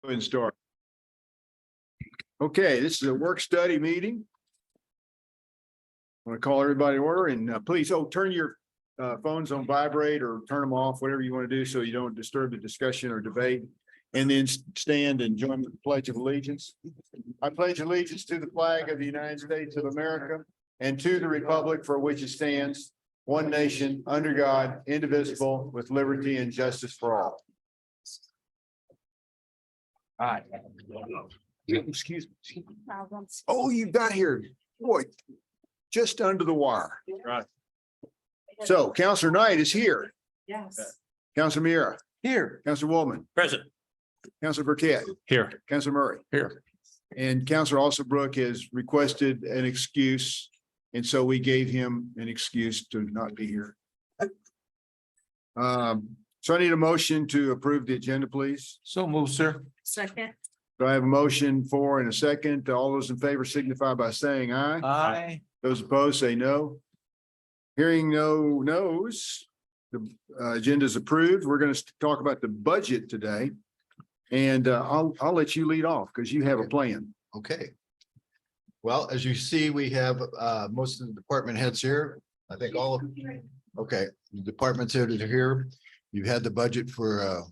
And start. Okay, this is a work study meeting. I want to call everybody to order and please, turn your phones on vibrate or turn them off, whatever you want to do so you don't disturb the discussion or debate. And then stand and join the Pledge of Allegiance. I pledge allegiance to the flag of the United States of America and to the republic for which it stands, one nation, under God, indivisible, with liberty and justice for all. All right. Excuse me. Oh, you got here, boy, just under the wire. Right. So Counselor Knight is here. Yes. Counselor Miera. Here. Counselor Woolman. Present. Counselor Burkett. Here. Counselor Murray. Here. And Counselor Alsobrook has requested an excuse. And so we gave him an excuse to not be here. So I need a motion to approve the agenda, please. So move, sir. Second. Do I have a motion for and a second? All those in favor signify by saying aye. Aye. Those opposed say no. Hearing no no's, the agenda is approved. We're going to talk about the budget today. And I'll let you lead off because you have a plan. Okay. Well, as you see, we have most of the department heads here. I think all of, okay, the departments that are here. You've had the budget for a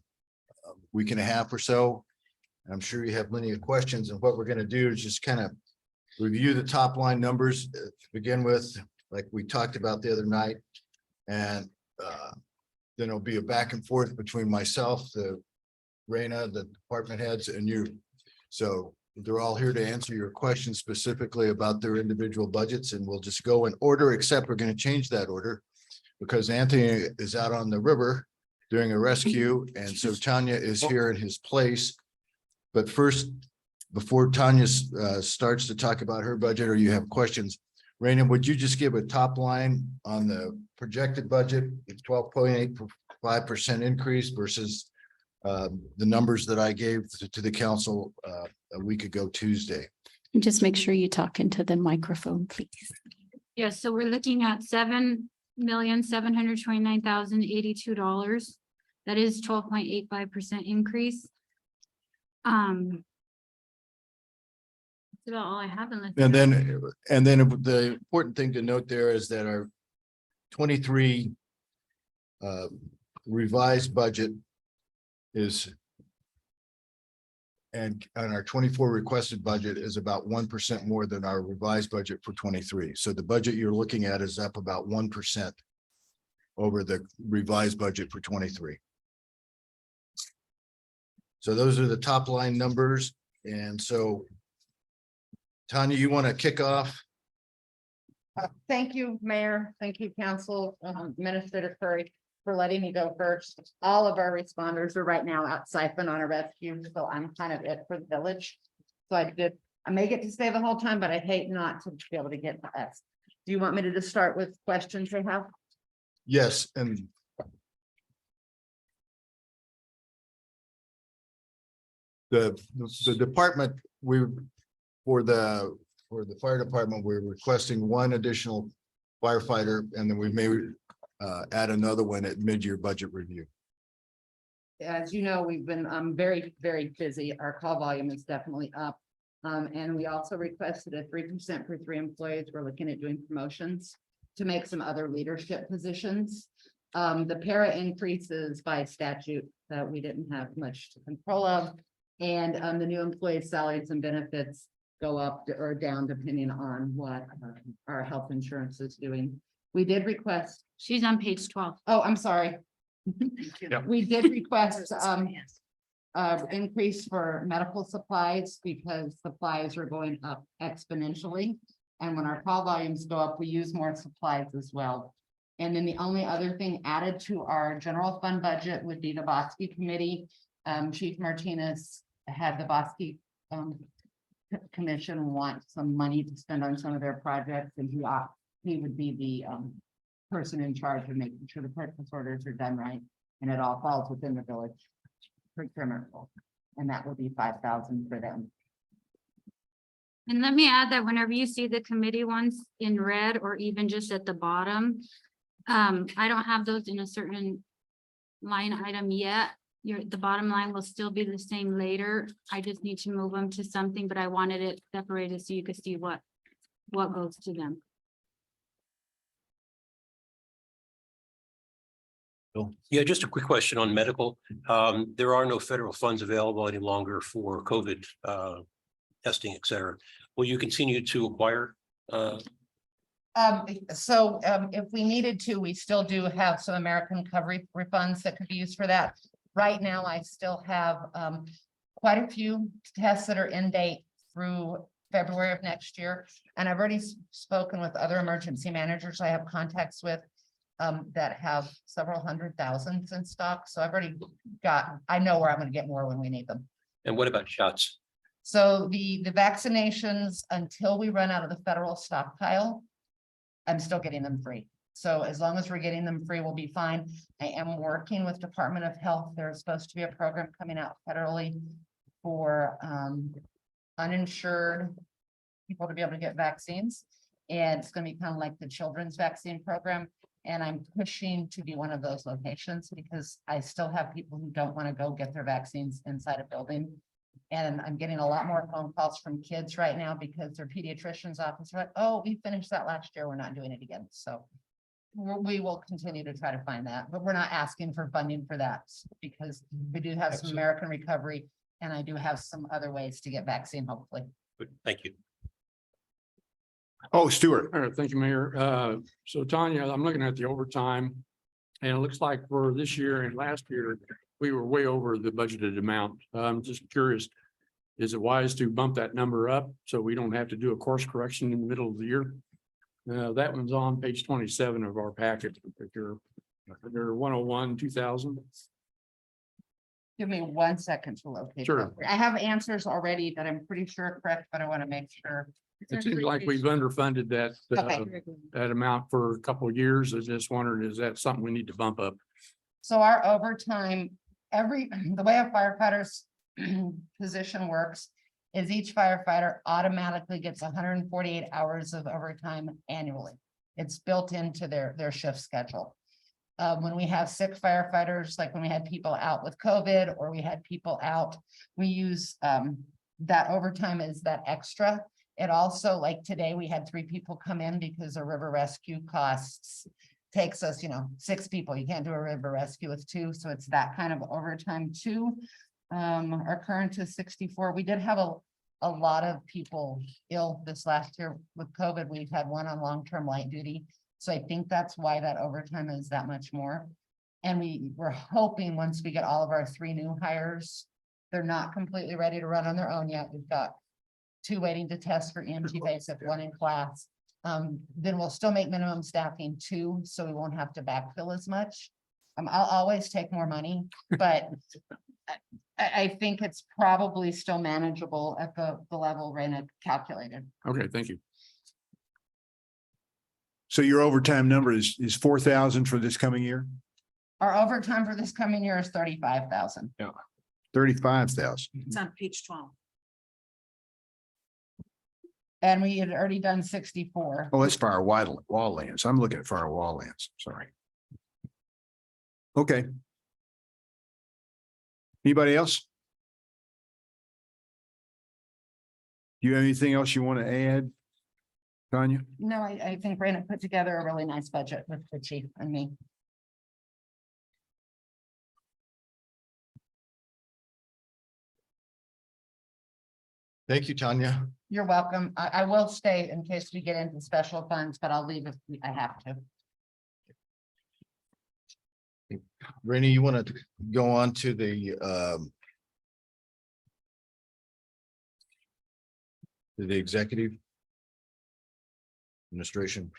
week and a half or so. I'm sure you have plenty of questions, and what we're going to do is just kind of review the top line numbers to begin with, like we talked about the other night. And then it'll be a back and forth between myself, the Raina, the department heads, and you. So they're all here to answer your questions specifically about their individual budgets, and we'll just go in order, except we're going to change that order because Anthony is out on the river doing a rescue, and so Tanya is here in his place. But first, before Tanya starts to talk about her budget, or you have questions, Raina, would you just give a top line on the projected budget, 12.85% increase versus the numbers that I gave to the council a week ago Tuesday? And just make sure you talk into the microphone, please. Yes, so we're looking at $7,729,082. That is 12.85% increase. That's about all I have. And then the important thing to note there is that our 23 revised budget is and our 24 requested budget is about 1% more than our revised budget for 23. So the budget you're looking at is up about 1% over the revised budget for 23. So those are the top line numbers. And so Tanya, you want to kick off? Thank you, Mayor. Thank you, Council, Administrator Curry, for letting me go first. All of our responders are right now out siphon on a rescue, so I'm kind of it for the village. So I may get to stay the whole time, but I hate not to be able to get to us. Do you want me to just start with questions they have? Yes, and the department, for the fire department, we're requesting one additional firefighter, and then we may add another one at mid-year budget review. As you know, we've been very, very busy. Our call volume is definitely up. And we also requested a 3% for 3 employees. We're looking at doing promotions to make some other leadership positions. The para increases by statute that we didn't have much to control of. And the new employee salaries and benefits go up or down depending on what our health insurance is doing. We did request. She's on page 12. Oh, I'm sorry. Yep. We did request increase for medical supplies because supplies are going up exponentially. And when our call volumes go up, we use more supplies as well. And then the only other thing added to our general fund budget would be the Bosque Committee. Chief Martinez had the Bosque Commission want some money to spend on some of their projects, and he would be the person in charge of making sure the purchase orders are done right, and it all falls within the village procurement rule, and that will be 5,000 for them. And let me add that whenever you see the committee ones in red or even just at the bottom, I don't have those in a certain line item yet. the bottom line will still be the same later. I just need to move them to something, but I wanted it separated so you could see what goes to them. Yeah, just a quick question on medical. There are no federal funds available any longer for COVID testing, et cetera. Will you continue to acquire? If we needed to, we still do have some American recovery refunds that could be used for that. Right now, I still have quite a few tests that are in date through February of next year. And I've already spoken with other emergency managers I have contacts with that have several hundred thousands in stock. So I've already I know where I'm gonna get more when we need them. And what about shots? So the vaccinations, until we run out of the federal stockpile, I'm still getting them free. So as long as we're getting them free, we'll be fine. I am working with Department of Health. There's supposed to be a program coming out federally for uninsured people to be able to get vaccines. And it's gonna be kind of like the children's vaccine program. And I'm pushing to be one of those locations because I still have people who don't want to go get their vaccines inside a building. And I'm getting a lot more phone calls from kids right now because their pediatrician's office are like, oh, we finished that last year. We're not doing it again. So we will continue to try to find that, but we're not asking for funding for that because we do have some American recovery and I do have some other ways to get vaccine, hopefully. Good, thank you. Oh, Stuart. All right, thank you, Mayor. So Tanya, I'm looking at the overtime. And it looks like for this year and last year, we were way over the budgeted amount. I'm just curious, is it wise to bump that number up so we don't have to do a course correction in the middle of the year? That one's on page 27 of our packet. If you're 101, 2000. Give me 1 second to locate. Sure. that. I have answers already that I'm pretty sure are correct, but I want to make sure. It seems like we've underfunded that, Okay. that amount for a couple of years. I just wondered, is that something we need to bump up? So our overtime, the way a firefighter's position works is each firefighter automatically gets 148 hours of overtime annually. It's built into their shift schedule. When we have sick firefighters, like when we had people out with COVID or we had people out, we use that overtime as that extra. It also, like today, we had 3 people come in because a river rescue costs takes us, 6 people. You can't do a river rescue with 2. So it's that kind of overtime too. Our current is 64. We did have a lot of people ill this last year with COVID. We've had 1 on long-term light duty. So I think that's why that overtime is that much more. And we're hoping once we get all of our 3 new hires, they're not completely ready to run on their own yet. We've got 2 waiting to test for EMT basic, 1 in class. Then we'll still make minimum staffing 2, so we won't have to backfill as much. I'll always take more money, but I think it's probably still manageable at the level Raina calculated. Okay, thank you. So your overtime number is 4,000 for this coming year? Our overtime for this coming year is 35,000. 35,000. It's on page 12. And we had already done 64. Oh, that's for our wall lands. I'm looking for our wall lands. Sorry. Okay. Anybody else? Do you have anything else you want to add, Tanya? No, I think Raina put together a really nice budget with the chief and me. Thank you, Tanya. You're welcome. I will stay in case we get into special funds, but I'll leave if I have to. Rainey, you want to go on to the executive administration?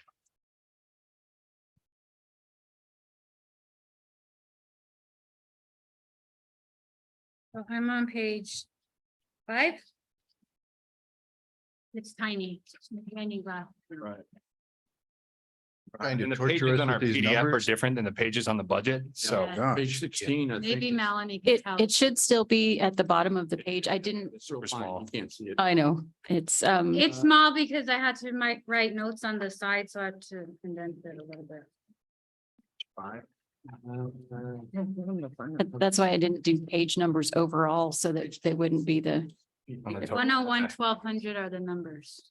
So I'm on page 5. It's tiny. Tiny, Right. Trying to And the torture pages us on our with these PDF are numbers? different than the pages on the budget, so. Yeah. Gosh. Page 16, I think. Maybe is- Melanie can It, tell. it should still be at the bottom of the page. I didn't, It's real Super fine. small. You can't see it. I know, it's, It's small because I had to write notes on the side, so I had to condense it a little bit. 5. That's why I didn't do page numbers overall, so that they wouldn't be the, On the total. 101, 1200 are the numbers.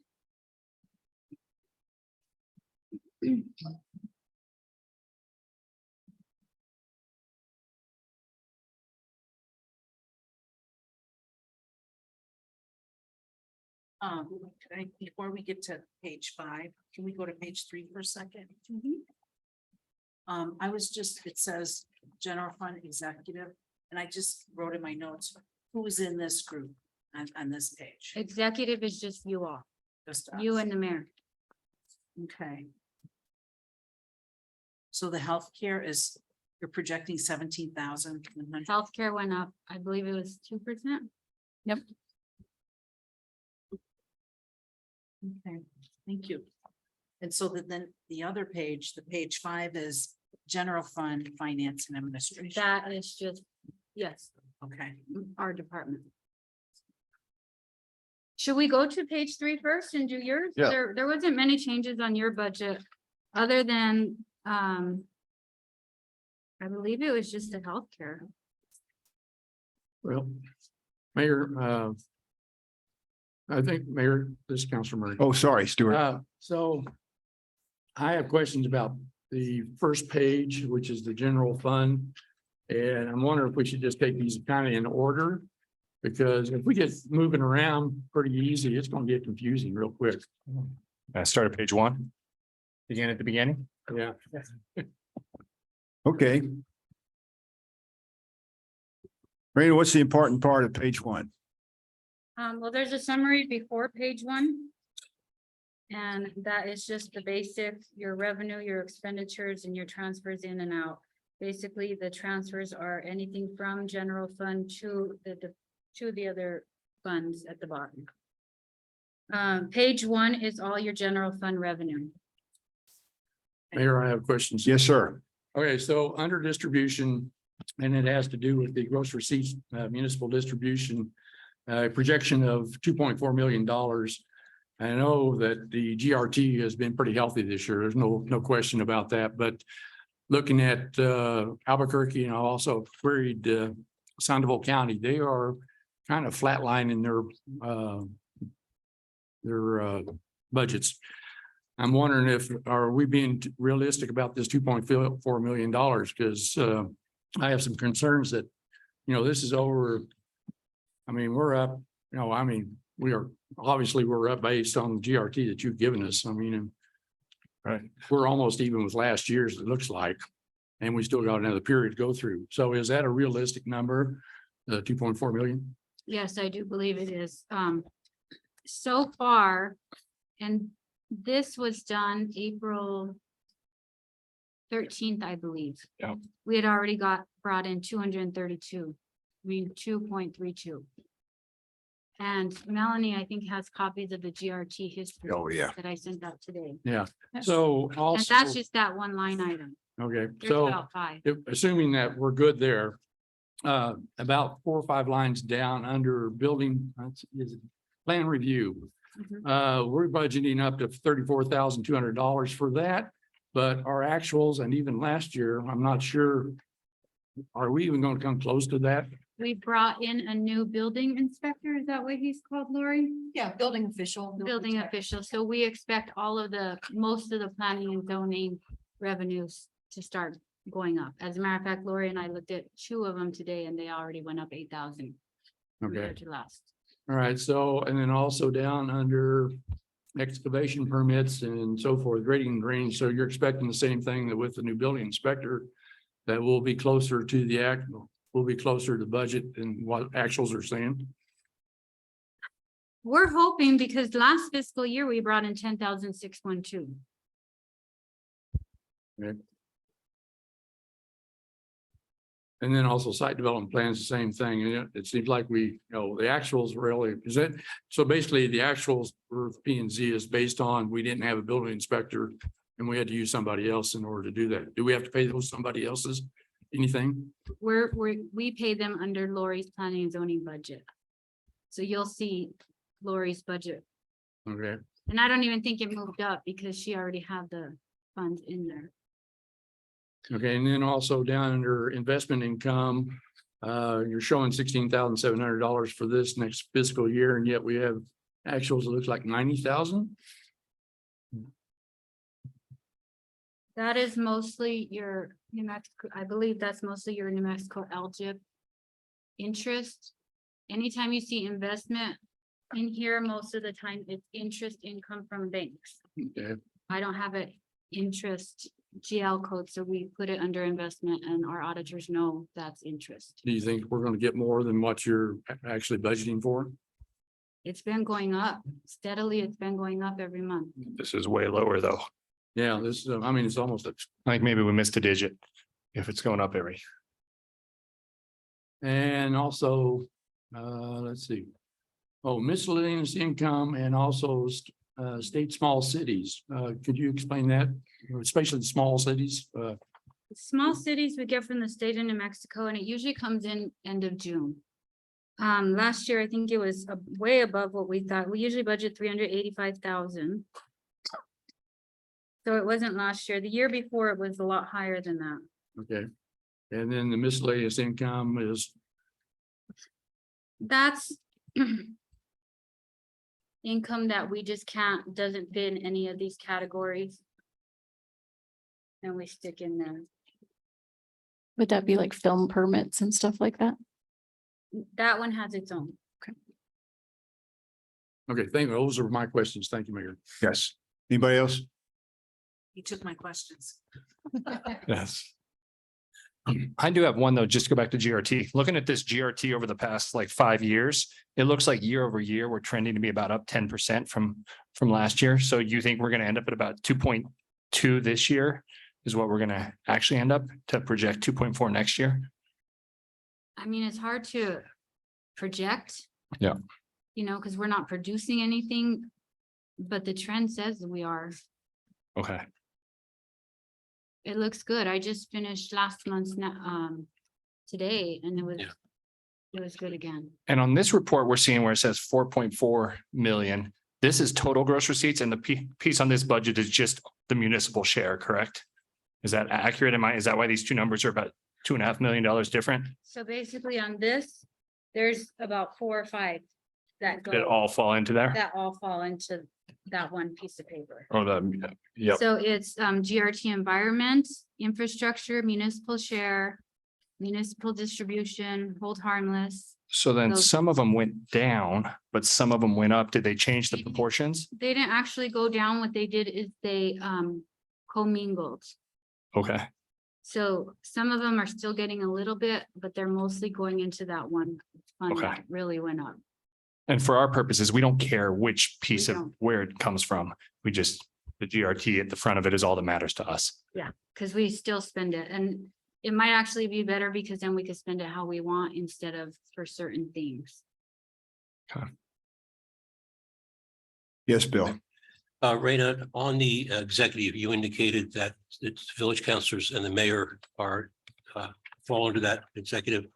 Before we get to page 5, can we go to page 3 for a second? It says general fund executive, and I just wrote in my notes, who is in this group on this page? Executive is just you all, Just you us. and the mayor. Okay. So the healthcare is, you're projecting 17,000. Healthcare went up, I believe it was 2%. Okay, thank you. And so then the other page, the page 5 is general fund, finance and administration. That is just, yes, Okay, our department. Should we go to page 3 first and do yours? Yeah. There wasn't many changes on your budget, other than, I believe it was just the healthcare. Well, Mayor, I think Mayor, this is Councilor Murray. Oh, sorry, Stuart. So I have questions about the first page, which is the general fund. And I'm wondering if we should just take these kind of in order. Because if we get moving around pretty easy, it's gonna get confusing real quick. Start at page 1. Begin at the beginning. Yeah. Okay. Rita, what's the important part of page 1? Well, there's a summary before page 1. And that is just the basic, your revenue, your expenditures and your transfers in and out. Basically, the transfers are anything from general fund to the other funds at the bottom. Page 1 is all your general fund revenue. Mayor, I have questions. Yes, sir. Okay, so under distribution, and it has to do with the gross receipts, municipal distribution, projection of $2.4 million. I know that the GRT has been pretty healthy this year. There's no question about that, but looking at Albuquerque and I also queried Sandoval County, they are kind of flatlining their budgets. I'm wondering are we being realistic about this $2.4 million? Because I have some concerns that, this is over. I mean, we're up, we're up based on the GRT that you've given us. I mean, Right. we're almost even with last year's, it looks like. And we still got another period to go through. So is that a realistic number? The 2.4 million? Yes, I do believe it is. So far, and this was done April 13th, I believe. Yeah. We had already brought in 232, 2.32. And Melanie, I think, has copies of the GRT history. Oh, yeah. That I sent out today. Yeah. So And also, that's just that one line item. okay, There's so about 5. assuming that we're good there. About 4 or 5 lines down under building, is it plan review? We're budgeting up to $34,200 for that. But our actuals and even last year, I'm not sure. Are we even going to come close to that? We brought in a new building inspector. Is that what he's called, Lori? Yeah, building official. Building official. So we expect most of the planning and zoning revenues to start going up. As a matter of fact, Lori and I looked at 2 of them today and they already went up 8,000 Okay, compared to last. all right, so, and then also down under excavation permits and so forth, grading and drainage, so you're expecting the same thing that with the new building inspector, that will be closer to the will be closer to budget than what actuals are saying. We're hoping because last fiscal year we brought in 10,612. And then also site development plans, the same thing. And it seems like the actuals really, is it? So basically the actuals for P and Z is based on, we didn't have a building inspector and we had to use somebody else in order to do that. Do we have to pay those somebody else's anything? We pay them under Lori's planning and zoning budget. So you'll see Lori's budget. Okay, And I don't even think it moved up because she already had the funds in there. Okay, and then also down under investment income, you're showing $16,700 for this next fiscal year, and yet we have actuals, it looks like 90,000. That is mostly your New Mexico, I believe that's mostly your New Mexico LGIP interest. Anytime you see investment in here, most of the time it's interest income from banks. Okay, I don't have an interest GL code, so we put it under investment and our auditors know that's interest. do you think we're gonna get more than what you're actually budgeting for? It's been going up steadily. It's been going up every month. This is way lower though. Yeah, this, I mean, it's almost, Like maybe we missed a digit if it's going up every. and also, let's see. Oh, miscellaneous income and also state small cities. Could you explain that, especially the small cities? Small cities we get from the state of New Mexico, and it usually comes in end of June. Last year, I think it was way above what we thought. We usually budget 385,000. So it wasn't last year. The year before, it was a lot higher than that. Okay. And then the miscellaneous income is, That's income that we just doesn't fit in any of these categories. And we stick in there. Would that be like film permits and stuff like that? That one has its own. okay, those are my questions. Thank you, Mayor. Yes. Anybody else? He took my questions. Yes. I do have one though, just to go back to GRT. Looking at this GRT over the past like 5 years, it looks like year over year, we're trending to be about up 10% from last year. So you think we're going to end up at about 2.2 this year is what we're going to actually end up to project 2.4 next year? I mean, it's hard to project. Yeah. You know, because we're not producing anything, but the trend says we are. Okay. It looks good. I just finished last month's today, and Yeah. it was good again. And on this report, we're seeing where it says 4.4 million. This is total gross receipts and the piece on this budget is just the municipal share, correct? Is that accurate? Is that why these two numbers are about $2.5 million different? So basically on this, there's about 4 or 5 that Did it go, all fall into there? that all fall into that one piece of paper. Or the, yep. So it's GRT environment, infrastructure, municipal share, municipal distribution, hold harmless. So then those- some of them went down, but some of them went up. Did they change the proportions? They didn't actually go down. What they did is they commingled. Okay. So some of them are still getting a little bit, but they're mostly going into that one fund Okay. that really went up. And for our purposes, we don't care which piece We of don't. where it comes from. We just, the GRT at the front of it is all that matters to us. Because we still spend it, and it might actually be better because then we could spend it how we want instead of for certain things. Yes, Bill. Raina, on the executive, you indicated that it's village councilors and the mayor are fall under that executive.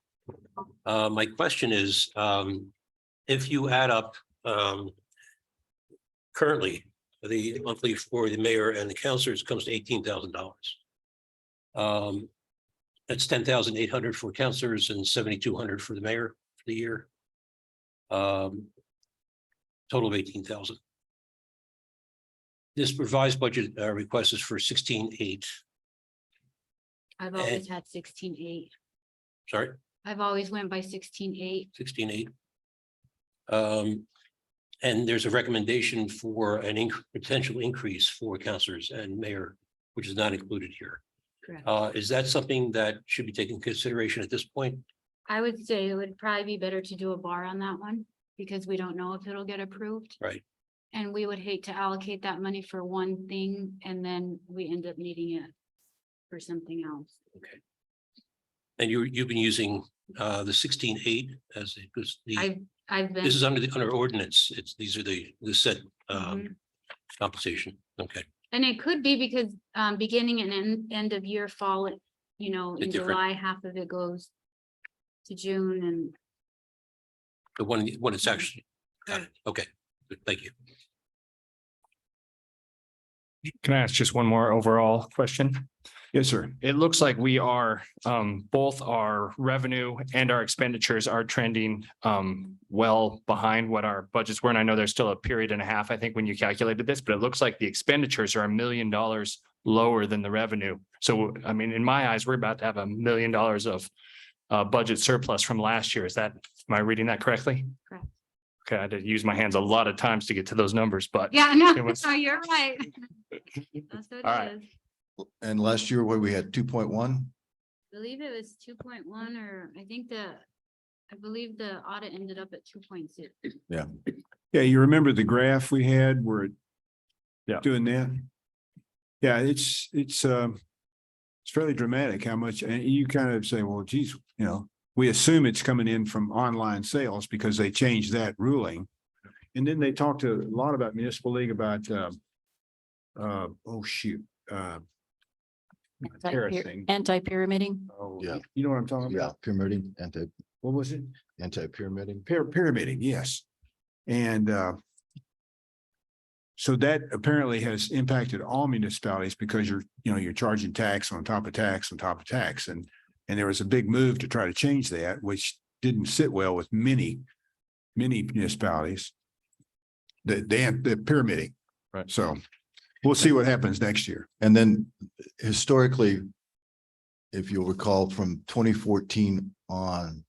My question is, if you add up currently, the monthly for the mayor and the councilors comes to $18,000. That's 10,800 for councilors and 7,200 for the mayor for the year. Total of 18,000. This revised budget request is for 16,800. I've always had 16.8. Sorry, I've always went by 16.8. 16,800. And there's a recommendation for an potential increase for councilors and mayor, which is not included here. Correct. Is that something that should be taken into consideration at this point? I would say it would probably be better to do a bar on that one because we don't know if it'll get approved. Right. And we would hate to allocate that money for one thing and then we end up needing it for something else. Okay. And you've been using the 16,800 as because I've been. this is under ordinance. These are the set Mhm. compensation. Okay. And it could be because beginning and end of year fall, you know, in It's different. July, half of it goes to June and The one when it's actually, got it. Okay, good, thank you. Can I ask just one more overall question? Yes, sir. It looks like we are, both our revenue and our expenditures are trending, well behind what our budgets were. And I know there's still a period and a half, I think, when you calculated this, but it looks like the expenditures are $1 million lower than the revenue. So, I mean, in my eyes, we're about to have $1 million of budget surplus from last year. Am I reading that correctly? Correct. Okay, I had to use my hands a lot of times to get to those numbers, but Yeah, no, It was- no, you're right. That's what All right. it is. And last year, what we had 2.1? I believe it was 2.1, or I believe the audit ended up at 2.2. Yeah, you remember the graph we had where it Yeah. doing that? Yeah, it's fairly dramatic how much, and you kind of say, well, geez, we assume it's coming in from online sales because they changed that ruling. And then they talked a lot about municipal league about, terracing. Anti-pyramiding. Oh, Yeah. you know what I'm talking Yeah, about? pyramiding, What was it? anti-pyramiding. Pyramiding, yes. And so that apparently has impacted all municipalities because you're charging tax on top of tax on top of tax. And there was a big move to try to change that, which didn't sit well with many municipalities. The pyramiding. Right. So we'll see what happens next year. And then historically, if you'll recall from 2014 on,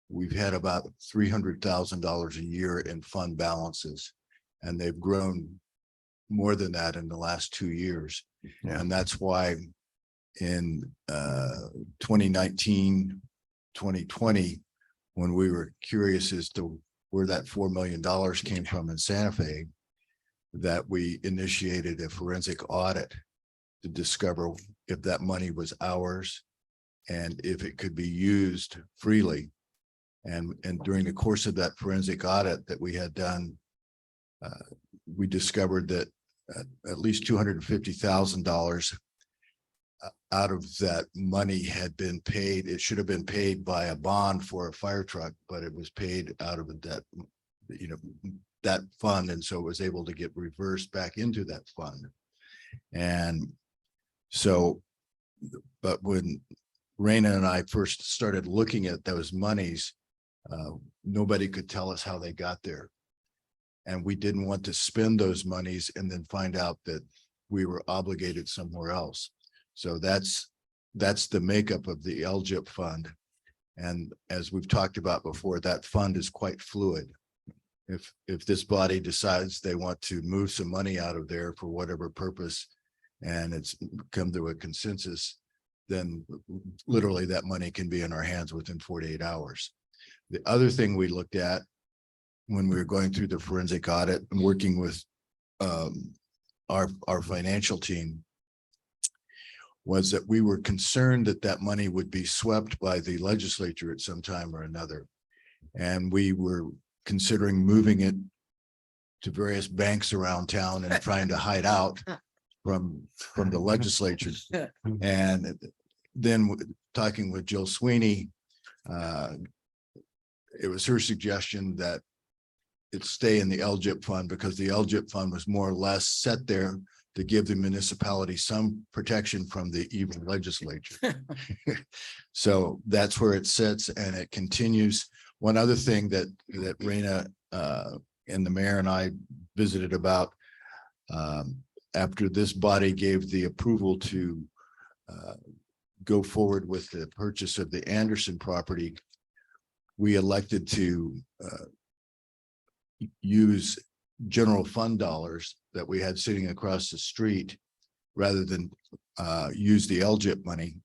we've had about $300,000 a year in fund balances. And they've grown more than that in the last 2 years. Yeah. And that's why in 2019, 2020, when we were curious as to where that $4 million came from in Santa Fe, that we initiated a forensic audit to discover if that money was ours and if it could be used freely. And during the course of that forensic audit that we had done, we discovered that at least $250,000 out of that money had been paid. It should have been paid by a bond for a fire truck, but it was paid out of that fund. And so it was able to get reversed back into that fund. And so, but when Raina and I first started looking at those monies, nobody could tell us how they got there. And we didn't want to spend those monies and then find out that we were obligated somewhere else. So that's the makeup of the LGIP fund. And as we've talked about before, that fund is quite fluid. If this body decides they want to move some money out of there for whatever purpose, and it's come to a consensus, then literally that money can be in our hands within 48 hours. The other thing we looked at when we were going through the forensic audit and working with our financial team was that we were concerned that that money would be swept by the legislature at some time or another. And we were considering moving it to various banks around town and trying to hide out from the legislature. And then talking with Jill Sweeney, it was her suggestion that it stay in the LGIP fund because the LGIP fund was more or less set there to give the municipality some protection from the evil legislature. So that's where it sits and it continues. One other thing that Raina and the mayor and I visited about after this body gave the approval to go forward with the purchase of the Anderson property, we elected to use general fund dollars that we had sitting across the street rather than use the LGIP money,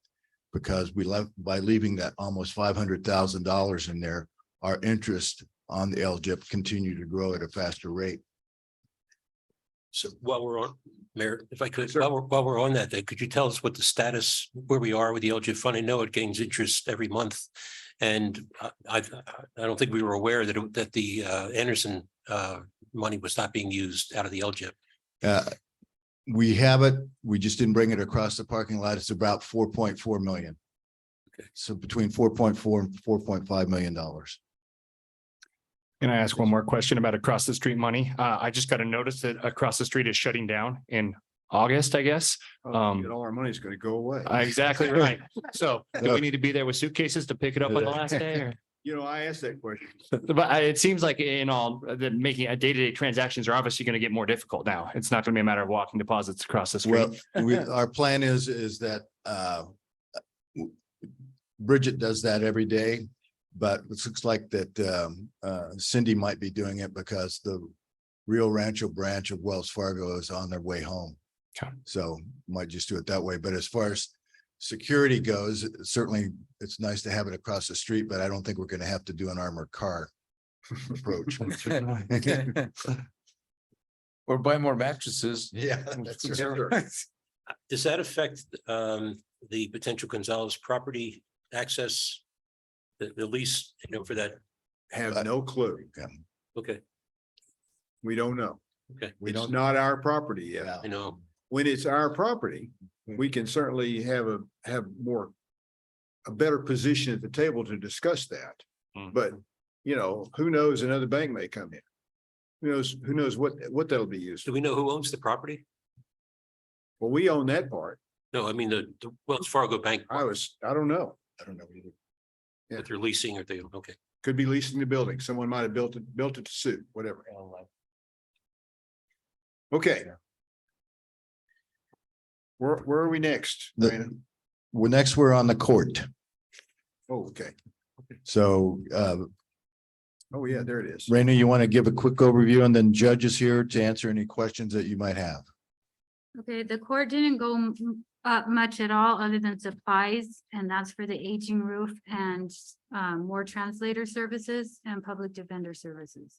because we left by leaving that almost $500,000 in there, our interest on the LGIP continued to grow at a faster rate. So while we're on, Mayor, if I could, while we're on that, then could you tell us what the status, where we are with the LGIP fund? I know it gains interest every month. And I don't think we were aware that the Anderson money was not being used out of the LGIP. We have it. We just didn't bring it across the parking lot. It's about 4.4 million. Okay. So between 4.4 and $4.5 million. Can I ask one more question about across the street money? I just got a notice that across the street is shutting down in August, I guess. Oh, Um, all our money's gonna go away. Exactly right. So do we need to be there with suitcases to pick it up on the last day or? You know, I asked that question. But it seems like in all, that making day-to-day transactions are obviously going to get more difficult now. It's not going to be a matter of walking deposits across the Well, street. our plan is that Bridget does that every day, but it looks like that Cindy might be doing it because the Rio Rancho branch of Wells Fargo is on their way home. Okay. So might just do it that way. But as far as security goes, certainly it's nice to have it across the street, but I don't think we're going to have to do an armored car approach. Or buy more mattresses. Yeah, that's right. Does that affect the potential Gonzalez property access? The lease, for that? Have no clue. Okay, We don't know. okay. We It's don't, not our property yet. Yeah. I know. When it's our property, we can certainly have a better position at the table to discuss that. Mm. But, who knows, another bank may come in. Who knows what that'll be used. Do we know who owns the property? Well, we own that part. No, I mean, the Wells Fargo Bank, I don't know. I don't know either. that they're leasing or they, okay. Could be leasing the building. Someone might have built it to suit, whatever. Okay. Where are we next? The- Raina? We're on the court. Oh, okay. So Oh, yeah, there it is. Raina, you want to give a quick overview and then Judge is here to answer any questions that you might have. Okay, the court didn't go up much at all other than supplies, and that's for the aging roof and more translator services and public defender services.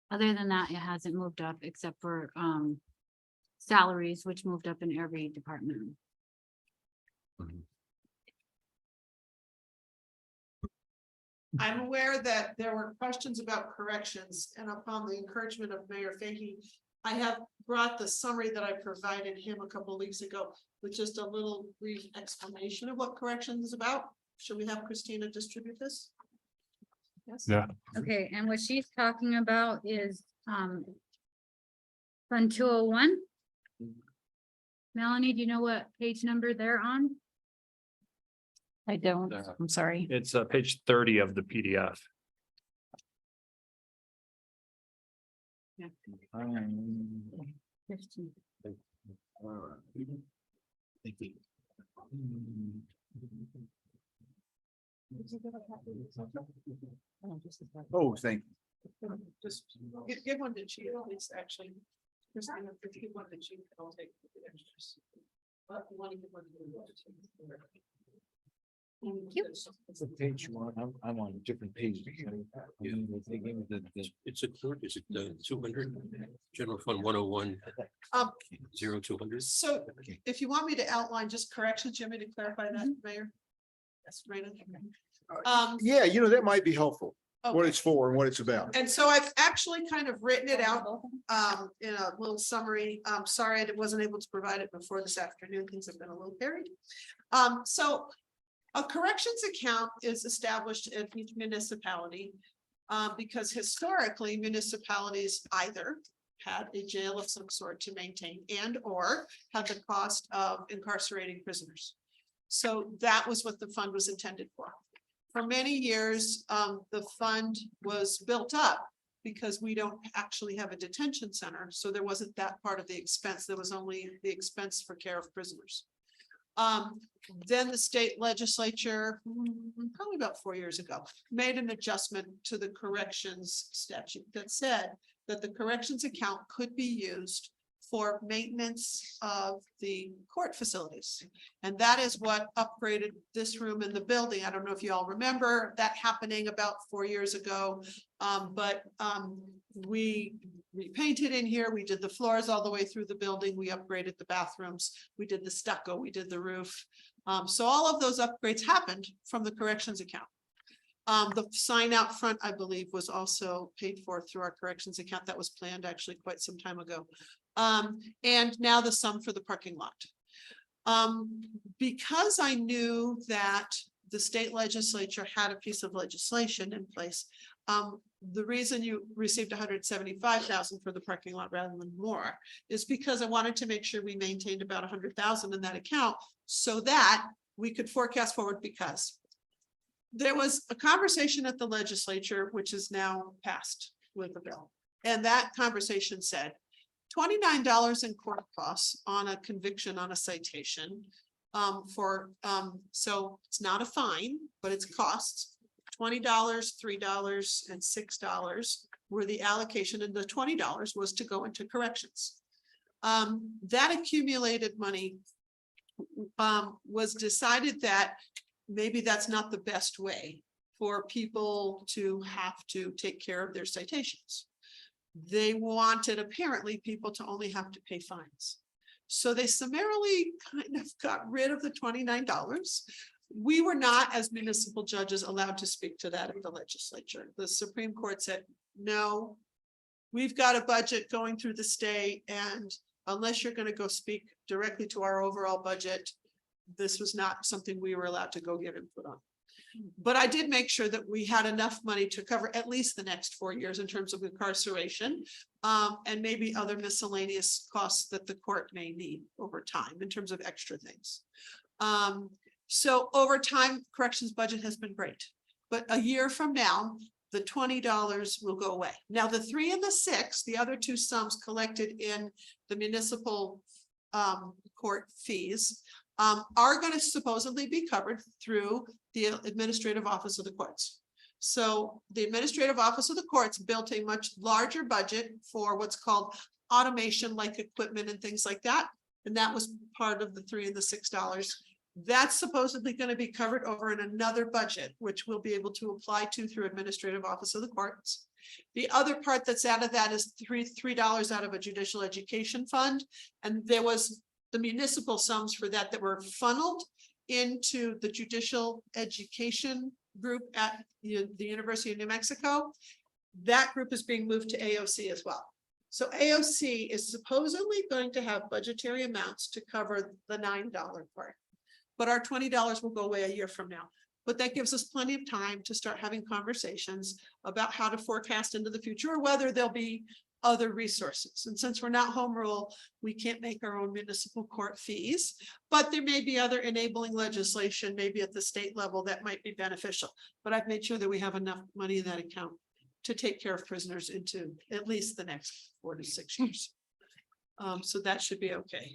Other than that, it hasn't moved up except for salaries, which moved up in every department. I'm aware that there were questions about corrections, and upon the encouragement of Mayor Fahey, I have brought the summary that I provided him a couple of weeks ago with just a little brief explanation of what corrections is about. Should we have Christina distribute this? Yes. Yeah. Okay, and what she's talking about is Fund 201. Melanie, do you know what page number they're on? I don't, Yeah. I'm sorry. It's page 30 of the PDF. Yeah. 15. Oh, thank Just give one to Chief, please, actually. Christina, if you want the Chief, I'll take the extras. But you want to give one to Thank you. It's a page one. I'm on a different page. It's a court, is it 200? General Fund 101, Um, 0200? So if you want me to outline just corrections, you want me to clarify that, Mayor? Yes, Raina. Yeah, that might be helpful, what Okay. it's for and what it's about. And so I've actually kind of written it out in a little summary. Sorry, I wasn't able to provide it before this afternoon. Things have been a little buried. So a corrections account is established in each municipality because historically municipalities either had a jail of some sort to maintain and or had the cost of incarcerating prisoners. So that was what the fund was intended for. For many years, the fund was built up because we don't actually have a detention center. So there wasn't that part of the expense. There was only the expense for care of prisoners. Then the state legislature, probably about 4 years ago, made an adjustment to the corrections statute that said that the corrections account could be used for maintenance of the court facilities. And that is what upgraded this room in the building. I don't know if you all remember that happening about 4 years ago. But we repainted in here. We did the floors all the way through the building. We upgraded the bathrooms. We did the stucco. We did the roof. So all of those upgrades happened from the corrections account. The sign out front, I believe, was also paid for through our corrections account. That was planned actually quite some time ago. And now the sum for the parking lot. Because I knew that the state legislature had a piece of legislation in place, The reason you received 175,000 for the parking lot rather than more is because I wanted to make sure we maintained about 100,000 in that account so that we could forecast forward, because there was a conversation at the legislature, which is now passed with the bill. And that conversation said $29 in court costs on a conviction on a citation. So it's not a fine, but it's costs. $20, $3, and $6 were the allocation, and the $20 was to go into corrections. That accumulated money was decided that maybe that's not the best way for people to have to take care of their citations. They wanted apparently people to only have to pay fines. So they summarily kind of got rid of the $29. We were not, as municipal judges, allowed to speak to that at the legislature. The Supreme Court said, no, we've got a budget going through the state, and unless you're going to go speak directly to our overall budget, this was not something we were allowed to go give input on. But I did make sure that we had enough money to cover at least the next 4 years in terms of incarceration, and maybe other miscellaneous costs that the court may need over time in terms of extra things. So over time, corrections budget has been great, but a year from now, the $20 will go away. Now, the 3 and the 6, the other two sums collected in the municipal court fees, are going to supposedly be covered through the Administrative Office of the Courts. So the Administrative Office of the Courts built a much larger budget for what's called automation, like equipment and things like that. And that was part of the $3 and the $6. That's supposedly going to be covered over in another budget, which we'll be able to apply to through Administrative Office of the Courts. The other part that's out of that is $3 out of a judicial education fund. And there was the municipal sums for that were funneled into the judicial education group at the University of New Mexico. That group is being moved to AOC as well. So AOC is supposedly going to have budgetary amounts to cover the $9 part. But our $20 will go away a year from now. But that gives us plenty of time to start having conversations about how to forecast into the future, or whether there'll be other resources. And since we're not home rule, we can't make our own municipal court fees, but there may be other enabling legislation, maybe at the state level, that might be beneficial. But I've made sure that we have enough money in that account to take care of prisoners into at least the next 4 to 6 years. So that should be okay.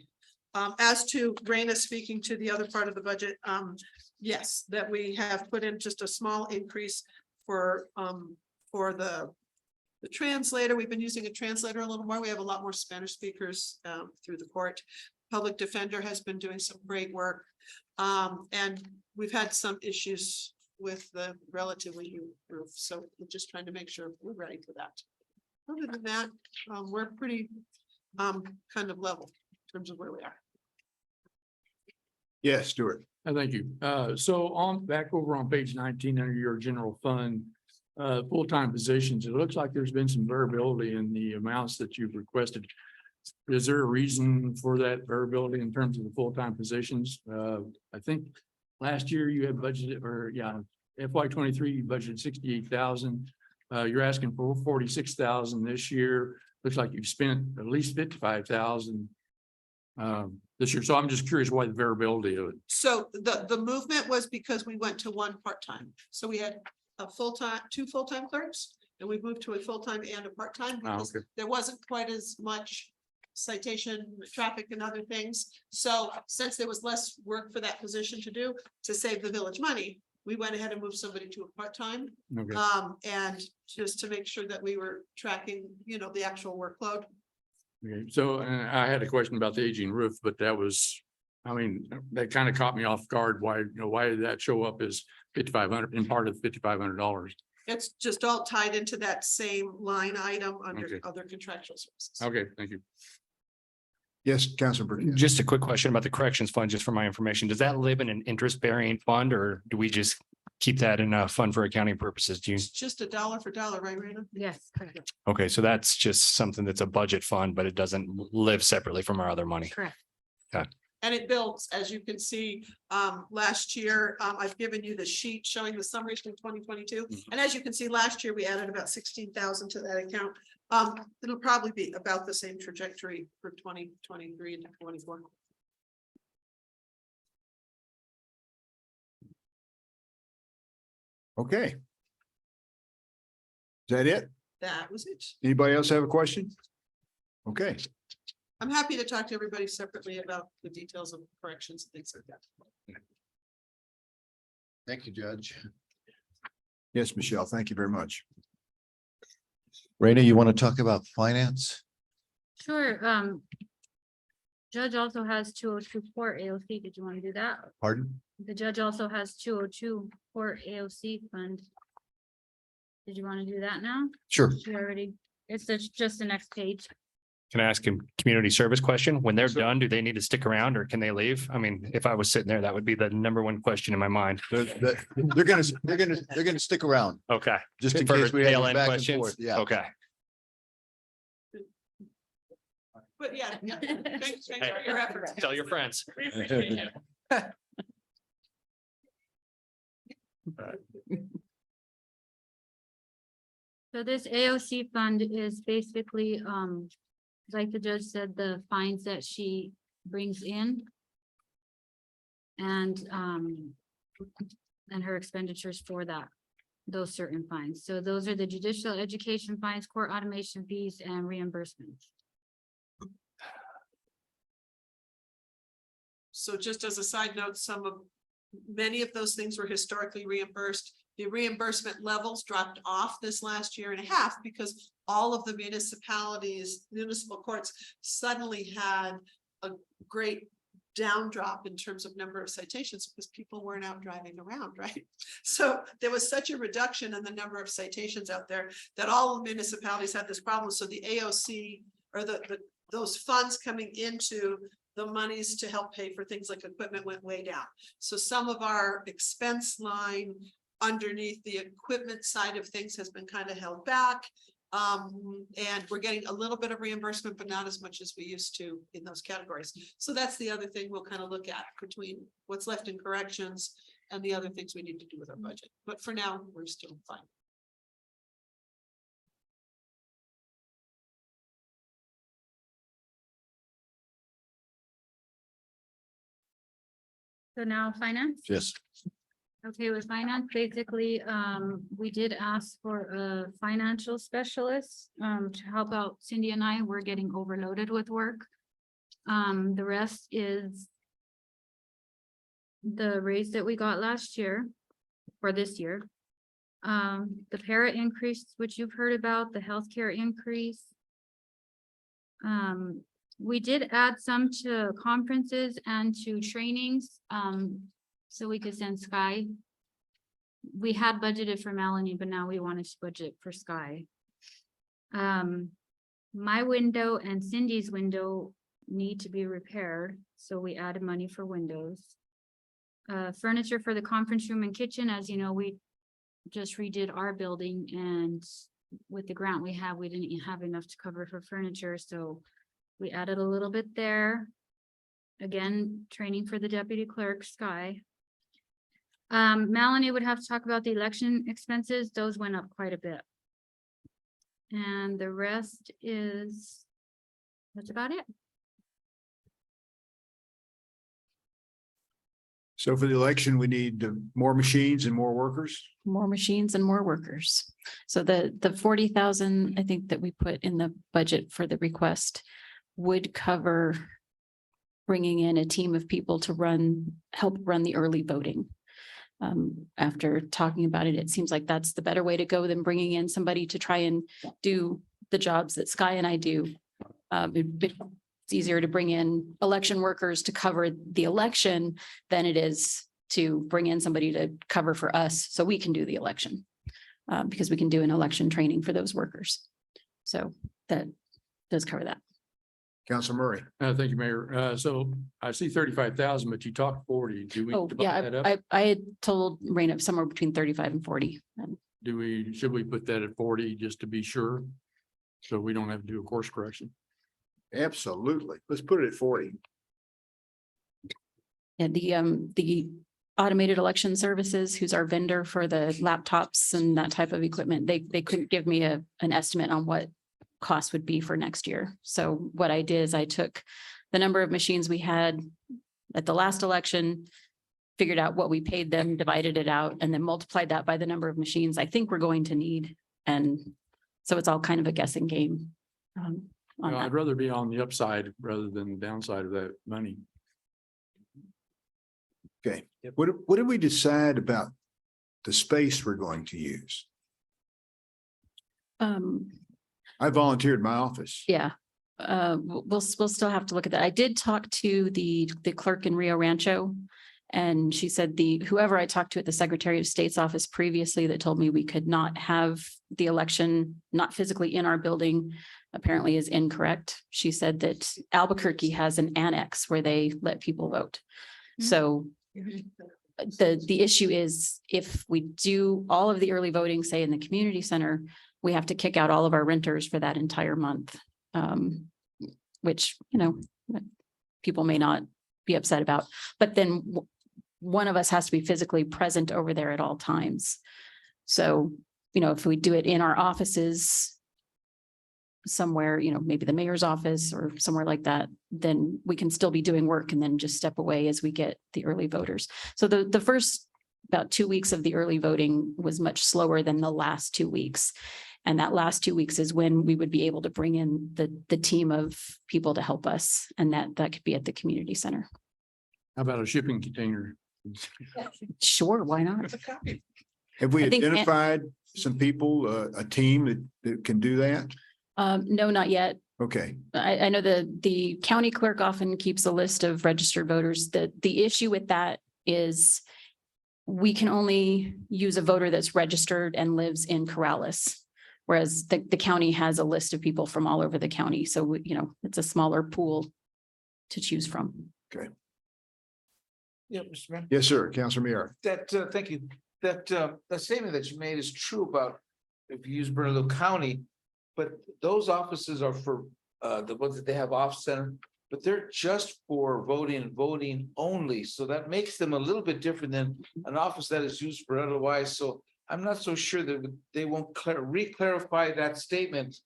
As to Raina speaking to the other part of the budget, yes, that we have put in just a small increase for the translator. We've been using a translator a little more. We have a lot more Spanish speakers through the court. Public defender has been doing some great work. And we've had some issues with the relatively new roof. So we're just trying to make sure we're ready for that. Other than that, we're pretty kind of level in terms of where we are. Yes, Stuart. Thank you. So back over on page 19 under your general fund, full-time positions, it looks like there's been some variability in the amounts that you've requested. Is there a reason for that variability in terms of the full-time positions? I think last year you had budgeted, or FY23, you budgeted 68,000. You're asking for 46,000 this year. Looks like you've spent at least 55,000 this year. So I'm just curious why the variability of it. So the movement was because we went to one part-time. So we had a full-time, 2 full-time clerks, and we moved to a full-time and a part-time because okay. there wasn't quite as much citation, traffic and other things. So since there was less work for that position to do to save the village money, we went ahead and moved somebody to a part-time. Okay. And just to make sure that we were tracking, the actual workload. Okay, so I had a question about the aging roof, but that was, that kind of caught me off guard. Why did that show up as 5,500 in part of $5,500? It's just all tied into that same line item under Okay. other contractual services. Okay, thank you. Yes, Councilor Burkett. Just a quick question about the corrections fund, just for my information. Does that live in an interest bearing fund, or do we just keep that in a fund for accounting purposes? Do you? It's just a dollar for dollar, right, Raina? Yes, correct. Okay, so that's just something that's a budget fund, but it doesn't live separately from our other money. Correct. And it builds, as you can see, last year, I've given you the sheet showing the summaries from 2022. And as you can see, last year, we added about 16,000 to that account. It'll probably be about the same trajectory for 2023 and 2024. Okay. Is that it? That was it. Anybody else have a question? Okay, I'm happy to talk to everybody separately about the details of corrections and things like that. Thank you, Judge. yes, Michelle, thank you very much. Raina, you want to talk about finance? Sure, judge also has 202 court AOC. Did you want to do that? Pardon? The judge also has 202 court AOC fund. Did you want to do that now? Sure. She already, just the next page. Can I ask him community service question? When they're Sure. done, do they need to stick around or can they leave? I mean, if I was sitting there, that would be the number one question in my mind. They're gonna stick around, Okay. just in For case we have tail this end back and questions? forth. Yeah. Okay. But yeah, thanks for your efforts. Tell your friends. We appreciate it. So this AOC fund is basically, like the judge said, the fines that she brings in. And her expenditures for that, those certain fines. So those are the judicial education fines, court automation fees, and reimbursements. So just as a side note, many of those things were historically reimbursed. The reimbursement levels dropped off this last year and a half because all of the municipal courts suddenly had a great down drop in terms of number of citations because people weren't out driving around, right? So there was such a reduction in the number of citations out there that all municipalities had this problem. So the AOC or those funds coming into the monies to help pay for things like equipment went way down. So some of our expense line underneath the equipment side of things has been kind of held back. And we're getting a little bit of reimbursement, but not as much as we used to in those categories. So that's the other thing we'll kind of look at between what's left in corrections and the other things we need to do with our budget. But for now, we're still fine. So now finance. Yes. Okay, with finance, basically, we did ask for a financial specialist, to help out Cindy and I. We're getting overloaded with work. The rest is the raise that we got last year, or this year. The para increase, which you've heard about, the healthcare increase. We did add some to conferences and to trainings, so we could send Sky. We had budgeted for Melanie, but now we wanted to budget for Sky. My window and Cindy's window need to be repaired, so we added money for windows. Furniture for the conference room and kitchen, as you know, we just redid our building, and with the grant we have, we didn't have enough to cover for furniture, so we added a little bit there. Again, training for the deputy clerk, Sky. Melanie would have to talk about the election expenses. Those went up quite a bit. And the rest is, that's about it. So for the election, we need more machines and more workers. More machines and more workers. So the 40,000, I think that we put in the budget for the request would cover bringing in a team of people to help run the early voting. After talking about it, it seems like that's the better way to go than bringing in somebody to try and do the jobs that Sky and I do. It's easier to bring in election workers to cover the election than it is to bring in somebody to cover for us so we can do the election. Because we can do an election training for those workers. So that does cover that. Council Murray. Thank you, Mayor. So I see 35,000, but you talked 40. Do we Oh, divide that yeah, up? I had told Raina somewhere between 35 and 40. Should we put that at 40 just to be sure? So we don't have to do a course correction. Absolutely. Let's put it at 40. And the automated election services, who's our vendor for the laptops and that type of equipment, they couldn't give me an estimate on what cost would be for next year. So what I did is I took the number of machines we had at the last election, figured out what we paid them, divided it out, and then multiplied that by the number of machines I think we're going to need. And so it's all kind of a guessing game. On Well, that. I'd rather be on the upside rather than the downside of that money. Okay, what did we decide about the space we're going to use? I volunteered my office. Yeah. We'll still have to look at that. I did talk to the clerk in Rio Rancho. And she said whoever I talked to at the Secretary of State's office previously that told me we could not have the election not physically in our building apparently is incorrect. She said that Albuquerque has an annex where they let people vote. So the issue is if we do all of the early voting, say in the community center, we have to kick out all of our renters for that entire month. Which, people may not be upset about, but then one of us has to be physically present over there at all times. So, if we do it in our offices somewhere, maybe the mayor's office or somewhere like that, then we can still be doing work and then just step away as we get the early voters. So the first about 2 weeks of the early voting was much slower than the last 2 weeks. And that last 2 weeks is when we would be able to bring in the team of people to help us. And that could be at the community center. How about a shipping container? Sure, why not? Have we I think- identified some people, a team that can do that? No, not yet. Okay, I know the county clerk often keeps a list of registered voters. The issue with that is we can only use a voter that's registered and lives in Corrales. Whereas the county has a list of people from all over the county. So, it's a smaller pool to choose from. Yeah, Mr. Mayor. yes, sir, Councilor Meyer. Thank you. That statement that you made is true about if you use Bernalillo County. But those offices are for the ones that they have off center, but they're just for voting and voting only. So that makes them a little bit different than an office that is used for otherwise. So I'm not so sure that they won't re-clarify that statement.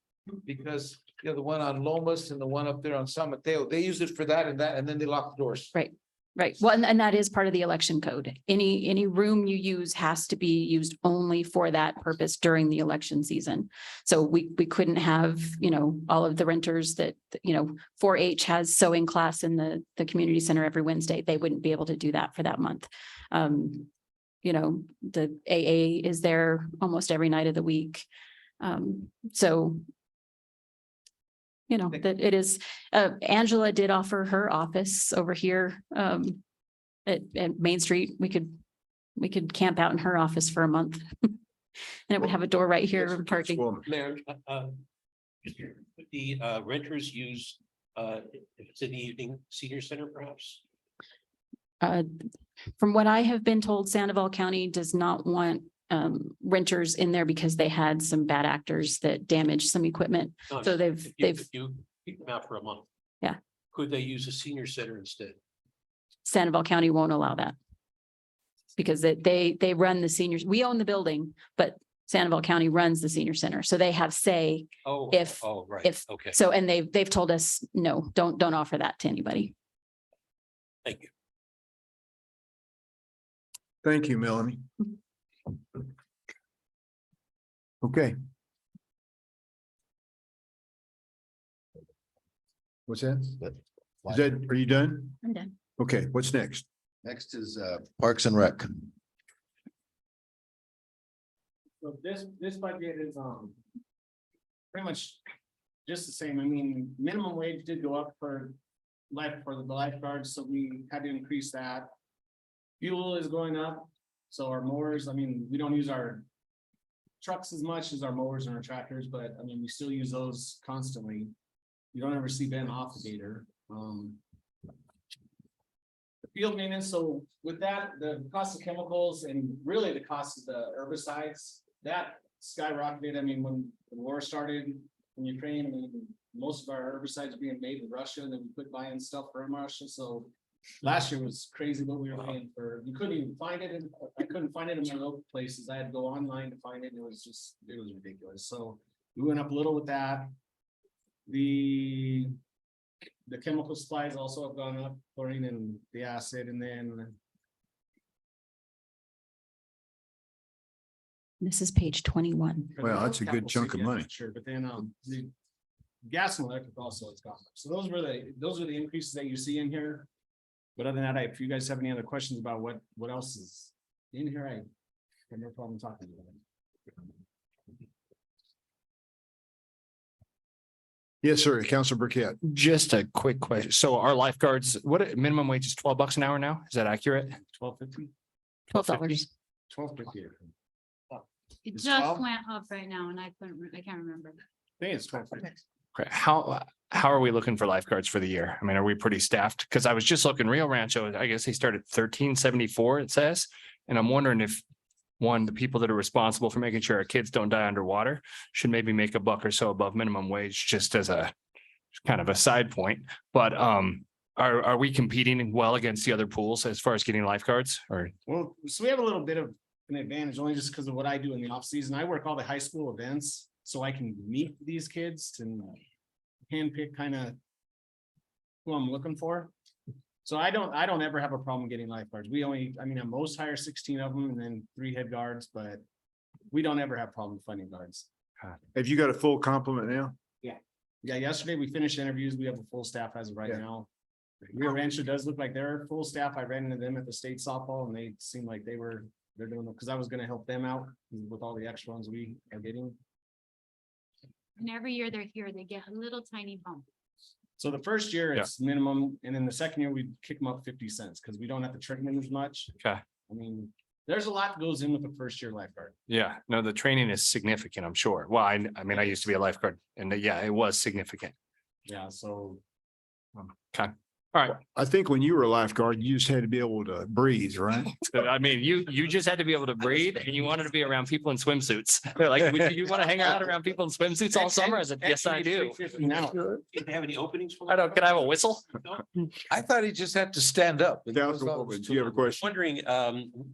Because the one on Lomas and the one up there on San Mateo, they use it for that, and then they lock the doors. Right. Well, and that is part of the election code. Any room you use has to be used only for that purpose during the election season. So we couldn't have, all of the renters that, 4-H has sewing class in the community center every Wednesday. They wouldn't be able to do that for that month. The AA is there almost every night of the week. So that it is, Angela did offer her office over here at Main Street. We could camp out in her office for a month. And it would have a door right here for parking. Councilwoman. Mayor, would the renters use, if it's in the evening, senior center perhaps? From what I have been told, Sandoval County does not want renters in there because they had some bad actors that damaged some equipment. No, So if they've you keep them out for a month. Yeah. Could they use a senior center instead? Sandoval County won't allow that. Because they run the seniors, we own the building, but Sandoval County runs the senior center. So they have say, Oh, If- right, if- okay, so, and they've told us, no, don't offer that to anybody. thank you. Thank you, Melanie. Okay. What's that? Is that, are you done? I'm done. Okay, what's next? Next is Parks and Rec. So this budget is, pretty much just the same. I mean, minimum wage did go up for the lifeguards, so we had to increase that. Fuel is going up, so our mowers, we don't use our trucks as much as our mowers and our tractors, but we still use those constantly. You don't ever see Ben off the gator. The field maintenance, so with that, the cost of chemicals and really the cost of the herbicides, that skyrocketed. When the war started in Ukraine, most of our herbicides are being made in Russia, and then we quit buying stuff from Russia, so Last year was crazy what we were paying for. You couldn't even find it I couldn't find it in my local places. I had to go online to find it. It was ridiculous. So we went up a little with that. The chemical supplies also have gone up, chlorine and the acid, and then This is page 21. Well, that's a good chunk of money. Sure, but then the gas and electric also has gone up. So those are the increases that you see in here. But other than that, if you guys have any other questions about what else is in here, I have no problem talking about it. Yes, sir. Council Burkett. Just a quick question. So our lifeguards, what minimum wage is $12 an hour now? Is that accurate? $12.50. $12. $12.50. It It's just 12? went up right now and I can't remember. I think it's $12.50. Okay, how are we looking for lifeguards for the year? I mean, are we pretty staffed? Because I was just looking, Rio Rancho, I guess they started 1374, it says. And I'm wondering if, one, the people that are responsible for making sure our kids don't die underwater should maybe make a buck or so above minimum wage, just as a kind of a side point. But are we competing well against the other pools as far as getting lifeguards or? Well, so we have a little bit of an advantage only just because of what I do in the off season. I work all the high school events, so I can meet these kids and handpick kind of who I'm looking for. So I don't ever have a problem getting lifeguards. At most hire 16 of them and then 3 head guards, but we don't ever have problem finding guards. Have you got a full complement now? Yeah, yesterday we finished interviews. We have a full staff as of right now. Rio Rancho does look like they're full staff. I ran into them at the state softball and they seemed like they're doing it because I was gonna help them out with all the extra ones we are getting. And every year they're here, they get a little tiny bump. So the first year it's minimum, and then the second year we kick them up 50 cents because we don't have to train them as much. Okay. I mean, there's a lot that goes in with the first year lifeguard. Yeah, no, the training is significant, I'm sure. Well, I mean, I used to be a lifeguard and yeah, it was significant. Yeah, so Okay, all right. I think when you were a lifeguard, you just had to be able to breathe, right? I mean, you just had to be able to breathe and you wanted to be around people in swimsuits. They're like, "Would you want to hang out around people in swimsuits all summer?" I said, yes, I do. Now, Do you have any openings? for I don't, can I have a whistle? I thought he just had to stand up. Council Woman, do you have a question? Wondering,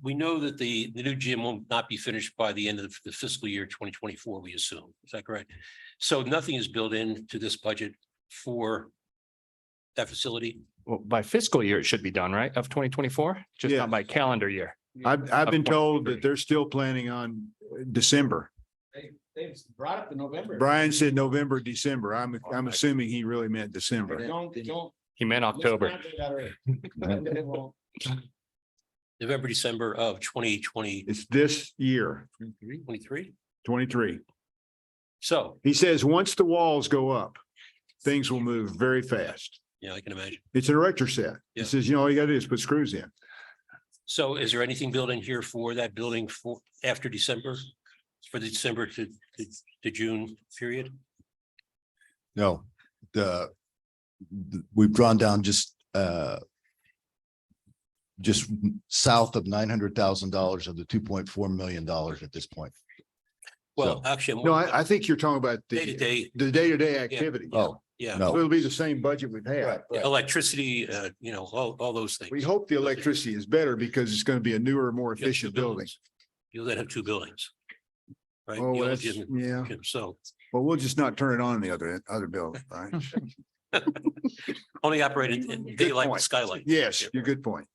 we know that the new gym will not be finished by the end of the fiscal year 2024, we assume. Is that correct? So nothing is built into this budget for that facility? Well, by fiscal year, it should be done, right? Of 2024, just Yeah. not by calendar year. I've been told that they're still planning on December. they've brought it to November. Brian said November, December. I'm assuming he really meant December. Don't. He meant October. It won't. November, December of 2023. It's this year, 23. So, He says, once the walls go up, things will move very fast. yeah, I can imagine. It's an erector set. He Yeah. says, all you gotta do is put screws in. So is there anything built in here for that building for after December? For the December to June period? No, we've drawn down just south of $900,000 of the $2.4 million at this point. Well, actually. No, I think you're talking about Day to the day, day-to-day activity. Oh, yeah. no. So it'll be the same budget we've had. Electricity, all those things. We hope the electricity is better because it's gonna be a newer, more You have two efficient building. buildings. You'll then have 2 buildings. Right? Oh, The old that's, gym and yeah. gym. So Well, we'll just not turn it on in the other building, right? only operated in Good daylight point. with skylight. Yes, you're good point.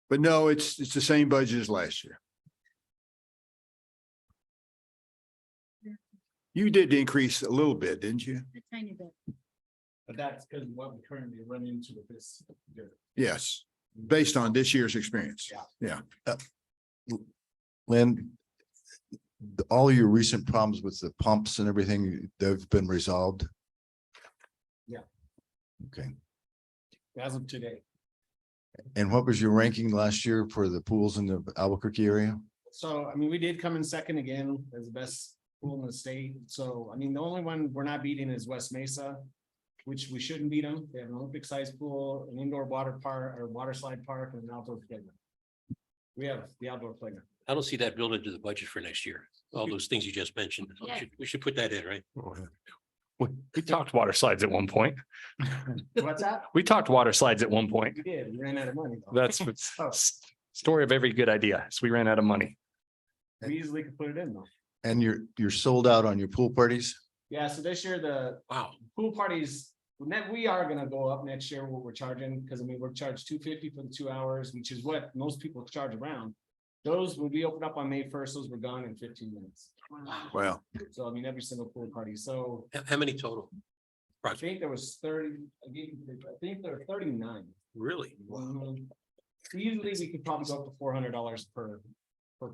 But no, it's the same budget as last year. You did increase a little bit, didn't you? A tiny bit. But that's because what we currently run into with this. year. Yes, based on this year's experience. Yeah. Lynn, all your recent problems with the pumps and everything, they've been resolved? Yeah. Okay. As of today. And what was your ranking last year for the pools in the Albuquerque area? So, I mean, we did come in second again as the best pool in the state. So, I mean, the only one we're not beating is West Mesa, which we shouldn't beat them. They have an Olympic sized pool, an indoor water park or water slide park and an outdoor playground. We have the outdoor playground. I don't see that built into the budget for next year. All those things you just mentioned. Yeah. We should put that in, right? We talked water slides at one point. What's that? We talked water slides at one point. We did, we ran out of money. though. That's what's story of every good idea. So we ran out of money. We easily could put it in though. And you're sold out on your pool parties? Yeah, so this year the Wow. pool parties, we are gonna go up next year what we're charging, because I mean, we're charged $250 for the 2 hours, which is what most people charge around. Those, when we opened up on May 1st, those were gone in 15 minutes. Wow. So I mean, every single pool party, so How many total? I think there was 30, I think there were 39. Really? Mhm. Usually we could probably go up to $400 per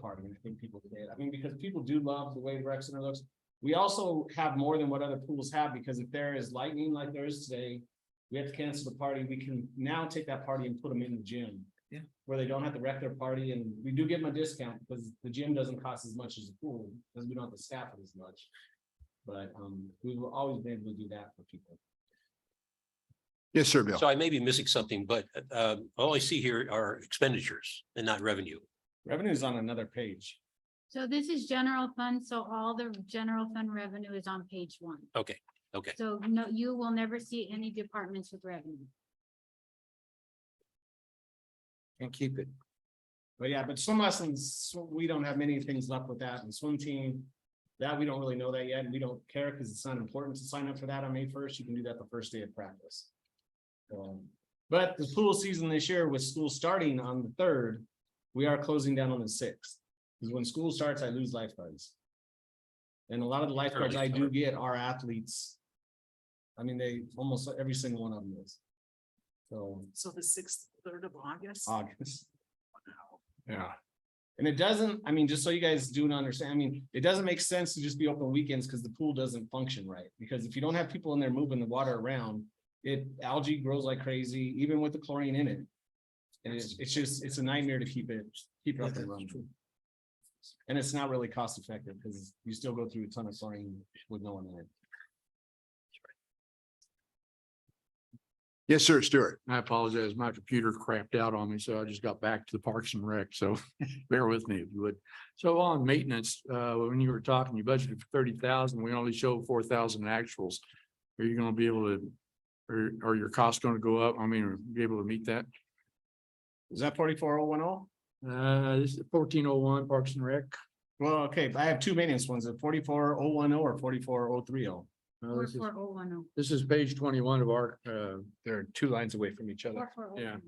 party, and I think people did. I mean, because people do love the way the rec center looks. We also have more than what other pools have, because if there is lightning like there is today, we have to cancel the party. We can now take that party and put them in the gym. Yeah. Where they don't have to wreck their party, and we do give them a discount because the gym doesn't cost as much as the pool, because we don't have to staff it as much. But we've always been able to do that for people. Yes, sir, Bill. So I may be missing something, but all I see here are expenditures and not revenue. Revenue is on another page. So this is general fund, so all the general fund revenue is on page 1. Okay. So no, you will never see any departments with revenue. And keep it. But yeah, but swim lessons, we don't have many things left with that, and swim team. That we don't really know that yet, and we don't care because it's not important to sign up for that on May 1st. You can do that the first day of practice. But the pool season this year, with school starting on the 3rd, we are closing down on the 6th. Because when school starts, I lose lifeguards. And a lot of the lifeguards I do get are athletes. I mean, they, almost every single one of them is. So So the 6th, 3rd of August. August. Yeah. And it doesn't, I mean, just so you guys do understand, I mean, it doesn't make sense to just be open weekends because the pool doesn't function right. Because if you don't have people in there moving the water around, algae grows like crazy, even with the chlorine in it. And it's a nightmare to keep it up and running. And it's not really cost effective because you still go through a ton of chlorine with no one in it. Yes, sir, Stuart. I apologize. My computer crapped out on me, so I just got back to the Parks and Rec, so bear with me if you would. So on maintenance, when you were talking, you budgeted for 30,000, we only show 4,000 actuals. Are you gonna be able to, or are your costs gonna go up? I mean, be able to meet that? Is that 44010? This is 1401 Parks and Rec. Well, okay, I have two maintenance ones, a 44010 or 44030. This is- 44010. This is page 21 of our, They're 2 lines away from each other. 44010.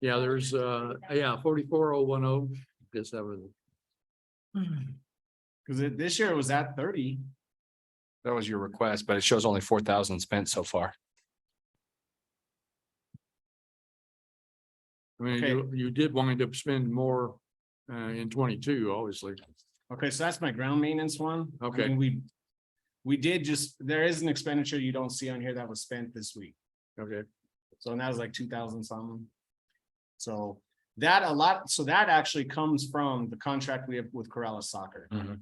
yeah, there's, 44010. Guess that was. Because this year it was at 30. That was your request, but it shows only 4,000 spent so far. I mean, you did wind up spending more in 22, obviously. Okay, so that's my ground maintenance one. I Okay. mean, we did there is an expenditure you don't see on here that was spent this week. Okay, So that was like 2,000 something. So that actually comes from the contract we have with Corrales Soccer. Mhm.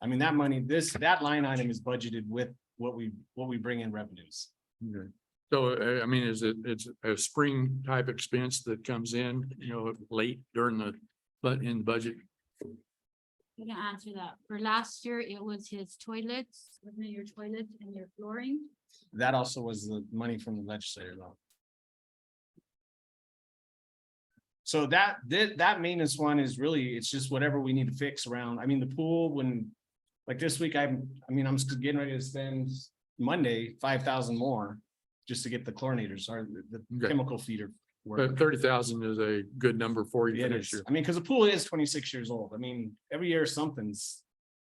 I mean, that money, that line item is budgeted with what we bring in revenues. okay. So, I mean, it's a spring type expense that comes in, late during in budget? I can answer that. For last year, it was his toilets, wasn't it your toilets and your flooring? That also was the money from the legislator though. So that maintenance one is really, it's just whatever we need to fix around. I mean, the pool, like this week, I'm getting ready to spend Monday, 5,000 more. Just to get the chlorinators or the Okay. chemical feeder. But working. 30,000 is a good number for you It for next is. year. I mean, because the pool is 26 years old. I mean, every year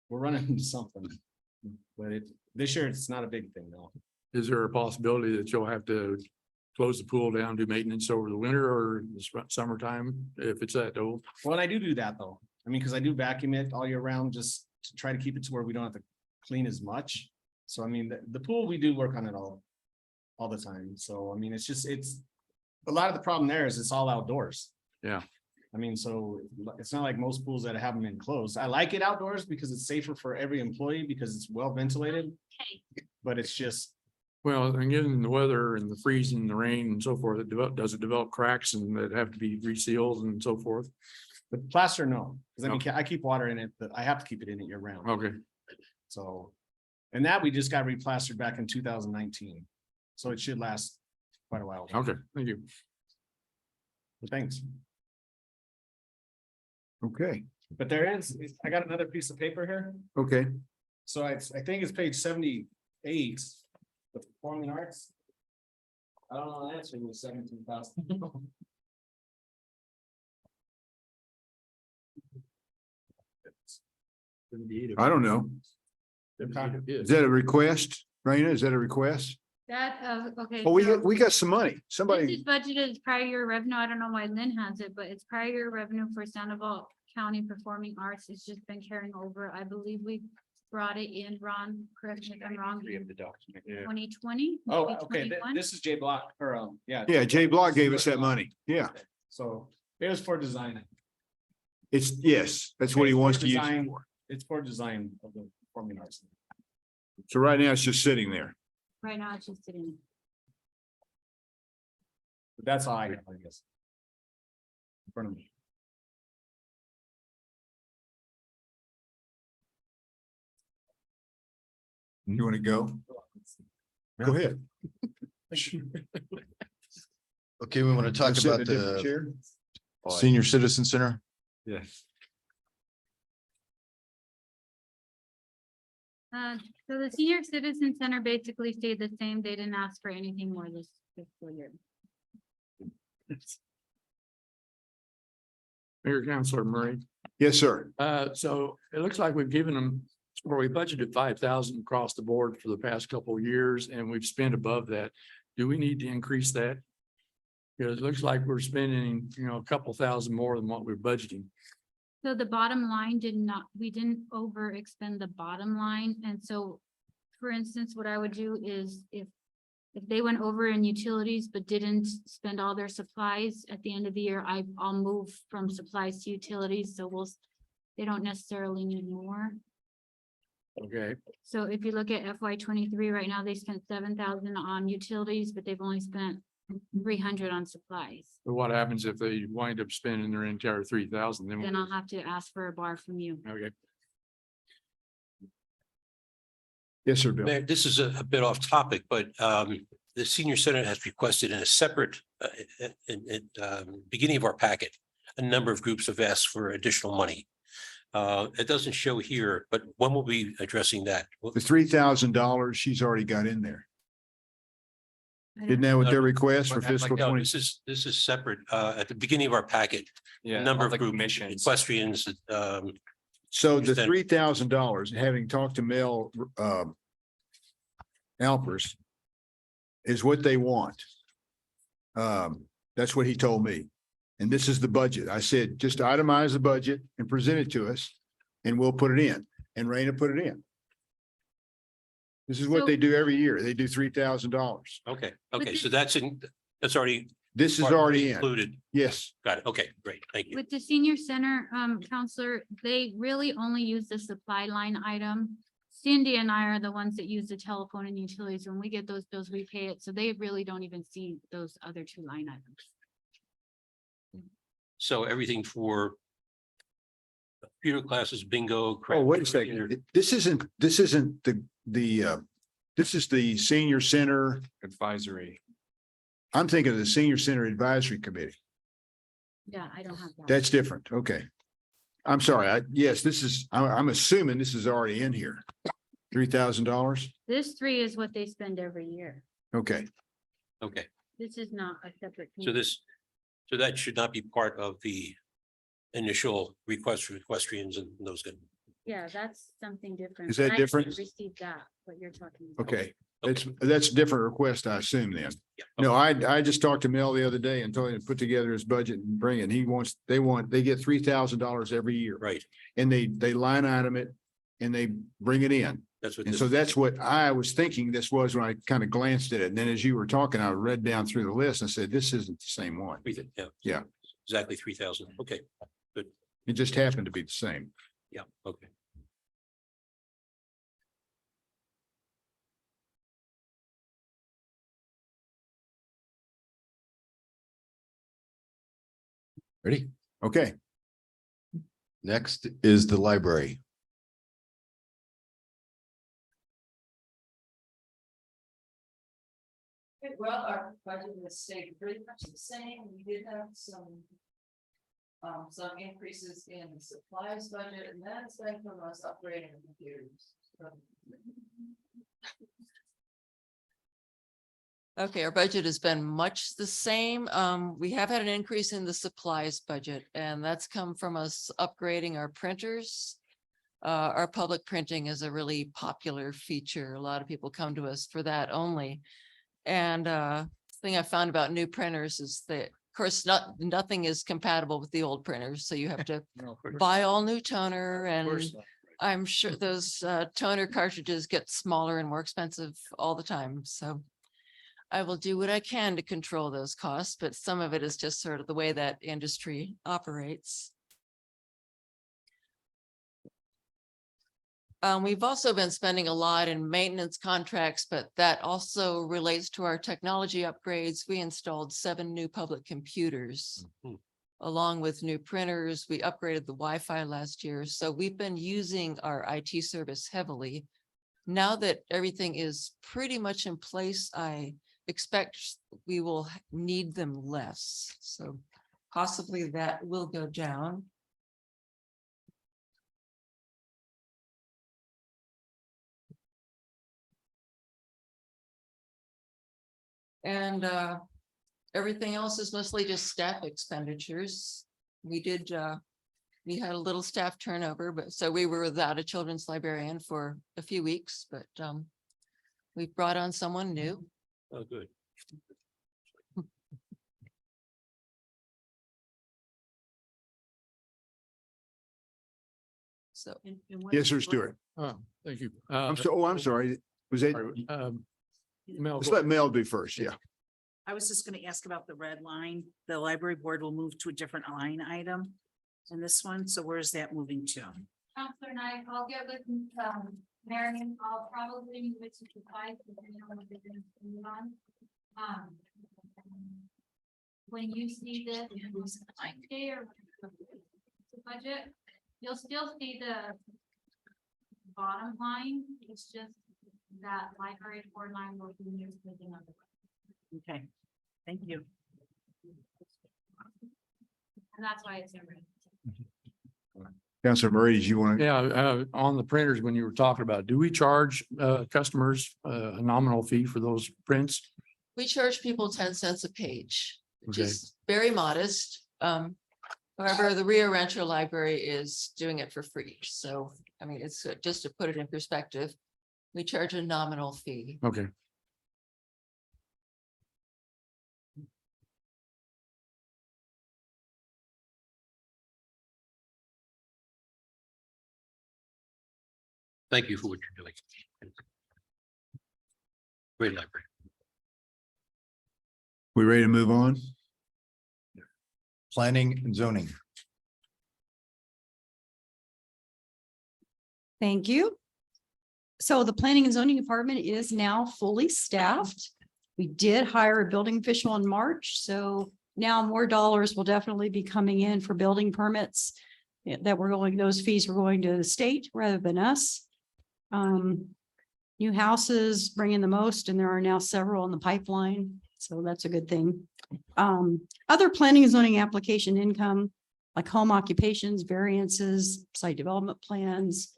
we're running into something. But this year, it's not a big thing though. Is there a possibility that you'll have to close the pool down, do maintenance over the winter or the summertime if it's that old? Well, and I do that though. I mean, because I do vacuum it all year round just to try to keep it to where we don't have to clean as much. So I mean, the pool, we do work on it all the time. So I mean, it's a lot of the problem there is it's all outdoors. Yeah. I mean, so it's not like most pools that have them enclosed. I like it outdoors because it's safer for every employee because it's well ventilated, but it's just, Well, and given the weather and the freezing, the rain and so forth, does it develop cracks and that have to be resealed and so forth? but plaster, no. Because I mean, I keep water in it, but I have to keep it in it year round. Okay, So, And that we just got replastered back in 2019. So it should last quite a while. Okay, thank you. Thanks. Okay, But there is, I got another piece of paper here. okay. So I think it's page 78, the performing arts. I don't know, the answer was 17,000. I don't know. Is that a request? Raina, is that a request? That, okay. Oh, so we got some money. This Somebody, is budgeted as prior year revenue. I don't know why Lynn has it, but it's prior year revenue for Sandoval County Performing Arts. It's just been carrying over. I believe we brought it in, Ron, correct me if I'm wrong, twenty twenty? Oh, okay, this is Jay Block, or, yeah. yeah, Jay Block gave us that money. Yeah, So it was for design. it's, yes, that's what he It's for wants to use it design. for. It's for design of the performing arts. So right now it's just sitting there. Right now, it's just sitting. But that's all I got, I guess. In front of me. You want to go? Go ahead. Okay, we want to talk Sit in about a different the chair? Senior Citizen Center. Yes. So the Senior Citizen Center basically stayed the same. They didn't ask for anything more this fiscal year. Mayor Councilor Murray. Yes, sir. So it looks like we've given them, where we budgeted 5,000 across the board for the past couple of years, and we've spent above that. Do we need to increase that? Because it looks like we're spending, a couple thousand more than what we're budgeting. So the bottom line we didn't over expend the bottom line. And so, for instance, what I would do is if they went over in utilities but didn't spend all their supplies at the end of the year, I'll move from supplies to utilities. So they don't necessarily need more. Okay, So if you look at FY 23 right now, they spent 7,000 on utilities, but they've only spent 300 on supplies. but what happens if they wind up spending their entire 3,000? Then I'll have to ask for a bar from you. Okay, Yes, sir, Bill. Mayor, this is a bit off topic, but the senior center has requested in a separate, beginning of our packet, a number of groups have asked for additional money. It doesn't show here, but when will we be addressing that? The $3,000 she's already got in there. I don't- Isn't that what their request for No, fiscal 20? This is separate, at the beginning of our packet, a number of groups, equestrians, So the Understand. $3,000, having talked to Mel Alpers, is what they want. That's what he told me. And this is the budget. I said, just itemize the budget and present it to us and we'll put it in. And Raina put it in. This is what So- they do every year. They do $3,000. okay, But okay, this- so that's already. This is already in. Included, Yes. got it, okay, great, thank you. With the senior center, counselor, they really only use the supply line item. Cindy and I are the ones that use the telephone and utilities. When we get those bills, we pay it. So they really don't even see those other two line items. So everything for computer classes, bingo. Oh, wait a second. This isn't this is the senior center. Advisory. I'm thinking of the senior center advisory committee. Yeah, I don't have that. That's different. Okay. I'm sorry. Yes, I'm assuming this is already in here. $3,000. This 3 is what they spend every year. Okay. Okay, This is not a separate. so that should not be part of the initial request for equestrians and those good. Yeah, that's something different. Is that I different? haven't Received that, what you're talking about. Okay. That's a different request, I assume then. Yeah, No, I just talked to Mel the other day and told him to put together his budget and bring it. They get $3,000 every year. right, And they line item it and they bring it in. that's what. And this- so that's what I was thinking this was when I kind of glanced at it. And then as you were talking, I read down through the list and said, this isn't the same one. Yeah. Yeah. Exactly 3,000, okay, It just happened to be the same. yeah, okay. Ready? Okay. Next is the library. Well, our budget has stayed pretty much the same. We did have some increases in the supplies budget, and that's been from us upgrading the computers. Okay, our budget has been much the same. We have had an increase in the supplies budget, and that's come from us upgrading our printers. Our public printing is a really popular feature. A lot of people come to us for that only. And thing I found about new printers is that, of course, nothing is compatible with the old printers, so you have to buy all new toner, and I'm sure those toner cartridges get smaller and more expensive all the time, so I will do what I can to control those costs, but some of it is just sort of the way that industry operates. We've also been spending a lot in maintenance contracts, but that also relates to our technology upgrades. We installed 7 new public computers. Along with new printers. We upgraded the Wi-Fi last year, so we've been using our IT service heavily. Now that everything is pretty much in place, I expect we will need them less, so possibly that will go down. And everything else is mostly just staff expenditures. We had a little staff turnover, but so we were without a children's librarian for a few weeks, but we brought on someone new. Oh, good. So Yes, sir, Stuart. Thank you. I'm sorry. Was it, Mel, let's let Mel do first. Yeah. I was just gonna ask about the red line. The library board will move to a different line item in this one. So where is that moving to? Counselor Knight, I'll get with, Marion, I'll probably move it to supplies, depending on what they're gonna move on. When you see this, day or the budget, you'll still see the bottom line, it's just that library board line will be moved to the number. Okay, thank you. And that's why it's in red. Councilor Murray, did you want to? yeah, on the printers, when you were talking about, do we charge customers a nominal fee for those prints? we charge people 10 cents a page, which Okay. is very modest. However, the Rio Rancho Library is doing it for free. So, I mean, it's just to put it in perspective, we charge a nominal fee. Okay. Thank you for what you're doing. Great library. We ready to move on? Planning and zoning. Thank you. So the Planning and Zoning Department is now fully staffed. We did hire a building official in March, so now more dollars will definitely be coming in for building permits. Those fees were going to the state rather than us. New houses bring in the most, and there are now several in the pipeline, so that's a good thing. Other planning and zoning application income, like home occupations, variances, site development plans.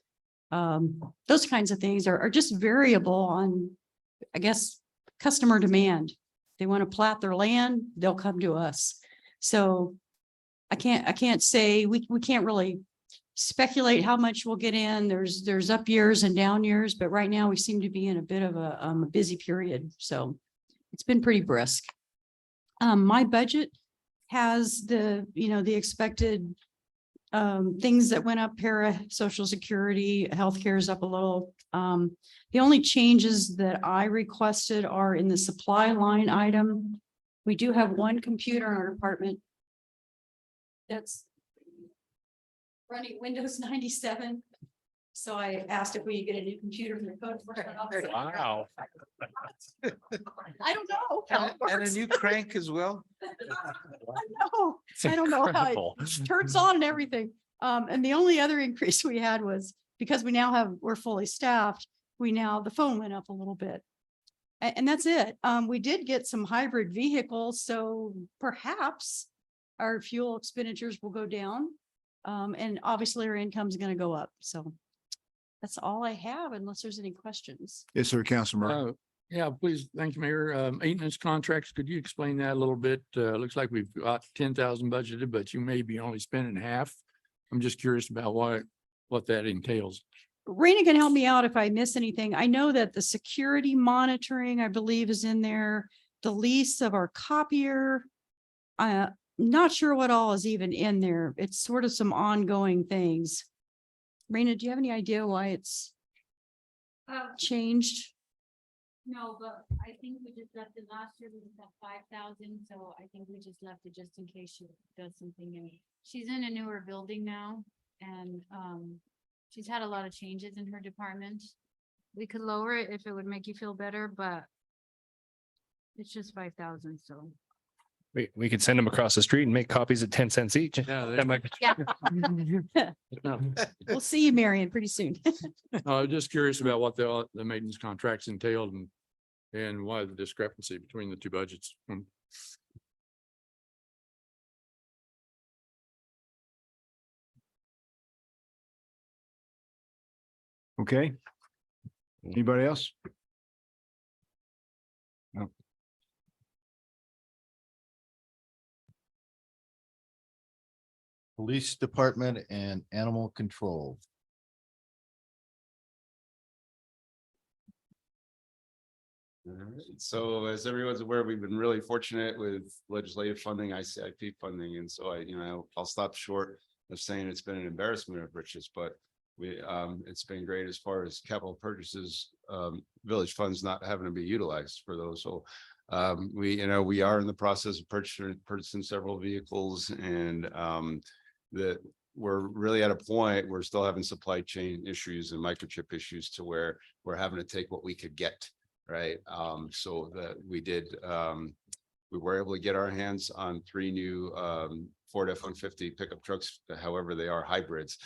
Those kinds of things are just variable on, I guess, customer demand. They want to plat their land, they'll come to us. So I can't say, we can't really speculate how much we'll get in. There's up years and down years, but right now we seem to be in a bit of a busy period. So it's been pretty brisk. My budget has the expected things that went up, Social Security, healthcare is up a little. The only changes that I requested are in the supply line item. We do have one computer in our department that's running Windows 97. So I asked if we could get a new computer for the code enforcement officer. Wow. I don't know. how it And a works. new crank as well. I don't know how it Incredible. turns on and everything. And the only other increase we had was because we're fully staffed, the phone went up a little bit. And that's it. We did get some hybrid vehicles, so perhaps our fuel expenditures will go down. And obviously our income is going to go up. So that's all I have unless there's any questions. Yes, sir, Councilman Murray. Yeah, please. Thank you, Mayor. Maintenance contracts, could you explain that a little bit? Looks like we've got 10,000 budgeted, but you may be only spending half. I'm just curious about what that entails. Raina can help me out if I miss anything. I know that the security monitoring, I believe, is in there. The lease of our copier. Not sure what all is even in there. It's sort of some ongoing things. Raina, do you have any idea why it's changed? No, but I think we just left it last year, we just got 5,000, so I think we just left it just in case she does something. And she's in a newer building now, and she's had a lot of changes in her department. We could lower it if it would make you feel better, but it's just 5,000, so. We could send them across the street and make copies at 10 cents each. Yeah, That might be- Yeah. No, We'll see you, Marion, pretty soon. I'm just curious about what the maintenance contracts entailed and why the discrepancy between the two budgets. Okay. Anybody else? No. Police Department and Animal Control. So as everyone's aware, we've been really fortunate with legislative funding, ICIP funding, and so I'll stop short of saying it's been an embarrassment of riches, but it's been great as far as capital purchases, village funds not having to be utilized for those. So we are in the process of purchasing several vehicles, and we're really at a point, we're still having supply chain issues and microchip issues to where we're having to take what we could get. Right. So that we were able to get our hands on 3 new Ford F-150 pickup trucks, however, they are hybrids.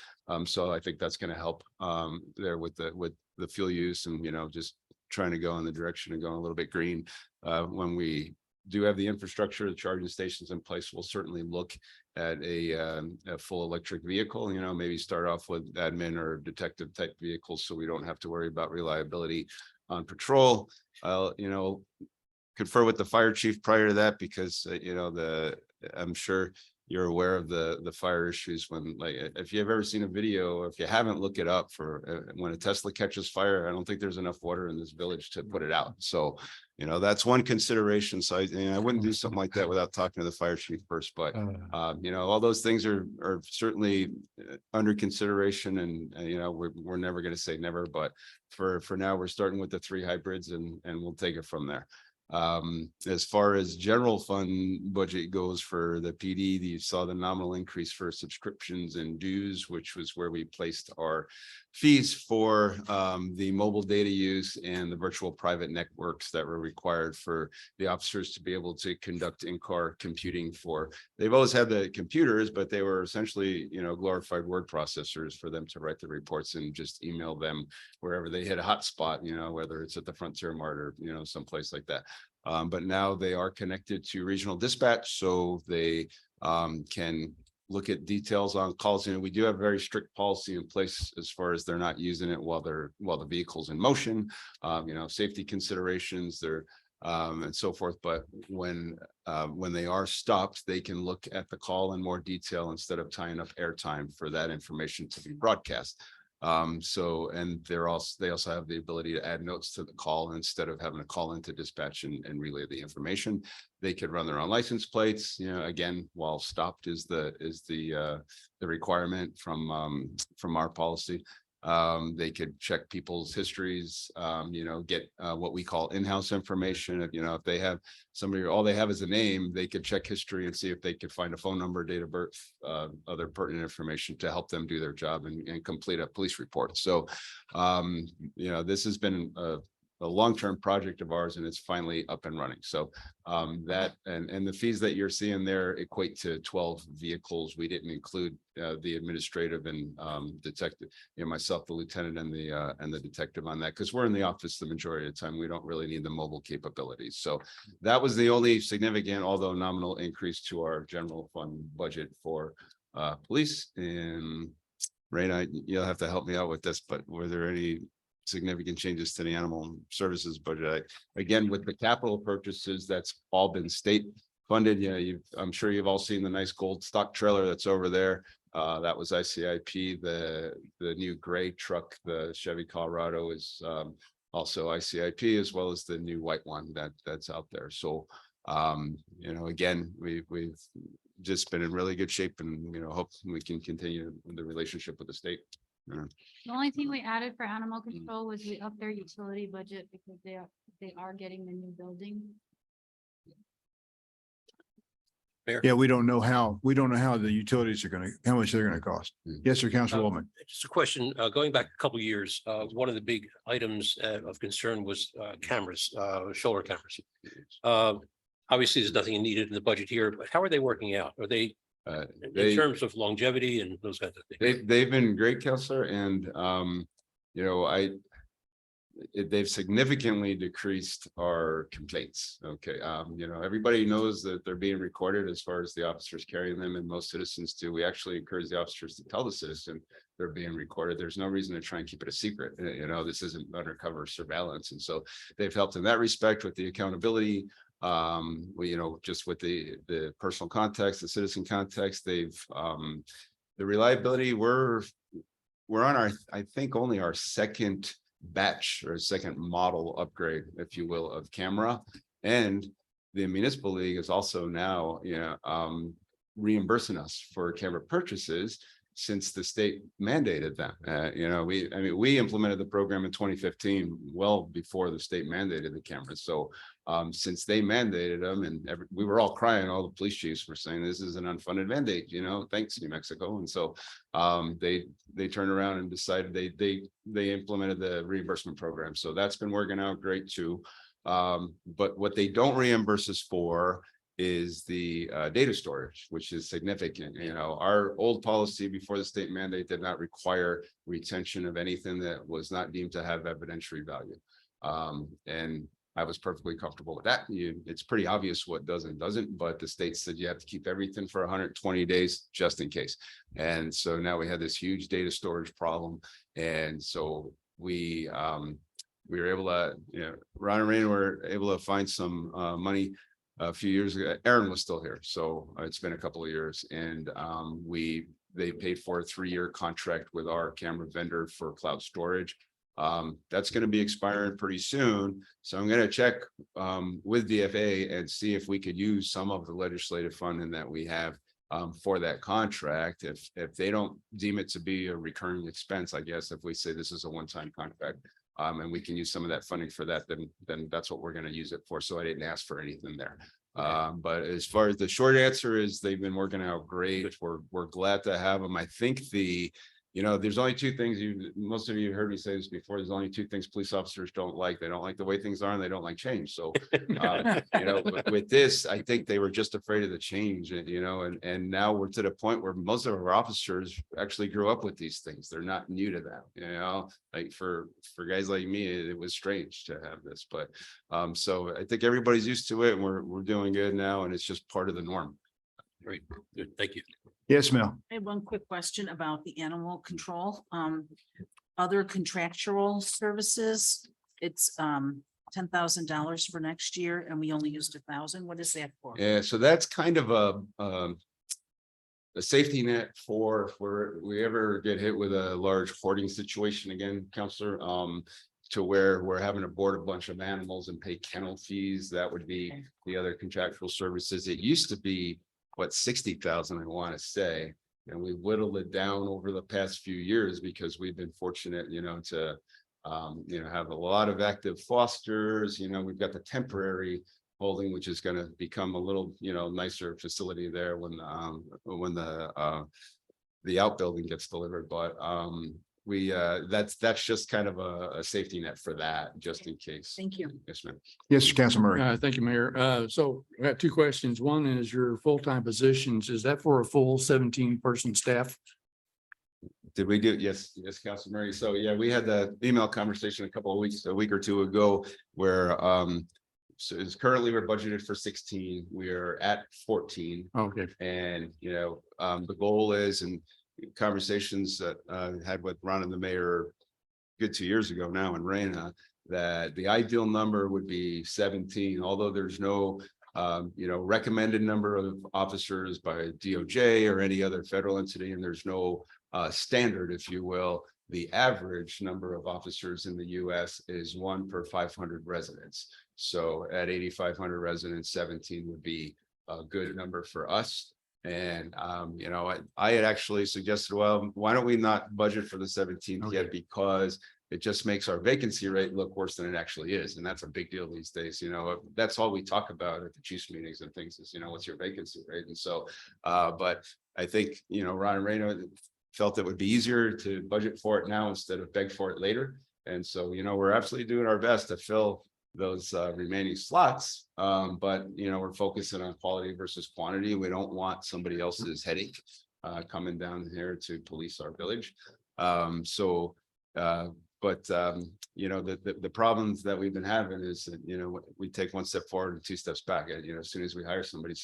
So I think that's going to help there with the fuel use and, just trying to go in the direction of going a little bit green. When we do have the infrastructure, the charging stations in place, we'll certainly look at a full electric vehicle, maybe start off with admin or detective type vehicles so we don't have to worry about reliability on patrol. Confer with the fire chief prior to that because I'm sure you're aware of the fire issues when, like, if you've ever seen a video, or if you haven't, look it up for when a Tesla catches fire. I don't think there's enough water in this village to put it out. So, that's one consideration. So I wouldn't do something like that without talking to the fire chief first, but all those things are certainly under consideration, and we're never going to say never, but for now, we're starting with the 3 hybrids and we'll take it from there. As far as general fund budget goes for the PD, you saw the nominal increase for subscriptions and dues, which was where we placed our fees for the mobile data use and the virtual private networks that were required for the officers to be able to conduct in-car computing for. They've always had the computers, but they were essentially, glorified word processors for them to write the reports and just email them wherever they hit a hotspot, whether it's at the Frontier Mart or, someplace like that. But now they are connected to regional dispatch, so they can look at details on calls. We do have very strict policy in place as far as they're not using it while the vehicle's in motion, safety considerations there, and so forth. But when they are stopped, they can look at the call in more detail instead of tying up airtime for that information to be broadcast. And they also have the ability to add notes to the call instead of having to call into dispatch and relay the information. They could run their own license plates, again, while stopped is the requirement from our policy. They could check people's histories, get what we call in-house information. If they have somebody, all they have is a name, they could check history and see if they could find a phone number, date of birth, other pertinent information to help them do their job and complete a police report. So, this has been a a long-term project of ours, and it's finally up and running. So that and the fees that you're seeing there equate to 12 vehicles. We didn't include the administrative and detective, myself, the lieutenant, and the detective on that, because we're in the office the majority of the time. We don't really need the mobile capabilities. So that was the only significant, although nominal, increase to our general fund budget for police. And Raina, you'll have to help me out with this, but were there any significant changes to the animal services budget? Again, with the capital purchases, that's all been state funded. I'm sure you've all seen the nice gold stock trailer that's over there. That was ICIP. The new gray truck, the Chevy Colorado, is also ICIP, as well as the new white one that's out there. So again, we've just been in really good shape, and hope we can continue the relationship with the state. The only thing we added for animal control was we upped their utility budget because they are getting the new building. Yeah, we don't know how the utilities are how much they're gonna cost. Yes, sir, Councilwoman. Just a question, going back a couple of years, one of the big items of concern was cameras, shoulder cameras. Obviously, there's nothing needed in the budget here, but how are they working out? Are they in terms of longevity and those kinds of things? They've been great, Counselor, and they've significantly decreased our complaints. Okay, everybody knows that they're being recorded as far as the officers carrying them, and most citizens do. We actually encourage the officers to tell the citizen they're being recorded. There's no reason to try and keep it a secret. This isn't undercover surveillance, and so they've helped in that respect with the accountability. Just with the personal context, the citizen context, they've the reliability. We're on I think only our second batch or second model upgrade, if you will, of camera, and the municipal league is also now reimbursing us for camera purchases since the state mandated them. We implemented the program in 2015, well before the state mandated the cameras. So since they mandated them, and we were all crying, all the police chiefs were saying this is an unfunded mandate, thanks New Mexico. And so they turned around and decided they implemented the reimbursement program. So that's been working out great too. But what they don't reimburse us for is the data storage, which is significant. Our old policy before the state mandate did not require retention of anything that was not deemed to have evidentiary value. And I was perfectly comfortable with that. It's pretty obvious what does and doesn't, but the state said you have to keep everything for 120 days just in case. And so now we had this huge data storage problem. And so we were able to, Ron and Raina were able to find some money a few years ago. Aaron was still here, so it's been a couple of years, and they paid for a 3-year contract with our camera vendor for cloud storage. That's going to be expiring pretty soon, so I'm going to check with DFA and see if we could use some of the legislative funding that we have for that contract. If they don't deem it to be a recurring expense, I guess if we say this is a one-time contract, and we can use some of that funding for that, then that's what we're going to use it for. So I didn't ask for anything there. But as far as the short answer is, they've been working out great. We're glad to have them. I think there's only two things most of you heard me say this before. There's only two things police officers don't like. They don't like the way things are, and they don't like change. So, with this, I think they were just afraid of the change, and now we're to the point where most of our officers actually grew up with these things. They're not new to them, like for guys like me, it was strange to have this, but, so I think everybody's used to it, and we're doing good now, and it's just part of the norm. Great, good, thank you. Yes, Mel. I have one quick question about the animal control. Other contractual services, it's $10,000 for next year, and we only used 1,000. What is that for? Yeah, so that's kind of a safety net for if we ever get hit with a large hoarding situation again, Counselor, to where we're having to board a bunch of animals and pay kennel fees. That would be the other contractual services. It used to be 60,000, I want to say, and we whittled it down over the past few years because we've been fortunate, to have a lot of active fosters. We've got the temporary holding, which is going to become a little, nicer facility there when the outbuilding gets delivered. But that's just kind of a safety net for that, just in case. Thank you. Yes, ma'am. Yes, Council Murray. Thank you, Mayor. So I got two questions. One is your full-time positions. Is that for a full 17-person staff? Did we do? Yes, Council Murray. So yeah, we had the email conversation a week or two ago where so it's currently we're budgeted for 16. We are at 14. Okay. And, the goal is, and conversations that I had with Ron and the mayor good 2 years ago now in Reyna, that the ideal number would be 17, although there's no recommended number of officers by DOJ or any other federal entity, and there's no standard, if you will. The average number of officers in the US is 1 per 500 residents. So at 8,500 residents, 17 would be a good number for us. And, I had actually suggested, well, why don't we not budget for the 17th yet? Because it just makes our vacancy rate look worse than it actually is. And that's a big deal these days. That's all we talk about at the chiefs meetings and things is, what's your vacancy rate? And so, but I think, Ron and Reno felt it would be easier to budget for it now instead of beg for it later. And so, we're absolutely doing our best to fill those remaining slots. But we're focusing on quality versus quantity. We don't want somebody else's headache coming down here to police our village. The problems that we've been having is that, we take one step forward and 2 steps back. And, as soon as we hire somebody,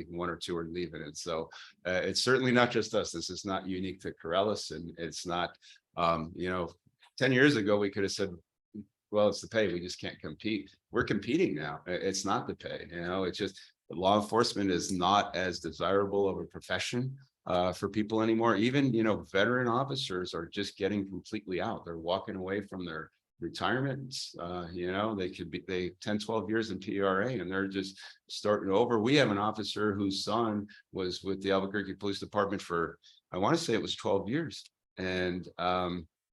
1 or 2 are leaving. And so it's certainly not just us. This is not unique to Corellis, and it's not, 10 years ago, we could have said, well, it's the pay. We just can't compete. We're competing now. It's not the pay, it's just law enforcement is not as desirable of a profession for people anymore. Even, veteran officers are just getting completely out. They're walking away from their retirements. They could be 10, 12 years in PRA and they're just starting over. We have an officer whose son was with the Albuquerque Police Department for, I want to say it was 12 years. And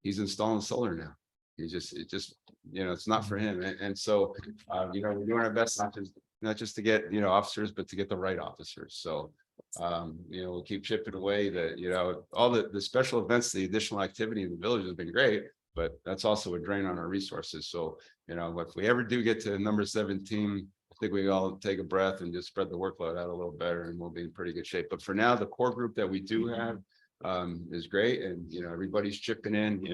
he's installing solar now. It's not for him. And so, we're doing our best, not just to get, officers, but to get the right officers. So, we'll keep chipping away that, all the special events, the additional activity in the village has been great, but that's also a drain on our resources. So, if we ever do get to number 17, I think we all take a breath and just spread the workload out a little better and we'll be in pretty good shape. But for now, the core group that we do have is great. And, everybody's chipping in,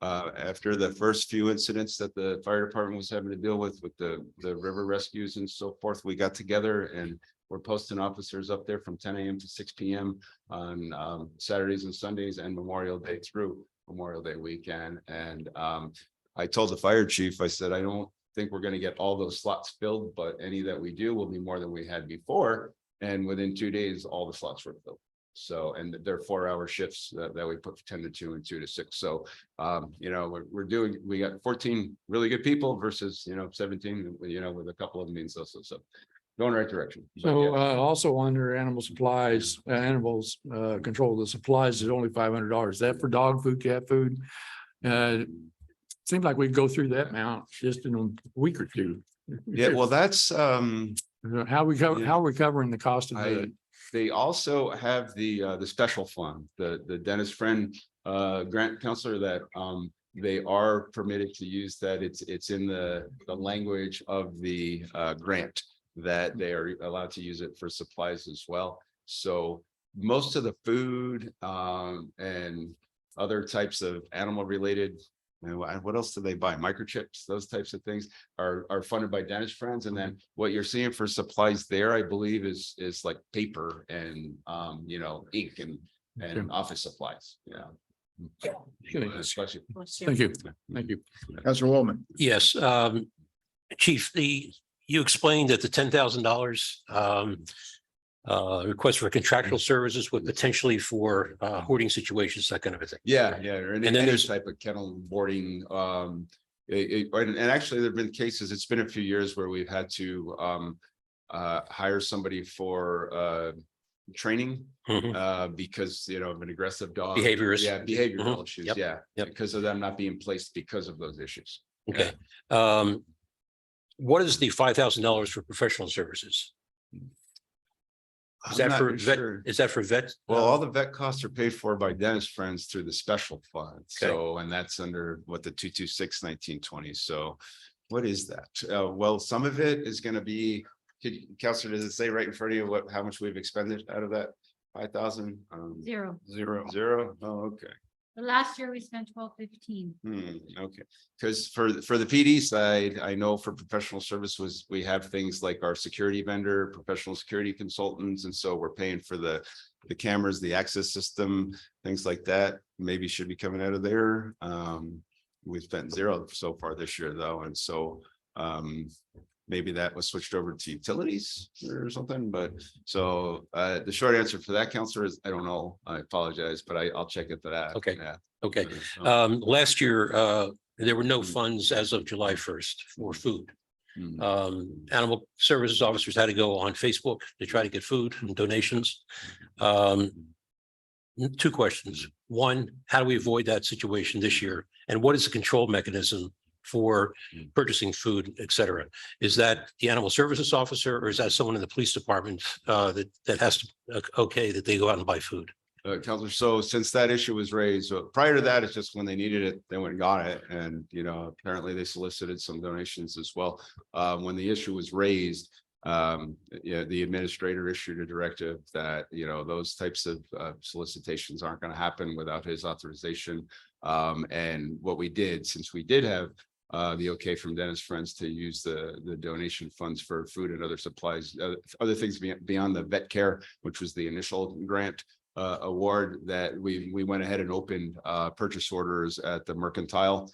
after the first few incidents that the fire department was having to deal with the river rescues and so forth, we got together and we're posting officers up there from 10 a.m. to 6 p.m. on Saturdays and Sundays and Memorial Day through Memorial Day weekend. And I told the fire chief, I said, I don't think we're going to get all those slots filled, but any that we do will be more than we had before. And within 2 days, all the slots were filled. So, and they're 4-hour shifts that we put 10 to 2 and 2 to 6. So, we got 14 really good people versus, 17, with a couple of them being so. Going the right direction. But, So yeah. also under animal supplies, animals control, the supplies is only $500. Is that for dog food, cat food? Seems like we go through that amount just in a week or two. Yeah, well, that's How we cover, how are we covering the cost of the? they also have the special fund, the Dennis Friend grant counselor that they are permitted to use that. It's in the language of the grant that they are allowed to use it for supplies as well. So most of the food and other types of animal related, what else do they buy? Microchips, those types of things are funded by Danish Friends. And then what you're seeing for supplies there, I believe, is like paper and ink and office supplies. Yeah. Especially. Thank you. Thank you. Councilor Woolman. Yes, Chief, you explained that the $10,000 request for contractual services would potentially for hoarding situations, that kind of a thing. Yeah, or And then any there's- type of kennel boarding. And actually there've been cases, it's been a few years where we've had to hire somebody for training because of an aggressive dog. Behaviors. Yeah, behavioral Mhm. issues, Yep. yeah, Yep. because of them not being placed because of those issues. Okay. What is the $5,000 for professional services? Is that I'm for not vet, sure. is that for vet? Well, all the vet costs are paid for by Dentist Friends through the special fund. Okay. So, and that's under what the 226-1920. So what is that? Well, some of it is gonna be, Counselor, does it say right in front of you what, how much we've expended out of that? 5,000? Zero. Zero? Oh, okay. The last year we spent 1215. Okay, because for the PD side, I know for professional services, we have things like our security vendor, professional security consultants, and so we're paying for the cameras, the access system, things like that, maybe should be coming out of there. We've spent zero so far this year, though, and so maybe that was switched over to utilities or something, but so the short answer for that, Counselor, is I don't know. I apologize, but I'll check into that. Okay. Yeah. Okay. So, Last year, there were no funds as of July 1st for food. Animal services officers had to go on Facebook to try to get food and donations. Two questions. One, how do we avoid that situation this year? And what is the control mechanism for purchasing food, et cetera? Is that the animal services officer, or is that someone in the police department that has to, okay, that they go out and buy food? Counselor, so since that issue was raised, prior to that, it's just when they needed it, they went and got it. And, you know, apparently they solicited some donations as well. When the issue was raised, yeah, the administrator issued a directive that, you know, those types of solicitations aren't going to happen without his authorization. And what we did, since we did have the okay from Dentist Friends to use the donation funds for food and other supplies, other things beyond the vet care, which was the initial grant award, that we went ahead and opened purchase orders at the Mercantile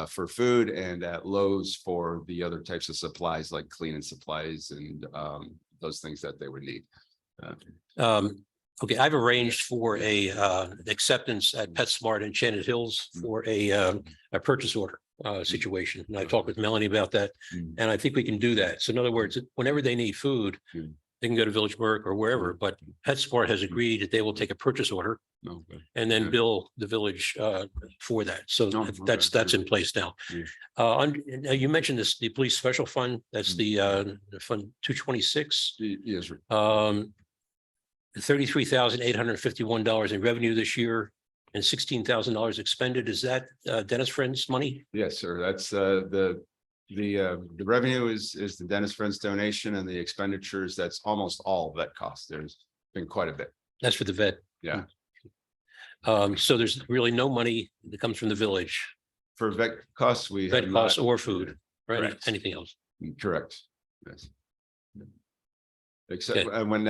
for food and at Lowe's for the other types of supplies like cleaning supplies and those things that they would need. Okay, I've arranged for a acceptance at PetSmart in Enchanted Hills for a purchase order situation. And I talked with Melanie about that, and I think we can do that. So in other words, whenever they need food, they can go to Village Burke or wherever, but PetSmart has agreed that they will take a purchase order Okay. and then bill the village for that. So Oh, that's in place now. Yeah. Now you mentioned this, the police special fund, that's the fund 226. Yes, sir. $33,851 in revenue this year and $16,000 expended. Is that Dentist Friends money? Yes, sir. That's the revenue is the Dentist Friends donation, and the expenditures, that's almost all vet costs. There's been quite a bit. That's for the vet. Yeah. So there's really no money that comes from the village, For vet costs, we have vet costs not- or food, or Correct. anything else. Correct. Yes. Except when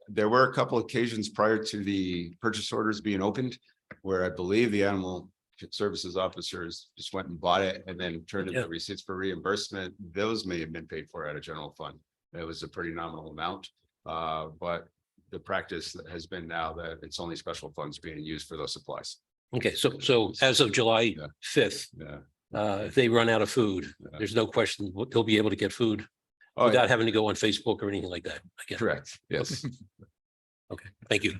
there were a couple occasions prior to the purchase orders being opened, where I believe the animal services officers just went and bought it and then turned in Yeah. the receipts for reimbursement. Those may have been paid for out of general fund. It was a pretty nominal amount. But the practice has been now that it's only special funds being used for those supplies. Okay, so as of July 5th, Yeah. if they run out of food, Yeah. there's no question they'll be able to get food Oh, without yeah, having to go on Facebook or anything like that. Again. correct. Yes. Okay, thank you.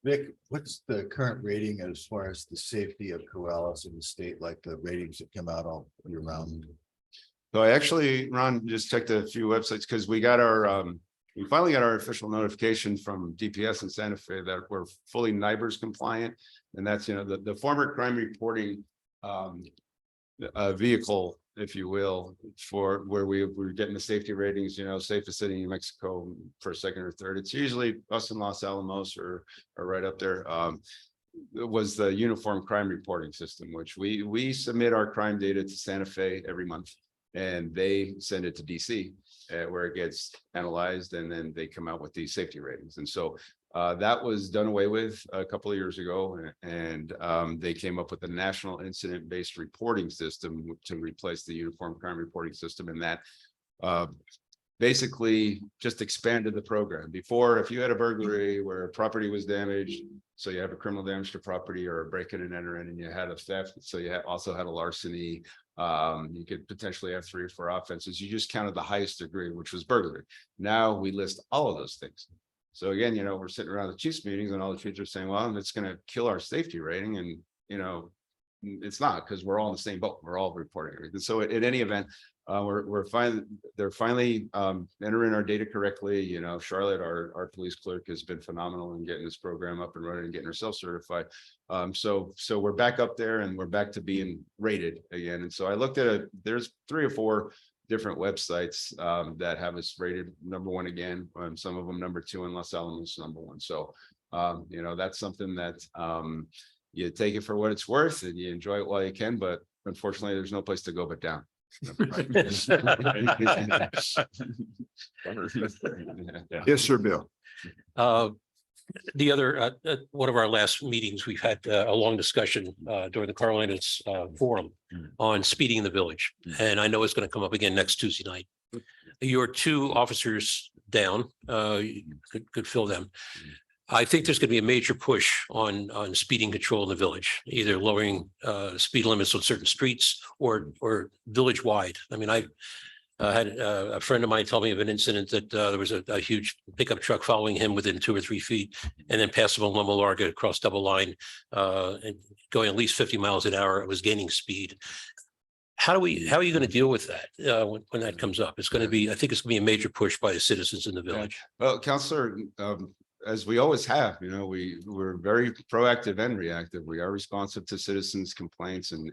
Vic, what's the current rating as far as the safety of koalas in the state, like the ratings that come out all year round? So I actually, Ron, just checked a few websites because we got our, we finally got our official notification from DPS in Santa Fe that we're fully NIBRS compliant. And that's, you know, the former crime reporting vehicle, if you will, for where we're getting the safety ratings, you know, safest city in New Mexico for second or third. It's usually us in Los Alamos or right up there. It was the uniform crime reporting system, which we submit our crime data to Santa Fe every month. And they send it to DC where it gets analyzed, and then they come out with these safety ratings. And so that was done away with a couple of years ago, and they came up with a national incident-based reporting system to replace the uniform crime reporting system. And that basically just expanded the program. Before, if you had a burglary where property was damaged, so you have a criminal damage to property or a break in and enter in, and you had a theft, so you also had a larceny. You could potentially have 3 or 4 offenses. You just counted the highest degree, which was burglary. Now we list all of those things. So again, you know, we're sitting around the chiefs meetings and all the chiefs are saying, well, it's going to kill our safety rating. And, you know, it's not, because we're all in the same boat. We're all reporting everything. So in any event, we're they're finally entering our data correctly. You know, Charlotte, our police clerk, has been phenomenal in getting this program up and running and getting herself certified. So we're back up there and we're back to being rated again. And so I looked at there's 3 or 4 different websites that have us rated #1 again. Some of them #2, and Los Alamos #1. So you know, that's something that you take it for what it's worth and you enjoy it while you can, but unfortunately, there's no place to go but down. Yes, sir, Bill. The other, one of our last meetings, we've had a long discussion during the Carolinas forum on speeding in the village. And I know it's going to come up again next Tuesday night. Your 2 officers down, you could fill them. I think there's going to be a major push on speeding control in the village, either lowering speed limits on certain streets or village wide. I mean, I had a friend of mine tell me of an incident that there was a huge pickup truck following him within 2 or 3 feet and then passed him on Loma Larga across double line and going at least 50 miles an hour. It was gaining speed. How are you going to deal with that when that comes up? It's going to be, I think it's going to be a major push by the citizens in the village. Well, Counselor, as we always have, you know, we're very proactive and reactive. We are responsive to citizens' complaints and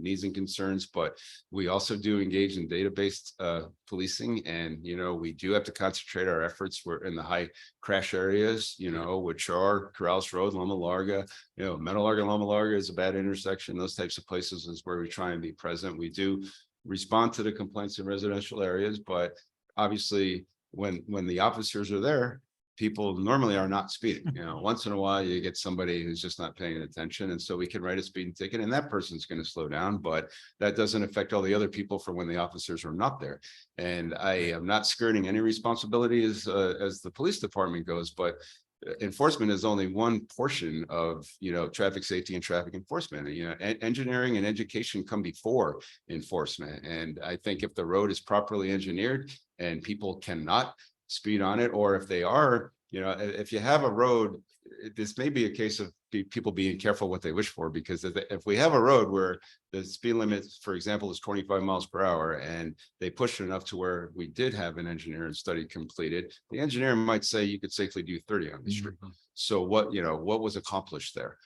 needs and concerns, but we also do engage in data-based policing. And, you know, we do have to concentrate our efforts. We're in the high crash areas, you know, which are Corrales Road, Loma Larga, you know, Metal Larga, Loma Larga is a bad intersection. Those types of places is where we try and be present. We do respond to the complaints in residential areas, but obviously when the officers are there, people normally are not speeding. You know, once in a while you get somebody who's just not paying attention. And so we can write a speeding ticket and that person's going to slow down, but that doesn't affect all the other people from when the officers are not there. And I am not skirting any responsibility as the police department goes, but enforcement is only one portion of, you know, traffic safety and traffic enforcement. You know, engineering and education come before enforcement. And I think if the road is properly engineered and people cannot speed on it, or if they are, you know, if you have a road, this may be a case of people being careful what they wish for, because if we have a road where the speed limit, for example, is 25 miles per hour and they push it enough to where we did have an engineering study completed, the engineer might say you could safely do 30 on the street. So what was accomplished there?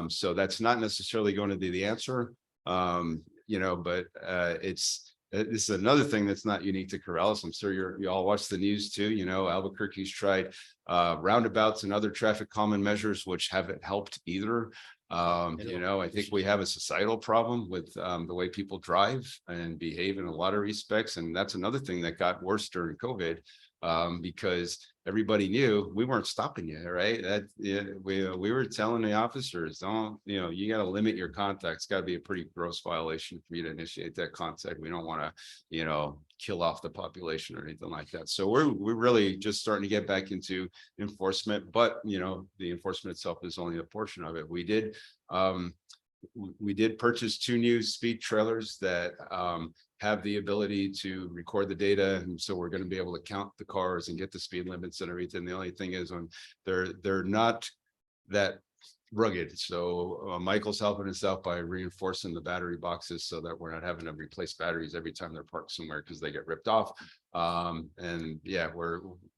So that's not necessarily going to be the answer, you know, but this is another thing that's not unique to Corrales. I'm sure you all watch the news too. You know, Albuquerque's tried roundabouts and other traffic calming measures, which haven't helped either. You know, I think we have a societal problem with the way people drive and behave in a lot of respects. And that's another thing that got worse during COVID, because everybody knew we weren't stopping you, right? That we were telling the officers, don't, you know, you got to limit your contact. It's got to be a pretty gross violation for you to initiate that contact. We don't want to, you know, kill off the population or anything like that. So we're really just starting to get back into enforcement, but you know, the enforcement itself is only a portion of it. We did purchase 2 new speed trailers that have the ability to record the data. And so we're going to be able to count the cars and get the speed limits and everything. The only thing is when they're not that rugged. So Michael's helping us out by reinforcing the battery boxes so that we're not having to replace batteries every time they're parked somewhere because they get ripped off. And yeah,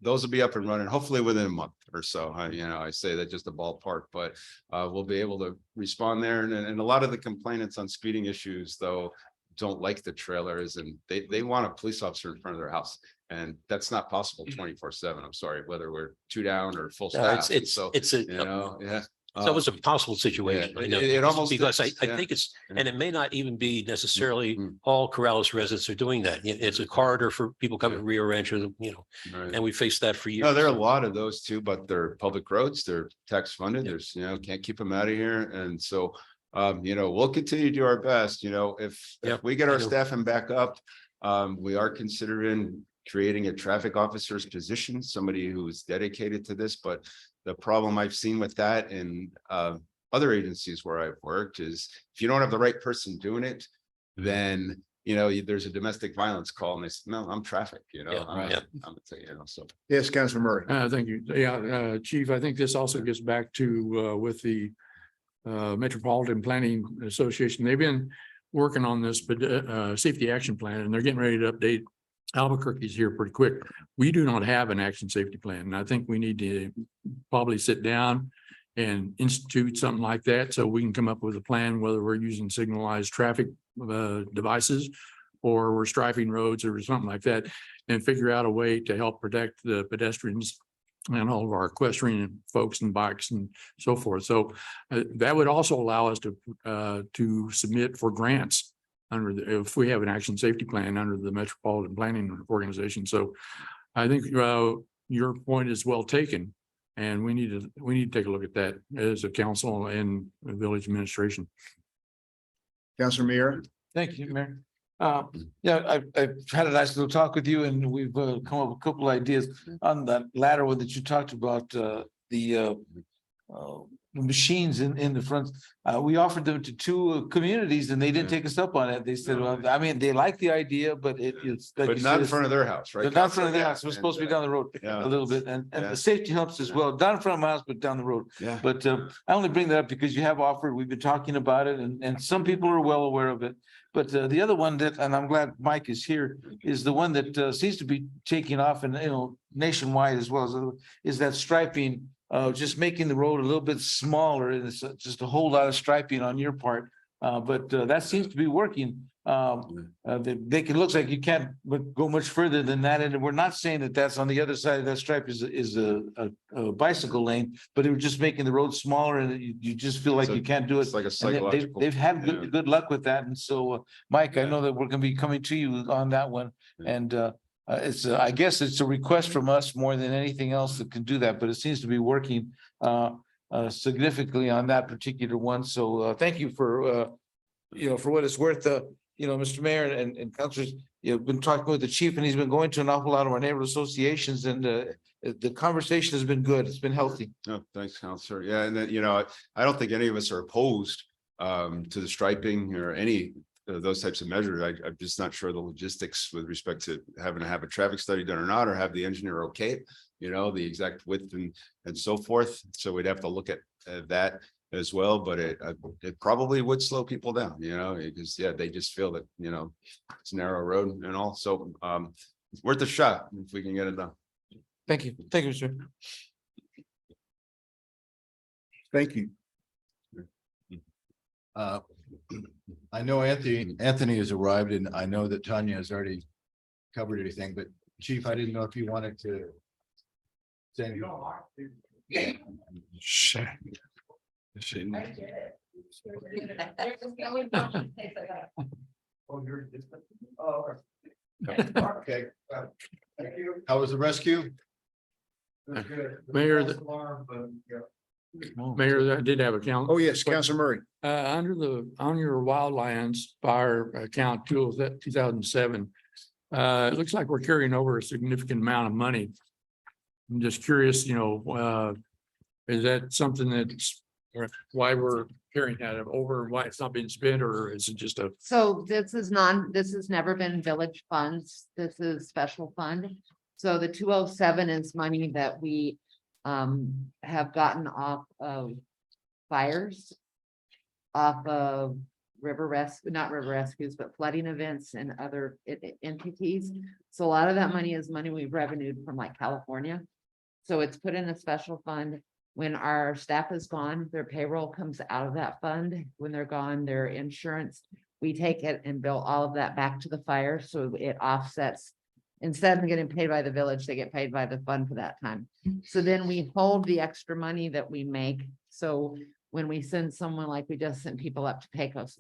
those will be up and running hopefully within a month or so. I say that just a ballpark, but we'll be able to respond there. And a lot of the complainants on speeding issues though don't like the trailers, and they want a police officer in front of their house. And that's not possible 24/7. I'm sorry, whether we're 2 down or full staff. It's almost a possible situation. I know, it almost because is, I think it's, and it may not even be necessarily all Corrales residents are doing that. It's a corridor for people coming Rio Rancho, you know, and we faced that for years. No, there are a lot of those too, but they're public roads, they're tax funded. There's, can't keep them out of here. And so, we'll continue to do our best. If we get our staffing back up, we are considering creating a traffic officer's position, somebody who's dedicated to this. But the problem I've seen with that in other agencies where I've worked is if you don't have the right person doing it, then there's a domestic violence call and they say, no, I'm traffic, I'm gonna tell you, so. Yes, Councilman Murray. Thank you. Yeah, Chief, I think this also gets back to with the Metropolitan Planning Association. They've been working on this, but safety action plan, and they're getting ready to update. Albuquerque's here pretty quick. We do not have an action safety plan, and I think we need to probably sit down and institute something like that, so we can come up with a plan, whether we're using signalized traffic devices or we're striping roads or something like that, and figure out a way to help protect the pedestrians and all of our equestrian folks and bikes and so forth. So that would also allow us to submit for grants under the, if we have an action safety plan under the Metropolitan Planning Organization. So I think your point is well taken. And we need to take a look at that as a council and village administration. Councilor Mira. Thank you, Mayor. Yeah, I've had a nice little talk with you and we've come up with a couple ideas on that latter one that you talked about, the machines in the front. We offered them to two communities and they didn't take us up on it. They said, well, I mean, they like the idea, but it's. like But you not said, in front of their house, right? They're not in front of their house. It was supposed to be down the road Yeah. a little bit and Yeah. the safety helps as well, down in front of my house, but down the road. Yeah. But I only bring that up because you have offered, we've been talking about it and some people are well aware of it. But the other one that, and I'm glad Mike is here, is the one that seems to be taking off and, nationwide as well, is that striping, just making the road a little bit smaller. And it's just a whole lot of striping on your part. But that seems to be working. They can, looks like you can't go much further than that. And we're not saying that that's on the other side of that stripe is a bicycle lane, but it was just making the road smaller and you just feel like So you can't do it. It's like a And psychological. they've had yeah. good luck with that. And so, Mike, I know that we're gonna be coming to you on that one. Yeah. And it's, I guess it's a request from us more than anything else that can do that, but it seems to be working significantly on that particular one. So thank you for for what it's worth. Mr. Mayor and councilors, been talking with the chief and he's been going to an awful lot of our neighborhood associations and the conversation has been good. It's been healthy. No, thanks, Counselor. Yeah, and then, I don't think any of us are opposed to the striping or any of those types of measures. I'm just not sure the logistics with respect to having to have a traffic study done or not, or have the engineer okay it, the exact width and so forth. So we'd have to look at that as well, but it probably would slow people down, because they just feel that, it's a narrow road and all. So it's worth a shot if we can get it done. Thank you. Thank you, sir. Thank you. I know Anthony has arrived and I know that Tanya has already covered everything, but Chief, I didn't know if you wanted to say anything. Shit. Okay. How was the rescue? Mayor, Mayor, I did have a count. Oh, yes, Councilor Murray. On your wildlands fire account 2007, it looks like we're carrying over a significant amount of money. I'm just curious, is that something that's why we're carrying that over, why it's not being spent, or is it just a? So this has never been village funds. This is special fund. So the 207 is money that we have gotten off of fires, off of not river rescues, but flooding events and other entities. So a lot of that money is money we've revenued from like California. So it's put in a special fund. When our staff is gone, their payroll comes out of that fund. When they're gone, their insurance, we take it and bill all of that back to the fire. So it offsets. Instead of getting paid by the village, they get paid by the fund for that time. So then we hold the extra money that we make. So when we send someone, like we just sent people up to Pecos,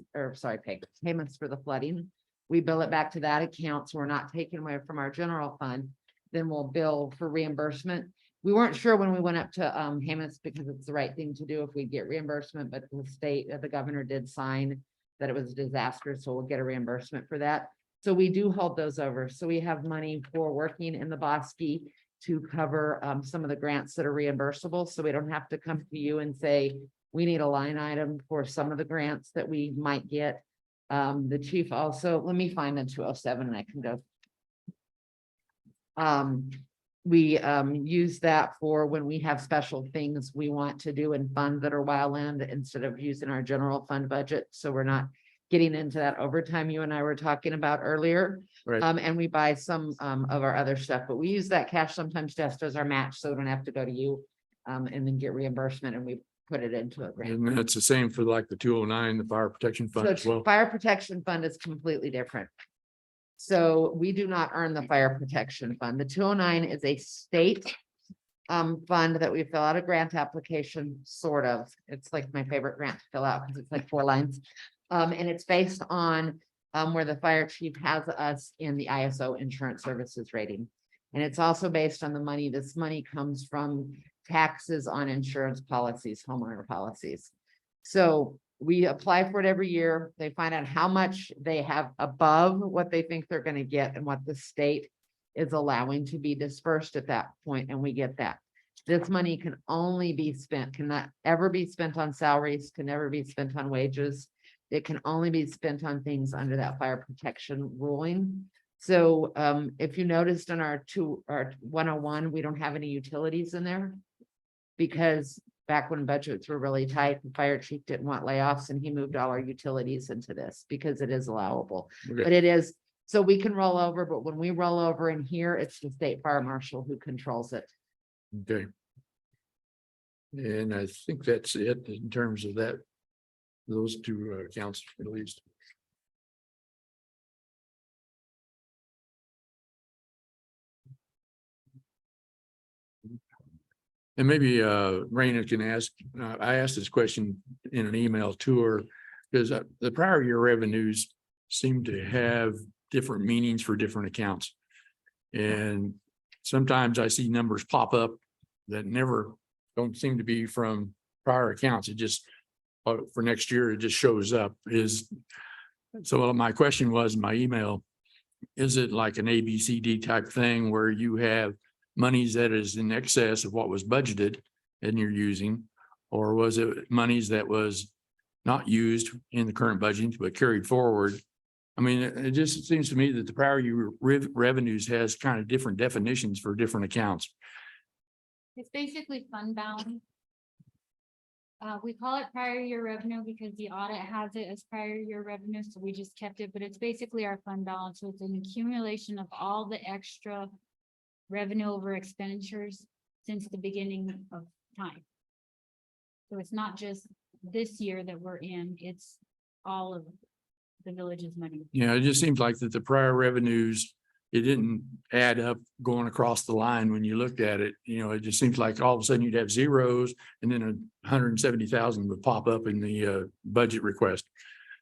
payments for the flooding, we bill it back to that account. So we're not taking away from our general fund. Then we'll bill for reimbursement. We weren't sure when we went up to Jemez because it's the right thing to do if we get reimbursement, but the governor did sign that it was a disaster, so we'll get a reimbursement for that. So we do hold those over. So we have money for working in the Bosque to cover some of the grants that are reimbursable. So we don't have to come to you and say, we need a line item for some of the grants that we might get. The chief also, let me find the 207 and I can go. we use that for when we have special things we want to do in funds that are wildland instead of using our general fund budget. So we're not getting into that overtime you and I were talking about earlier. Right. And we buy some of our other stuff, but we use that cash sometimes just as our match, so we don't have to go to you. And then get reimbursement and we put it into a grant. And that's the same for like the 209, the fire protection fund as So well. fire protection fund is completely different. So we do not earn the fire protection fund. The 209 is a state fund that we fill out a grant application, sort of. It's like my favorite grant to fill out because it's like 4 lines. And it's based on where the fire chief has us in the ISO insurance services rating. And it's also based on the money. This money comes from taxes on insurance policies, homeowner policies. So we apply for it every year. They find out how much they have above what they think they're going to get and what the state is allowing to be dispersed at that point, and we get that. This money can only be spent, cannot ever be spent on salaries, can never be spent on wages. It can only be spent on things under that fire protection ruling. So if you noticed in our 101, we don't have any utilities in there. Because back when budgets were really tight, the fire chief didn't want layoffs and he moved all our utilities into this because it is allowable. Okay. But it is, so we can roll over, but when we roll over in here, it's the state fire marshal who controls it. Okay. And I think that's it in terms of that, those two accounts at least. And maybe Raina can ask, I asked this question in an email to her, because the prior year revenues seem to have different meanings for different accounts. And sometimes I see numbers pop up that never don't seem to be from prior accounts. It just, for next year, it just shows up. So my question was in my email, is it like an ABCD type thing where you have monies that is in excess of what was budgeted and you're using? Or was it monies that was not used in the current budget but carried forward? I mean, it just seems to me that the prior year revenues has kind of different definitions for different accounts. It's basically fund balance. We call it prior year revenue because the audit has it as prior year revenue, so we just kept it, but it's basically our fund balance. So it's an accumulation of all the extra revenue over expenditures since the beginning of time. So it's not just this year that we're in, it's all of the village's money. Yeah, it just seems like that the prior revenues, it didn't add up going across the line when you looked at it. You know, it just seems like all of a sudden you'd have zeros and then 170,000 would pop up in the budget request.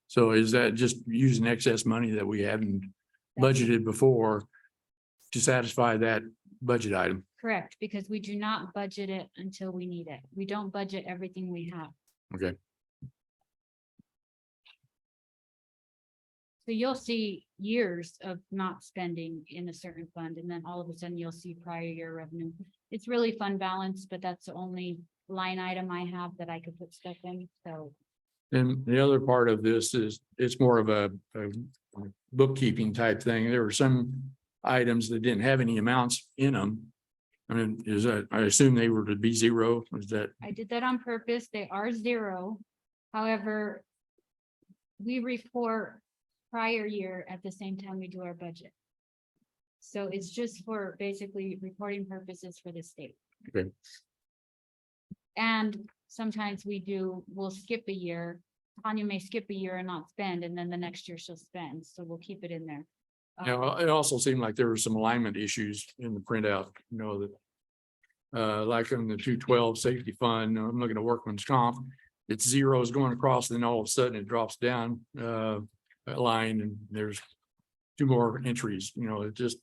So is that just using excess money that we hadn't budgeted before to satisfy that budget item? Correct, because we do not budget it until we need it. We don't budget everything we have. Okay. So you'll see years of not spending in a certain fund, and then all of a sudden you'll see prior year revenue. It's really fund balance, but that's the only line item I have that I could put stuff in, so. And the other part of this is, it's more of a bookkeeping type thing. There were some items that didn't have any amounts in them. I mean, is that, I assume they were to be zero, is that? I did that on purpose. They are zero. However, we report prior year at the same time we do our budget. So it's just for basically reporting purposes for the state. Okay. And sometimes we'll skip a year. Tanya may skip a year and not spend, and then the next year she'll spend. So we'll keep it in there. Yeah, well, it also seemed like there were some alignment issues in the printout, you know, that like in the 212 safety fund, I'm looking at workman's comp, it's zeros going across, then all of a sudden it drops down a line and there's 2 more entries, you know, it just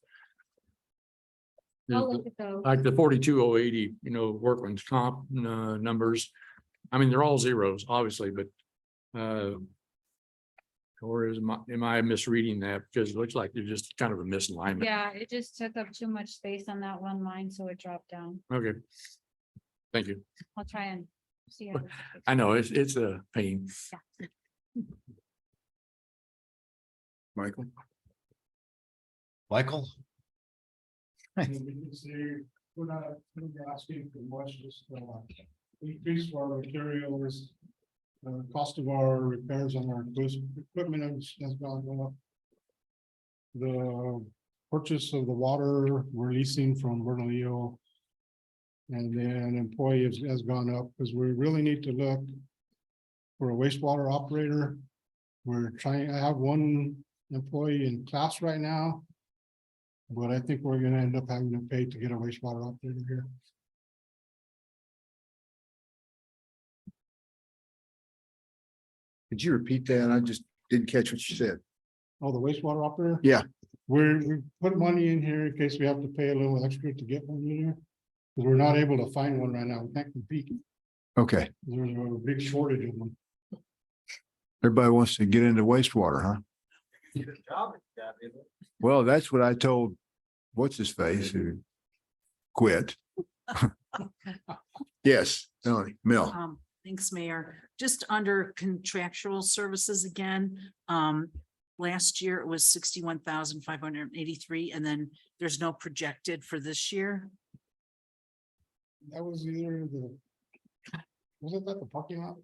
I'll look at those. like the 42080, you know, workman's comp numbers. I mean, they're all zeros, obviously, but or am I misreading that? Because it looks like they're just kind of a misalignment. Yeah, it just took up too much space on that one line, so it dropped down. Okay. Thank you. I'll try and see. how- I know it's a pain. Michael? Michael? We're not asking for much, just increase our materials. Cost of our repairs on our equipment has gone up. The purchase of the water we're leasing from Bernalillo. And then employee has gone up because we really need to look for a wastewater operator. We're trying, I have one employee in class right now. But I think we're gonna end up having to pay to get a wastewater operator here. Could you repeat that? I just didn't catch what you said. Oh, the wastewater operator? Yeah. We put money in here in case we have to pay a little extra to get one in here. Because we're not able to find one right now. We can't compete. Okay, There's a big shortage of them. everybody wants to get into wastewater, huh? Well, that's what I told, what's his face, who quit. Yes, Melanie, Mel. Thanks, Mayor. Just under contractual services again, last year it was 61,583, and then there's no projected for this year. That was either the. Wasn't that the parking lot?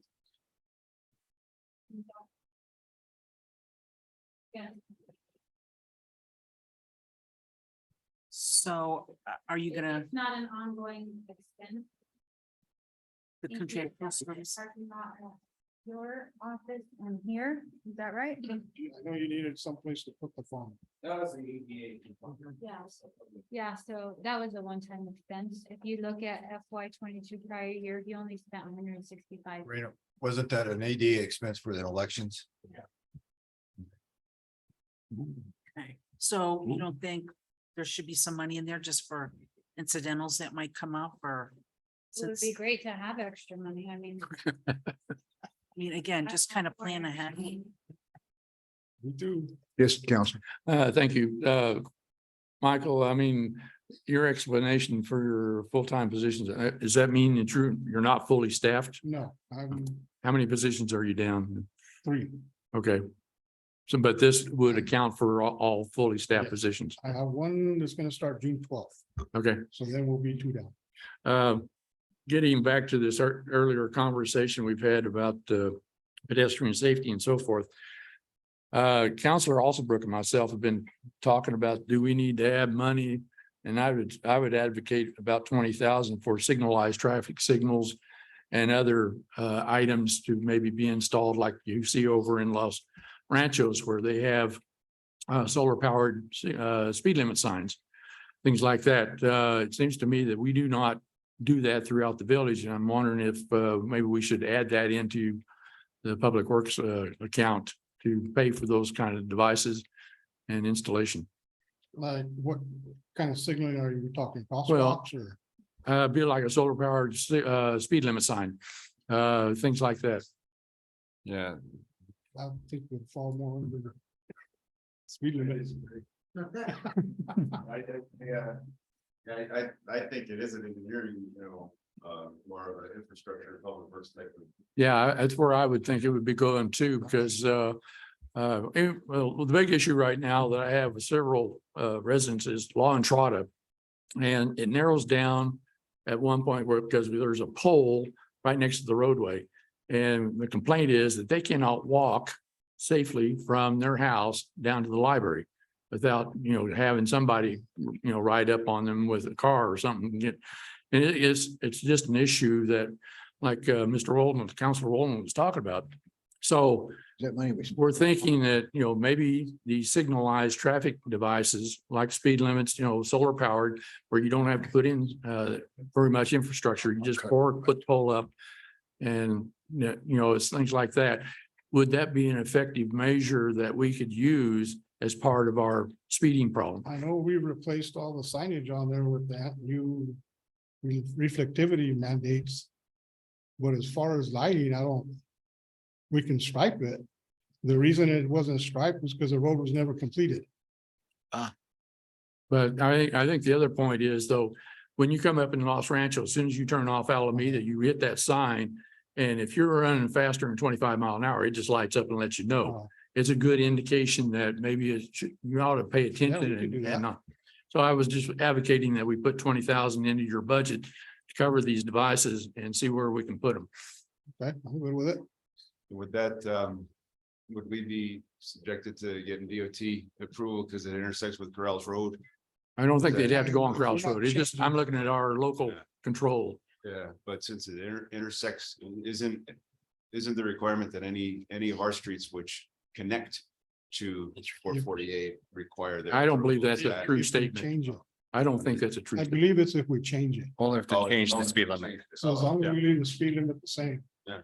So are you gonna, It's not an ongoing expense. the contractual service? Parking lot at your office and here, is that right? I know you needed someplace to put the phone. That was the ADA. Yeah. Yeah, so that was a one-time expense. If you look at FY 22 prior year, he only spent 165. Rena, wasn't that an ADA expense for the elections? Okay, so you don't think there should be some money in there just for incidentals that might come up, or? It would be great to have extra money. I mean, Again, just kind of plan ahead. We do. Yes, Counselor. Thank you. Michael, I mean, your explanation for your full-time positions, does that mean that you're not fully staffed? No, I'm How many positions are you down? 3. Okay. So, but this would account for all fully staffed Yes. positions. I have one that's gonna start June 12th, Okay. so then we'll be 2 down. Getting back to this earlier conversation we've had about pedestrian safety and so forth. Counselor Alsobrook and myself have been talking about, do we need to add money? And I would advocate about 20,000 for signalized traffic signals and other items to maybe be installed like you see over in Los Ranchos where they have solar powered speed limit signs, things like that. It seems to me that we do not do that throughout the village. And I'm wondering if maybe we should add that into the public works account to pay for those kind of devices and installation. Like what kind of signaling are you talking? Well, Crosswalks or? Be like a solar powered speed limit sign, things like that. Yeah, I think would fall more under the speed limit. I think it is an engineering, more of an infrastructure, public works type of. Yeah, that's where I would think it would be going too, because well, the big issue right now that I have with several residents is law and trata. And it narrows down at one point where, because there's a pole right next to the roadway. And the complaint is that they cannot walk safely from their house down to the library without, having somebody, ride up on them with a car or something. And it's just an issue that, like Mr. Roland, Councilor Roland was talking about. So Is that money we're thinking that, maybe the signalized traffic devices like speed limits, solar powered, where you don't have to put in very much infrastructure. You just put the pole up and, it's things like that. Would that be an effective measure that we could use as part of our speeding problem? I know we replaced all the signage on there with that new reflectivity mandates. But as far as lighting, we can stripe it. The reason it wasn't striped was because the road was never completed. But I think the other point is though, when you come up in Los Ranchos, as soon as you turn off Alameda, you hit that sign. And if you're running faster than 25 miles an hour, it just lights up and lets you know. It's a good indication that maybe you ought to pay attention we could do that. and not. So I was just advocating that we put 20,000 into your budget to cover these devices and see where we can put them. Okay, I'm good with it. With that, would we be subjected to getting DOT approval because it intersects with Corrals Road? I don't think they'd have to go on Kraus Road. It's just, I'm looking at our local Yeah. control. Yeah, but since it intersects, isn't the requirement that any of our streets which connect to 448 require that? I don't believe that's a true statement. Change it. I don't think that's a true. I statement. believe it's if we change it. Only if they change the speed limit. So as long as we leave the speed limit the same. Yeah.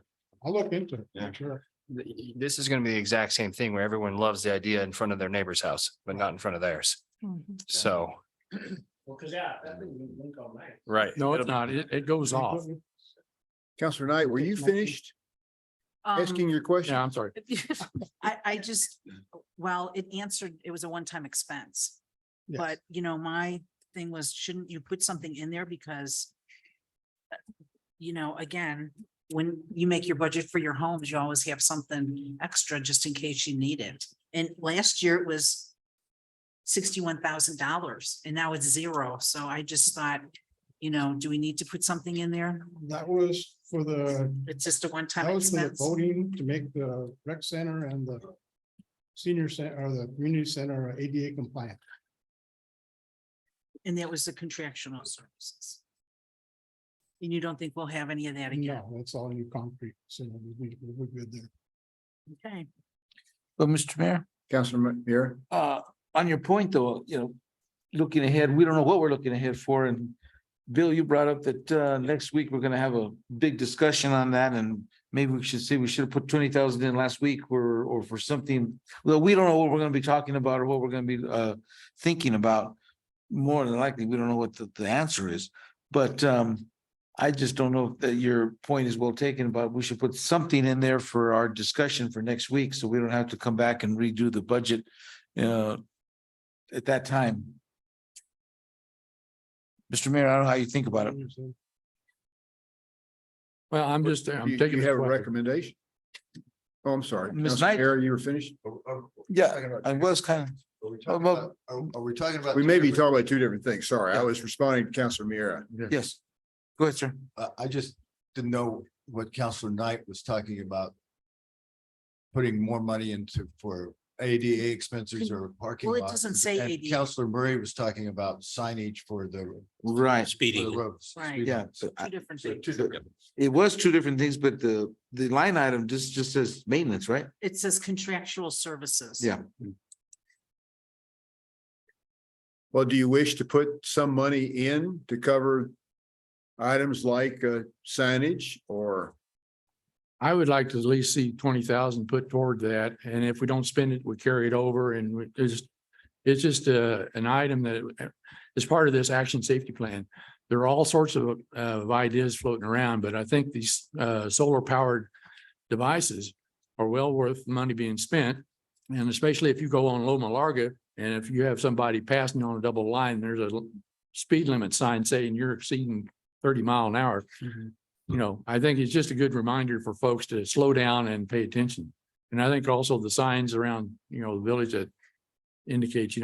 I'll look into it. Yeah. Sure. This is gonna be the exact same thing where everyone loves the idea in front of their neighbor's house, but not in front of theirs. So, Well, cause yeah, that thing didn't blink all night. right. No, it's not. It goes off. Counselor Knight, were you finished asking your question? Yeah, I'm sorry. I just, well, it answered, it was a one-time expense. Yes. But, my thing was, shouldn't you put something in there because again, when you make your budget for your homes, you always have something extra just in case you need it. And last year it was $61,000 and now it's zero. So I just thought, do we need to put something in there? That was for the, It's just a one-time that was for the expense. voting to make the rec center and the senior center or the community center ADA compliant. And that was the contractual services. And you don't think we'll have any of that again? No, that's all new concrete. So we're good there. Okay. But Mr. Mayor, Counselor Mira? on your point though, looking ahead, we don't know what we're looking ahead for and Bill, you brought up that next week we're gonna have a big discussion on that and maybe we should say we should have put 20,000 in last week or for something. Well, we don't know what we're gonna be talking about or what we're gonna be thinking about. More than likely, we don't know what the answer is, but I just don't know that your point is well taken about we should put something in there for our discussion for next week, so we don't have to come back and redo the budget at that time. Mr. Mayor, I don't know how you think about it. Well, I'm You taking. you the have a question. recommendation? Oh, I'm sorry. Ms. Counselor Knight? Mira, you were finished? Yeah, I was kind of. Are we talking about? We may be talking about two different things. Sorry, I was responding to Counselor Mira. Yes. Go ahead, sir. I just didn't know what Counselor Knight was talking about. Putting more money into for ADA expenses or parking. Well, it lots. doesn't say And ADA. Counselor Murray was talking about signage for the. Right. for the Speeding. roads. Right. Yeah. so Two different So things. two different- it was two different things, but the line item just says maintenance, right? It says contractual services. Yeah. Well, do you wish to put some money in to cover items like signage or? I would like to at least see 20,000 put toward that, and if we don't spend it, we carry it over and it's just an item that is part of this action safety plan. There are all sorts of ideas floating around, but I think these solar powered devices are well worth the money being spent. And especially if you go on Loma Larga and if you have somebody passing on a double line, there's a speed limit sign saying you're exceeding 30 miles an hour. I think it's just a good reminder for folks to slow down and pay attention. And I think also the signs around, the village that indicate,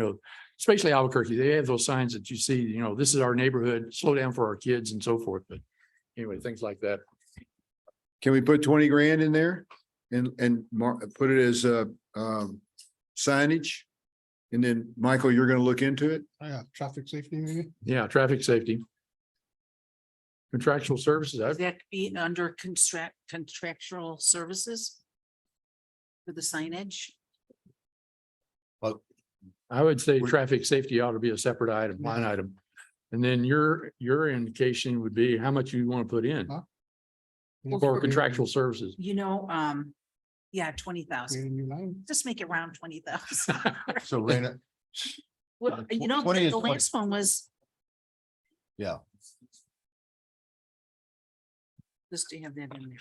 especially Albuquerque, they have those signs that you see, this is our neighborhood, slow down for our kids and so forth. But anyway, things like that. Can we put 20 grand in there and put it as signage? And then, Michael, you're gonna look into it? Yeah, traffic safety maybe. Yeah, traffic safety. Contractual services. Does that be under contractual services? For the signage? I would say traffic safety ought to be a separate item, line item. And then your indication would be how much you want to put in Huh? for contractual services. Yeah, 20,000. Just make it round 20,000. So Raina, Well, 20 is the 20. last one was. Yeah. Just to have that in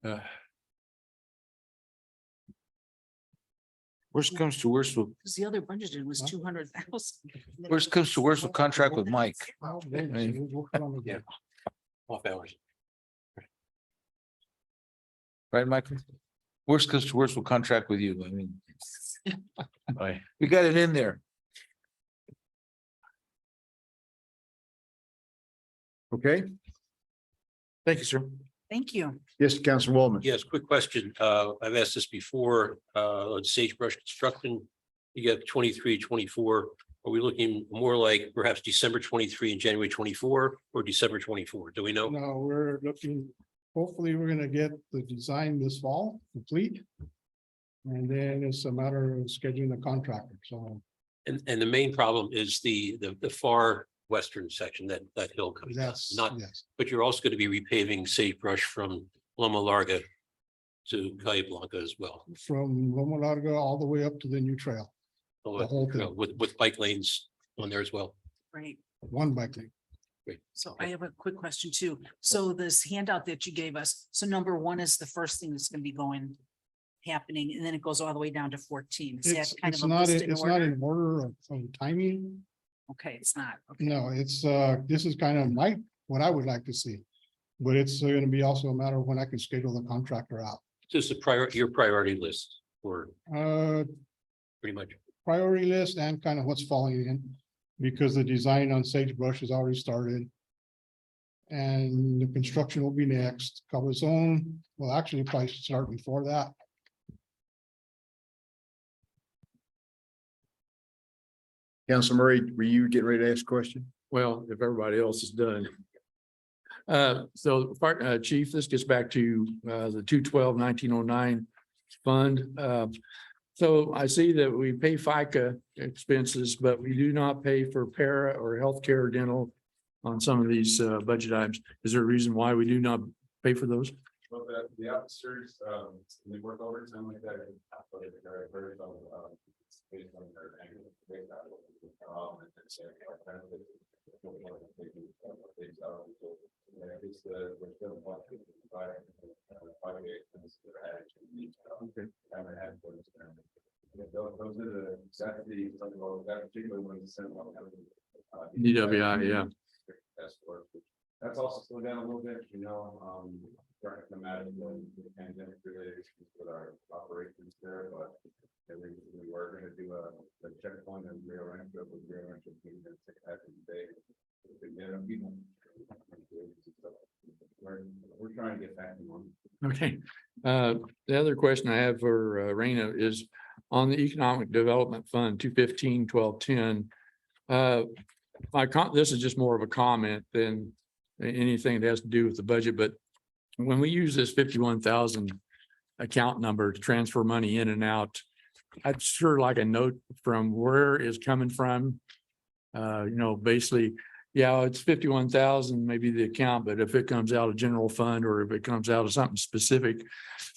there. Worst comes to worst, Because the other budgeted was 200,000. worst comes to worst, we'll contract with Mike. Yeah. Off hours. Right, Michael? Worst comes to worst, we'll contract with you. I mean. We got it in there. Okay, Thank you, sir. Thank you. yes, Councilor Waldman. Yes, quick question. I've asked this before, on Sagebrush Construction. You got 23, 24. Are we looking more like perhaps December 23 and January 24 or December 24? Do we know? No, we're looking, hopefully, we're gonna get the design this fall complete. And then it's a matter of scheduling the contractor, so And the main problem is the far western section, that hill comes down. that's, Not, yes. but you're also going to be repaving Sagebrush from Loma Larga to Calle Blanca as well. From Loma Larga all the way up to the new trail, the whole thing. With bike lanes on there as well. Great. one bike lane. So I have a quick question too. So this handout that you gave us, so number one is the first thing that's gonna be happening, and then it goes all the way down to 14. Is that It's, kind it's of a not, list in it's not order? in order of timing. Okay, it's not. Okay. No, it's, this is kind of what I would like to see. But it's gonna be also a matter of when I can schedule the contractor out. Just your priority list for pretty much. Priority list and kind of what's falling in. Because the design on Sagebrush has already started. And the construction will be next. Cabazon will actually probably start before that. Council Murray, were you getting ready to ask a question? Well, if everybody else is done. Chief, this gets back to the 212-1909 fund. So I see that we pay FICA expenses, but we do not pay for para or healthcare dental on some of these budget items. Is there a reason why we do not pay for those? Well, the officers, they work overtime like that. Based on their annual pay. And it's benefits. It's the. Those are the, exactly, something about that particular one. DWI, yeah. That's also slowed down a little bit, starting to come out of the pandemic related issues with our operations there, but. We were gonna do a checkpoint and Rio Rancho, but Rio Rancho being there half of the day. We're trying to get back in one. Okay, the other question I have for Raina is on the Economic Development Fund, 215-1210. This is just more of a comment than anything that has to do with the budget, but when we use this 51,000 account number to transfer money in and out, I'd sure like a note from where it's coming from. Basically, yeah, it's 51,000, maybe the account, but if it comes out of general fund or if it comes out of something specific,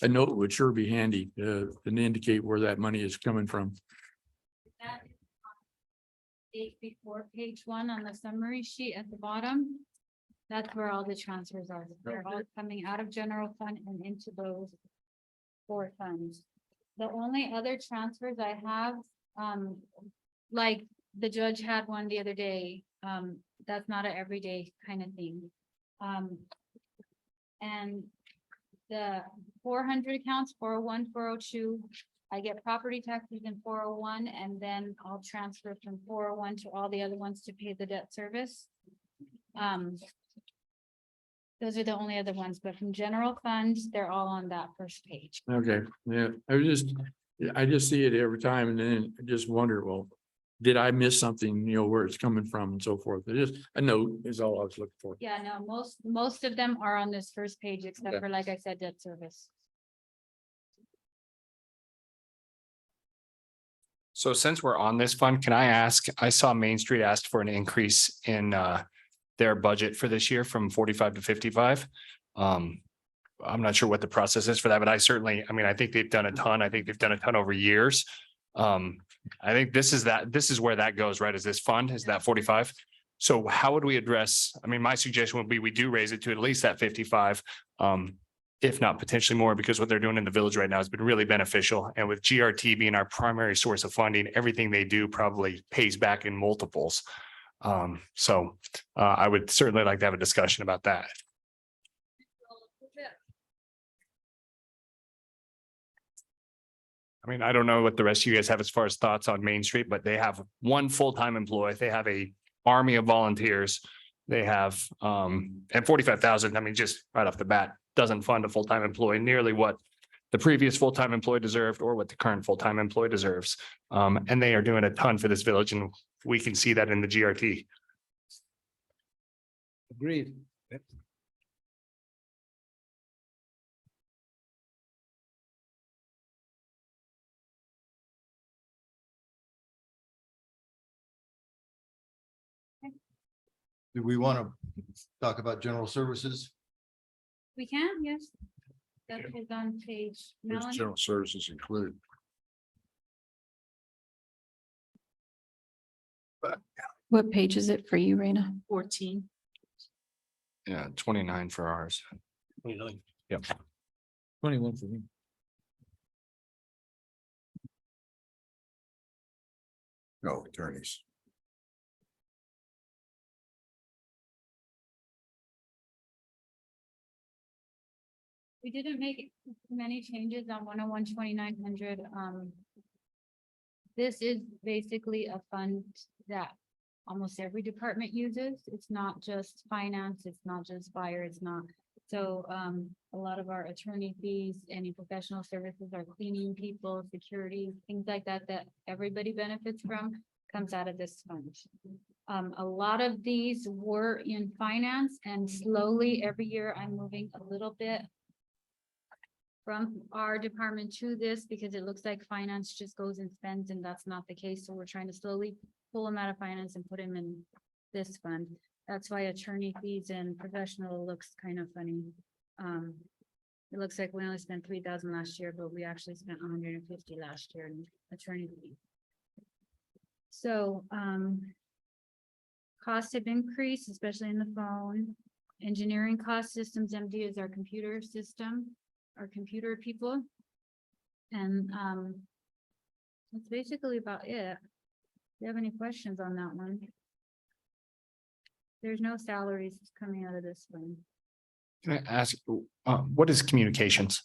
a note would sure be handy to indicate where that money is coming from. That is on page before page 1 on the summary sheet at the bottom. That's where all the transfers are. They're all coming out of general fund and into those 4 funds. The only other transfers I have, like the judge had one the other day, that's not an everyday kind of thing. And the 400 accounts, 401, 402, I get property taxes in 401, and then I'll transfer from 401 to all the other ones to pay the debt service. Those are the only other ones, but from general funds, they're all on that first page. Okay, yeah, I just see it every time and then I just wonder, well, did I miss something, where it's coming from and so forth? Just a note is all I was looking for. Yeah, no, most of them are on this first page, except Okay. for, like I said, debt service. So since we're on this fund, can I ask, I saw Main Street asked for an increase in their budget for this year from 45 to 55. I'm not sure what the process is for that, but I think they've done a ton. I think they've done a ton over years. I think this is where that goes, right? Is this fund, is that 45? So how would we address, my suggestion would be we do raise it to at least that 55. If not potentially more, because what they're doing in the village right now has been really beneficial. And with GRT being our primary source of funding, everything they do probably pays back in multiples. I would certainly like to have a discussion about that. I don't know what the rest of you guys have as far as thoughts on Main Street, but they have one full-time employee. They have a army of volunteers They have, and 45,000, I mean, just right off the bat, doesn't fund a full-time employee nearly what the previous full-time employee deserved or what the current full-time employee deserves. And they are doing a ton for this village, and we can see that in the GRT. Agreed. Do we want to talk about general services? We can, yes. That is on page. Melanie? General services included. What page is it for you, Raina? 14. Yeah, 29 for ours. 29. Yep. 21 for me. No, attorneys. We didn't make many changes on 101-2900. This is basically a fund that almost every department uses. It's not just finance, it's not just fire, it's not. So a lot of our attorney fees, any professional services, our cleaning people, security, things like that, that everybody benefits from, comes out of this fund. A lot of these were in finance, and slowly every year I'm moving a little bit from our department to this, because it looks like finance just goes and spends, and that's not the case. So we're trying to slowly pull them out of finance and put them in this fund. That's why attorney fees and professional looks kind of funny. It looks like we only spent 3,000 last year, but we actually spent 150 last year in attorney fees. So costs have increased, especially in the phone. Engineering cost, systems MD is our computer system, our computer people. And that's basically about it. Do you have any questions on that one? There's no salaries coming out of this one. Can I ask, what is communications?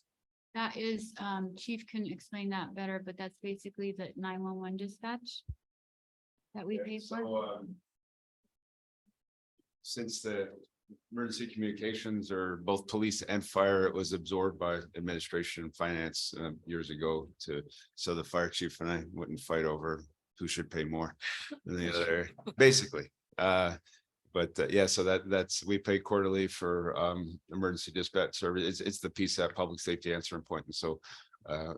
That is, Chief can explain that better, but that's basically the 911 dispatch that we pay for. Since the emergency communications are both police and fire, it was absorbed by administration and finance years ago so the fire chief and I wouldn't fight over who should pay more than the other, basically. But yeah, so we pay quarterly for emergency dispatch service. It's the PSAP, public safety answering point. And so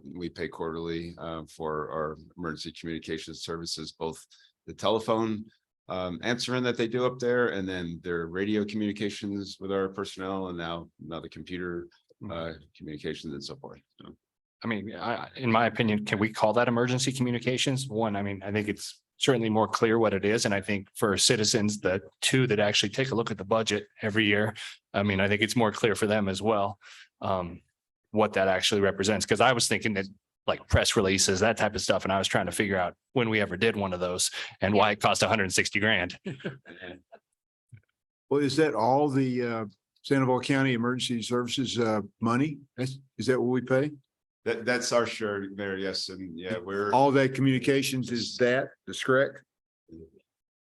we pay quarterly for our emergency communications services, both the telephone answering that they do up there, and then their radio communications with our personnel, and now the computer communications and so forth. So, I mean, in my opinion, can we call that emergency communications? One, I mean, I think it's certainly more clear what it is. And I think for citizens, the two that actually take a look at the budget every year, I mean, I think it's more clear for them as well, what that actually represents. Because I was thinking that like press releases, that type of stuff. And I was trying to figure out when we ever did one of those and why it cost 160 grand. Well, is that all the Sandoval County Emergency Services money? Is that what we pay? that's our share there, yes, and yeah, we're. All that communications is that's correct?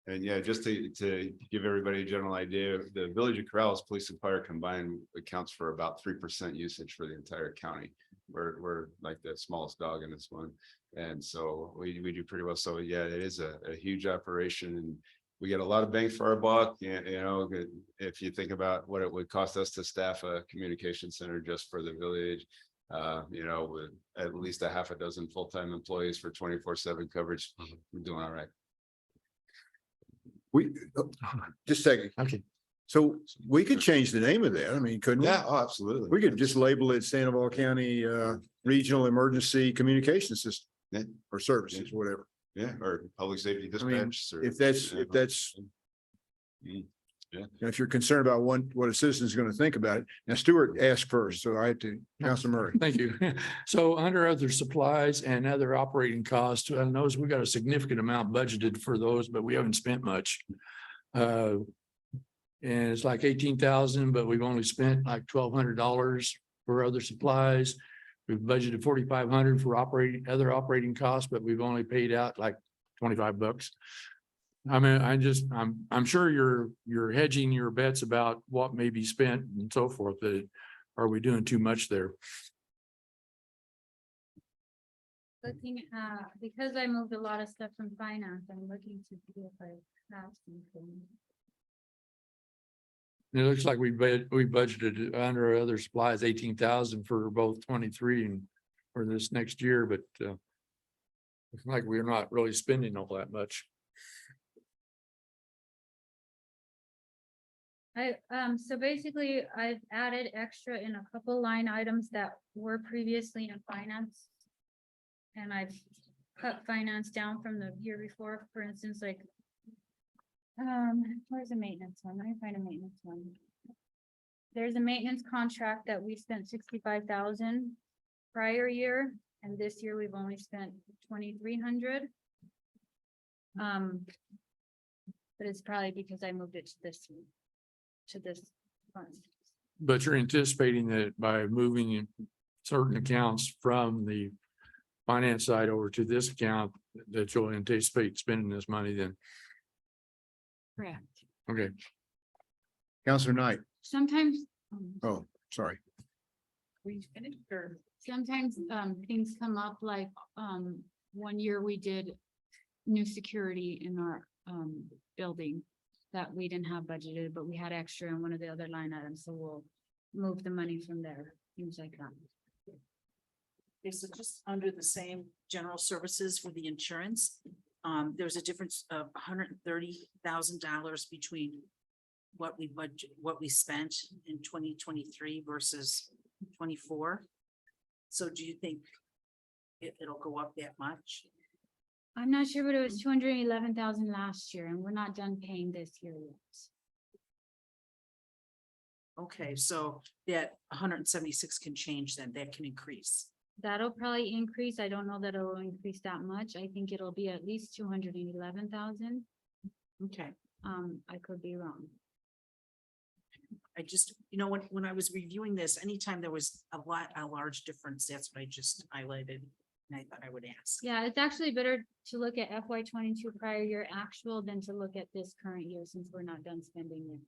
And yeah, just to give everybody a general idea, the village of Corrales, police and fire combined accounts for about 3% usage for the entire county. We're like the smallest dog in this one. And so we do pretty well. So yeah, it is a huge operation, and we get a lot of bang for our buck. You know, if you think about what it would cost us to staff a communication center just for the village, you know, with at least a half a dozen full-time employees for 24/7 coverage, we're doing all right. We, just a second. Okay. So we could change the name of that. I mean, couldn't we? Yeah, oh, absolutely. We could just label it Sandoval County Regional Emergency Communication System. Yeah. Or services, whatever. Yeah, or public safety I mean, dispatch. if that's, if you're concerned about what a citizen is going to think about it. Now Stuart asked first, so I had to, Council Murray. Thank you. So under other supplies and other operating costs, I notice we got a significant amount budgeted for those, but we haven't spent much. And it's like 18,000, but we've only spent like $1,200 for other supplies. We've budgeted 4,500 for other operating costs, but we've only paid out like $25. I mean, I'm sure you're hedging your bets about what may be spent and so forth. That are we doing too much there? Looking at, because I moved a lot of stuff from finance, I'm looking to see if I have something. It looks like we budgeted under our other supplies 18,000 for both 23 and for this next year, but looks like we're not really spending all that much. So basically, I've added extra in a couple line items that were previously in finance. And I've cut finance down from the year before, for instance, like. Where's the maintenance one? Let me find a maintenance one. There's a maintenance contract that we spent 65,000 prior year, and this year we've only spent 2,300. But it's probably because I moved it to this fund. But you're anticipating that by moving certain accounts from the finance side over to this account, that you'll anticipate spending this money then. Correct. Okay. Counselor Knight. Sometimes. Oh, sorry. Were you finished or? Sometimes things come up like 1 year we did new security in our building that we didn't have budgeted, but we had extra in one of the other line items, so we'll move the money from there, things like that. Okay, so just under the same general services for the insurance, there's a difference of $130,000 between what we spent in 2023 versus 24. So do you think it'll go up that much? I'm not sure, but it was 211,000 last year, and we're not done paying this year yet. Okay, so that 176 can change then, that can increase. That'll probably increase. I don't know that it'll increase that much. I think it'll be at least 211,000. Okay. I could be wrong. I just, when I was reviewing this, anytime there was a large difference, that's what I just highlighted. And I thought I would ask. Yeah, it's actually better to look at FY22 prior year actual than to look at this current year since we're not done spending it.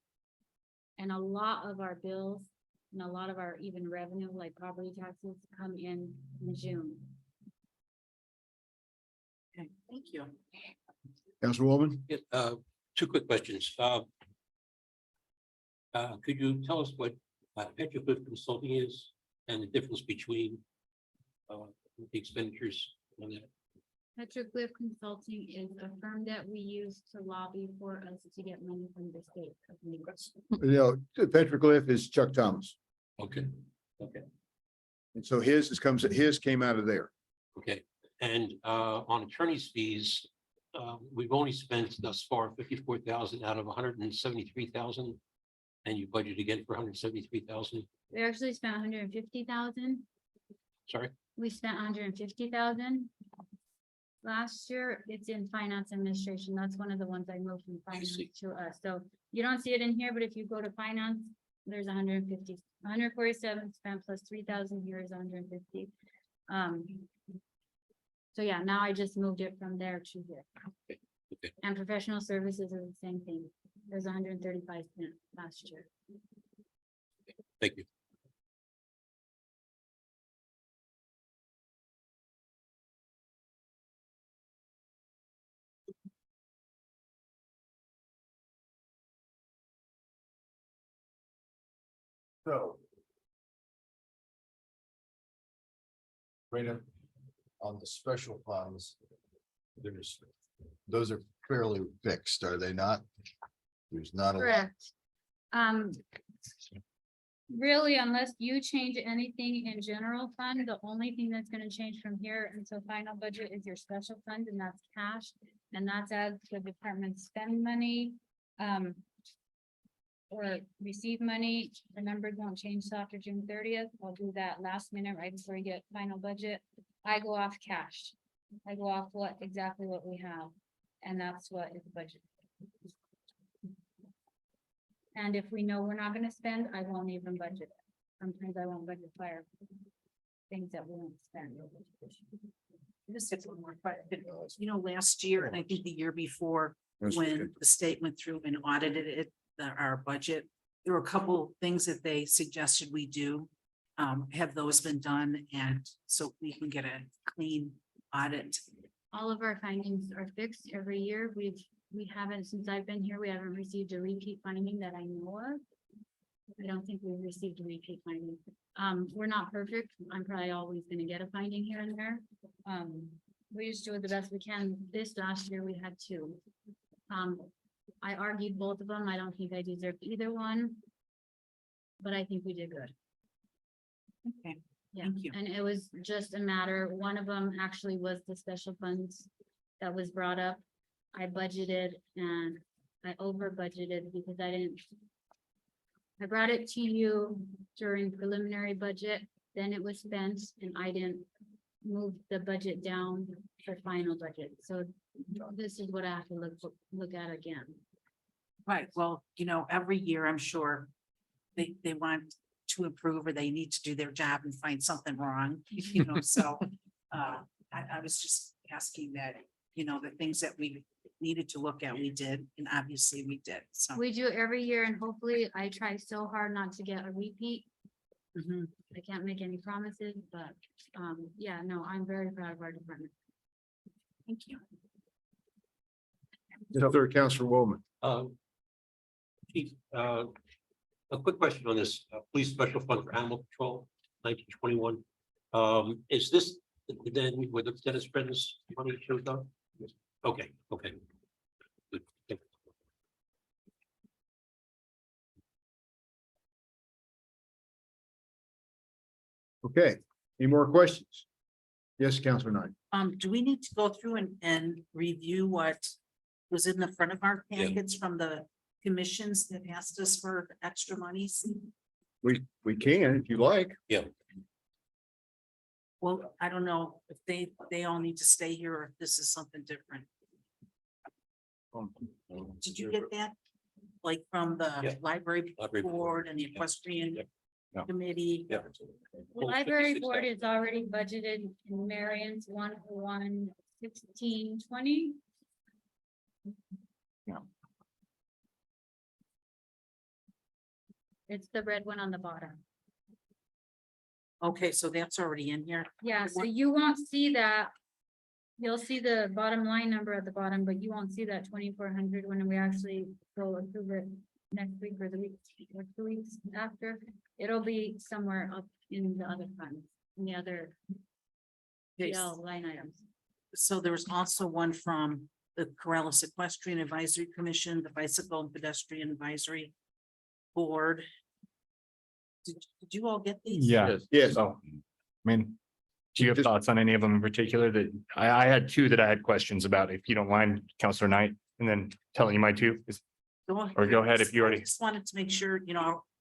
And a lot of our bills and a lot of our even revenue, like property taxes, come in June. Okay, thank you. Councilwoman. Yeah, 2 quick questions. Could you tell us what Petroglyph Consulting is and the difference between the expenditures on that? Petroglyph Consulting is a firm that we use to lobby for us to get money from the state. Petroglyph is Chuck Thomas. Okay, okay, And so his came out of there. okay. And on attorney's fees, we've only spent thus far 54,000 out of 173,000. And you budget again for 173,000. We actually spent 150,000. Sorry, We spent 150,000. Last year, it's in finance administration. That's one of the ones I moved from finance see. to us. So you don't see it in here, but if you go to finance, there's 150, 147 spent plus 3,000 here is 150. So yeah, now I just moved it from there to here. okay. And professional services are the same thing. There's 135 spent last year. Thank you. So. Right up on the special funds. Those are fairly fixed, are they not? There's not a lot. Correct. Really, unless you change anything in general fund, the only thing that's gonna change from here until final budget is your special fund, and that's cash. And that's as the department spend money, or receive money. The numbers won't change till after June 30th. I'll do that last minute right before we get final budget. I go off cash. I go off exactly what we have, and that's what is budgeted. And if we know we're not gonna spend, I won't even budget it. Sometimes I won't budget fire. Things that we won't spend. Just have one more question. Last year, and I think the year before, That's when good. the state went through and audited it, our budget. There were a couple things that they suggested we do. Have those been done, and so we can get a clean audit? All of our findings are fixed every year. We haven't, since I've been here, we haven't received a repeat finding that I know of. I don't think we've received a repeat finding. We're not perfect. I'm probably always gonna get a finding here and there. We just do it the best we can. This last year we had two. I argued both of them. I don't think I deserved either one. But I think we did good. Okay, Yeah, thank you. and it was just a matter, one of them actually was the special funds that was brought up. I budgeted and I over budgeted because I brought it to you during preliminary budget, then it was spent and I didn't move the budget down for final budget. So this is what I have to look at again. Right, well, every year, I'm sure they want to improve or they need to do their job and find something wrong, so. I was just asking that, the things that we needed to look at, we did, and obviously we did, so. We do it every year and hopefully I try so hard not to get a repeat. Mhm. I can't make any promises, but yeah, no, I'm very proud of our department. Thank you. Third, Counselor Woolman. Chief, a quick question on this, police special fund for animal control, 1921. Is this then where the Dennis Brendan's money shows up? Okay, okay. Good, thank you. Okay, any more questions? Yes, Counselor Knight. Do we need to go through and review what was in the front of our packets from the commissions that asked us for extra monies? We can if you like. Yeah. Well, I don't know if they all need to stay here or if this is something different. Did you get that? Like from the Yeah. library Library board and the equestrian Yeah. committee? Yeah. The library board is already budgeted in Marion's 1/1/16/20. Yeah. It's the red one on the bottom. Okay, so that's already in here. Yeah, so you won't see that. You'll see the bottom line number at the bottom, but you won't see that 2,400 when we actually go approve it next week or the week or 2 weeks after. It'll be somewhere up in the other funds, in the other Okay, GL line items. So there was also one from the Corrales Equestrian Advisory Commission, the Bicycle and Pedestrian Advisory Board. Did you all get these? Yeah. Yes. So, I mean, do you have thoughts on any of them in particular that I had two that I had questions about, if you don't mind, Counselor Knight, and then telling you my two? Or go ahead if you already- I just wanted to make sure,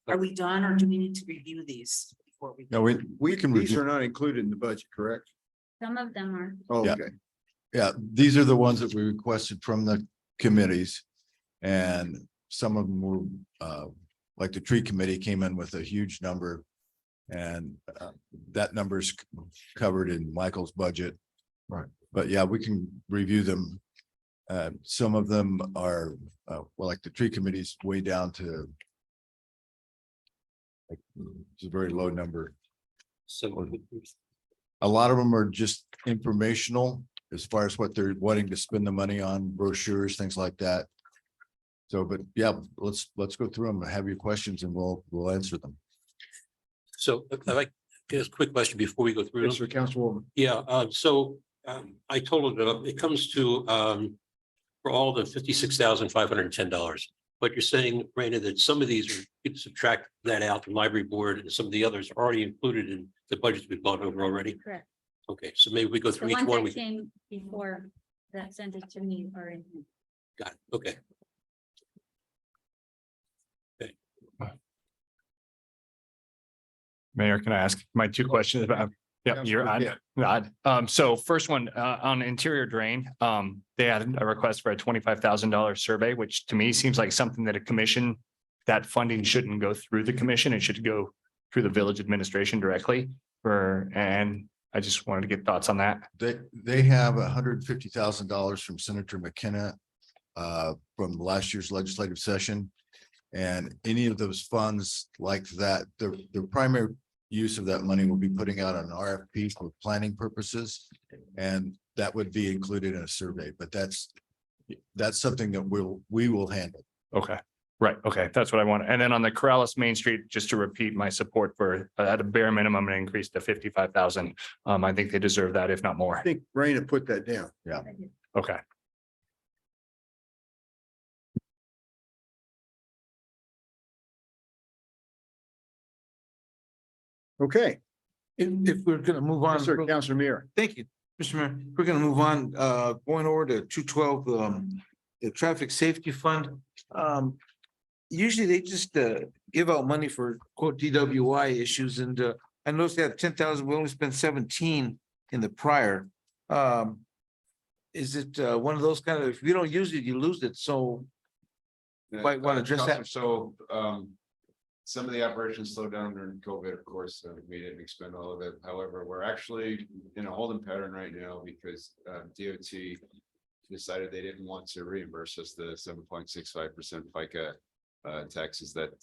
are we done or do we need to review these before we? No, we can These review. are not included in the budget, correct? Some of them are. Oh, Yeah. okay. Yeah, these are the ones that we requested from the committees. And some of them were, like the tree committee came in with a huge number. And that number's covered in Michael's budget. Right. But yeah, we can review them. Some of them are, well, like the tree committee's way down to like, it's a very low number. So A lot of them are just informational as far as what they're wanting to spend the money on, brochures, things like that. So, but yeah, let's go through them and have your questions and we'll answer them. So I'd like, just a quick question before we go through. Yes, them. sir, Councilwoman. Yeah, I totaled it up. It comes to for all the $56,510. But you're saying, Raina, that some of these are, you can subtract that out, the library board, and some of the others are already included in the budgets we've gone over already. Correct. Okay, so maybe we go The through each ones one. that We came before that sent it to me are in. got it. Okay. Mayor, can I ask my two questions about? Yeah, you're Counselor, on. So first one, on interior drain, they had a request for a $25,000 survey, which to me seems like something that a commission, that funding shouldn't go through the commission. It should go through the village administration directly and I just wanted to get thoughts on that. They have $150,000 from Senator McKenna. from last year's legislative session. And any of those funds like that, the primary use of that money will be putting out an RFP for planning purposes. And that would be included in a survey, but that's something that we will handle. Okay, right, okay, that's what I want. And then on the Corrales Main Street, just to repeat my support for at a bare minimum, an increase to 55,000. I think they deserve that, if not more. I think Raina put that down. Yeah. Okay. Okay, If we're gonna move on. yes, sir, Councilor Mir. Thank you, Mr. Mayor. We're gonna move on, going over to 212, the Traffic Safety Fund. Usually they just, give out money for quote DWI issues and, I noticed they had 10,000, we only spent 17 in the prior. Is it, one of those kind of, if you don't use it, you lose it, so might want to address that. So, some of the operations slowed down during COVID, of course, so we didn't expend all of it. However, we're actually in a holding pattern right now because DOT decided they didn't want to reimburse us the 7.65% FICA taxes that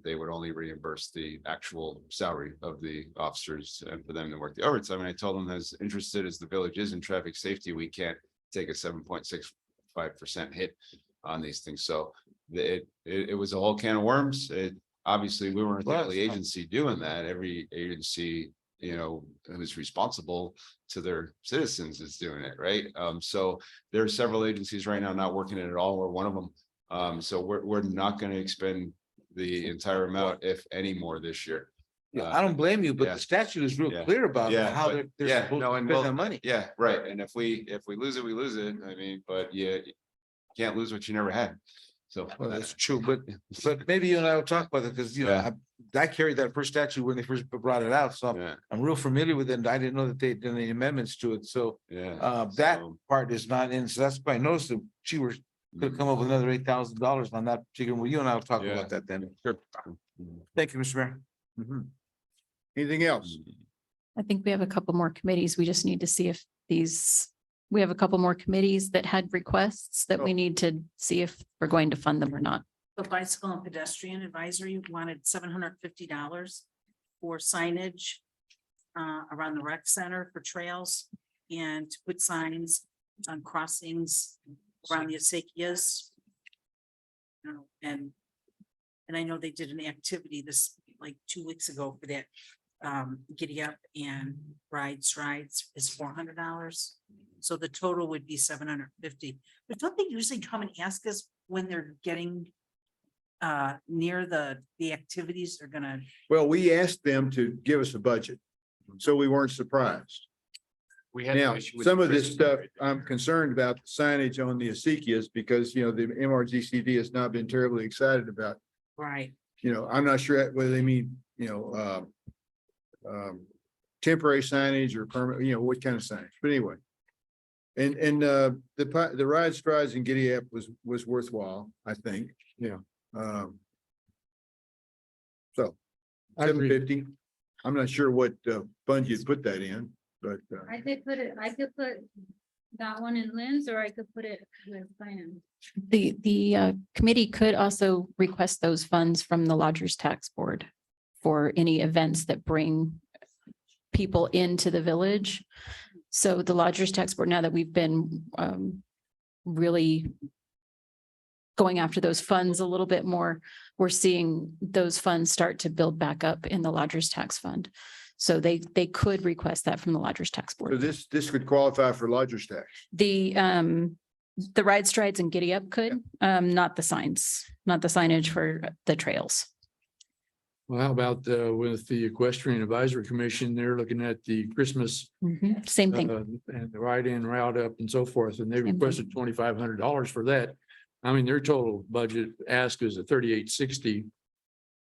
they would only reimburse the actual salary of the officers and for them to work the overtime. And I told them, as interested as the village is in traffic safety, we can't take a 7.65% hit on these things. So it was a whole can of worms. Obviously, we weren't the only agency doing that. Every agency, who's responsible to their citizens is doing it, right? So there are several agencies right now not working it at all. We're one of them. So we're not going to expend the entire amount, if any more, this year. Yeah, I don't blame you, but yeah. the statute is real Yeah. clear about Yeah, how but- they're yeah, supposed no, to and spend we'll- their money. Yeah, right. And if we lose it, we lose it. I mean, but yeah, you can't lose what you never had. So. Well, that's true, but maybe you and I will talk about it, because, Yeah. I carried that first statute when they first brought it out, so Yeah, I'm real familiar with it, and I didn't know that they did any amendments to it, so yeah. that So, part is not in, so that's why I noticed that she was could come up with another $8,000 on that particular, well, you and I will talk Yeah. about that then. Sure. Thank you, Mr. Mayor. Mhm. Anything else? I think we have a couple more committees. We just need to see if we have a couple more committees that had requests that we need to see if we're going to fund them or not. The Bicycle and Pedestrian Advisory wanted $750 for signage around the rec center for trails and to put signs on crossings around the acequias. And I know they did an activity like 2 weeks ago for that. Giddy Up and Strides is $400. So the total would be $750. But don't they usually come and ask us when they're getting near the activities they're gonna? Well, we asked them to give us a budget, so we weren't surprised. We had. Now, an issue with some of this Christmas stuff, already. I'm concerned about the signage on the acequias because, the MRGCD has not been terribly excited about. Right. I'm not sure whether they mean, temporary signage or permanent, what kind of signage, but anyway. And the Ride, Strides and Giddy Up was worthwhile, I think. Yeah. So I agree. 750. I'm not sure what fund you'd put that in, but I could put that one in Lynn's, or I could put it with finance. The committee could also request those funds from the Lodgers Tax Board for any events that bring people into the village. So the Lodgers Tax Board, now that we've been really going after those funds a little bit more, we're seeing those funds start to build back up in the Lodgers Tax Fund. So they could request that from the Lodgers Tax so Board. this could qualify for lodger's tax. The Ride, Strides and Giddy Up could, not the signage for the trails. Well, how about with the Equestrian Advisory Commission, they're looking at the Christmas Same thing. and the ride in, route up and so forth, and they thing. requested $2,500 for that. I mean, their total budget ask is at $3,860.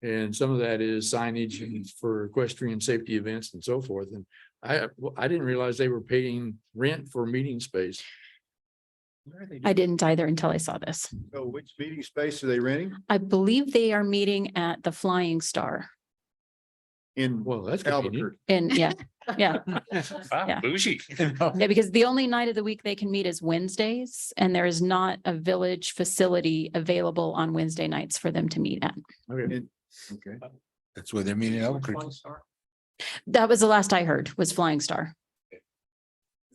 And some of that is signage and for equestrian safety events and so forth. And I didn't realize they were paying rent for meeting space. I didn't either until I saw this. So which meeting space are they renting? I believe they are meeting at the Flying Star. in Well, that's convenient. Albuquerque. And yeah, yeah. Wow, Yeah. bougie. Yeah, because the only night of the week they can meet is Wednesdays, and there is not a village facility available on Wednesday nights for them to meet at. Okay. Okay. That's where they're meeting up. That was the last I heard, was Flying Star. Is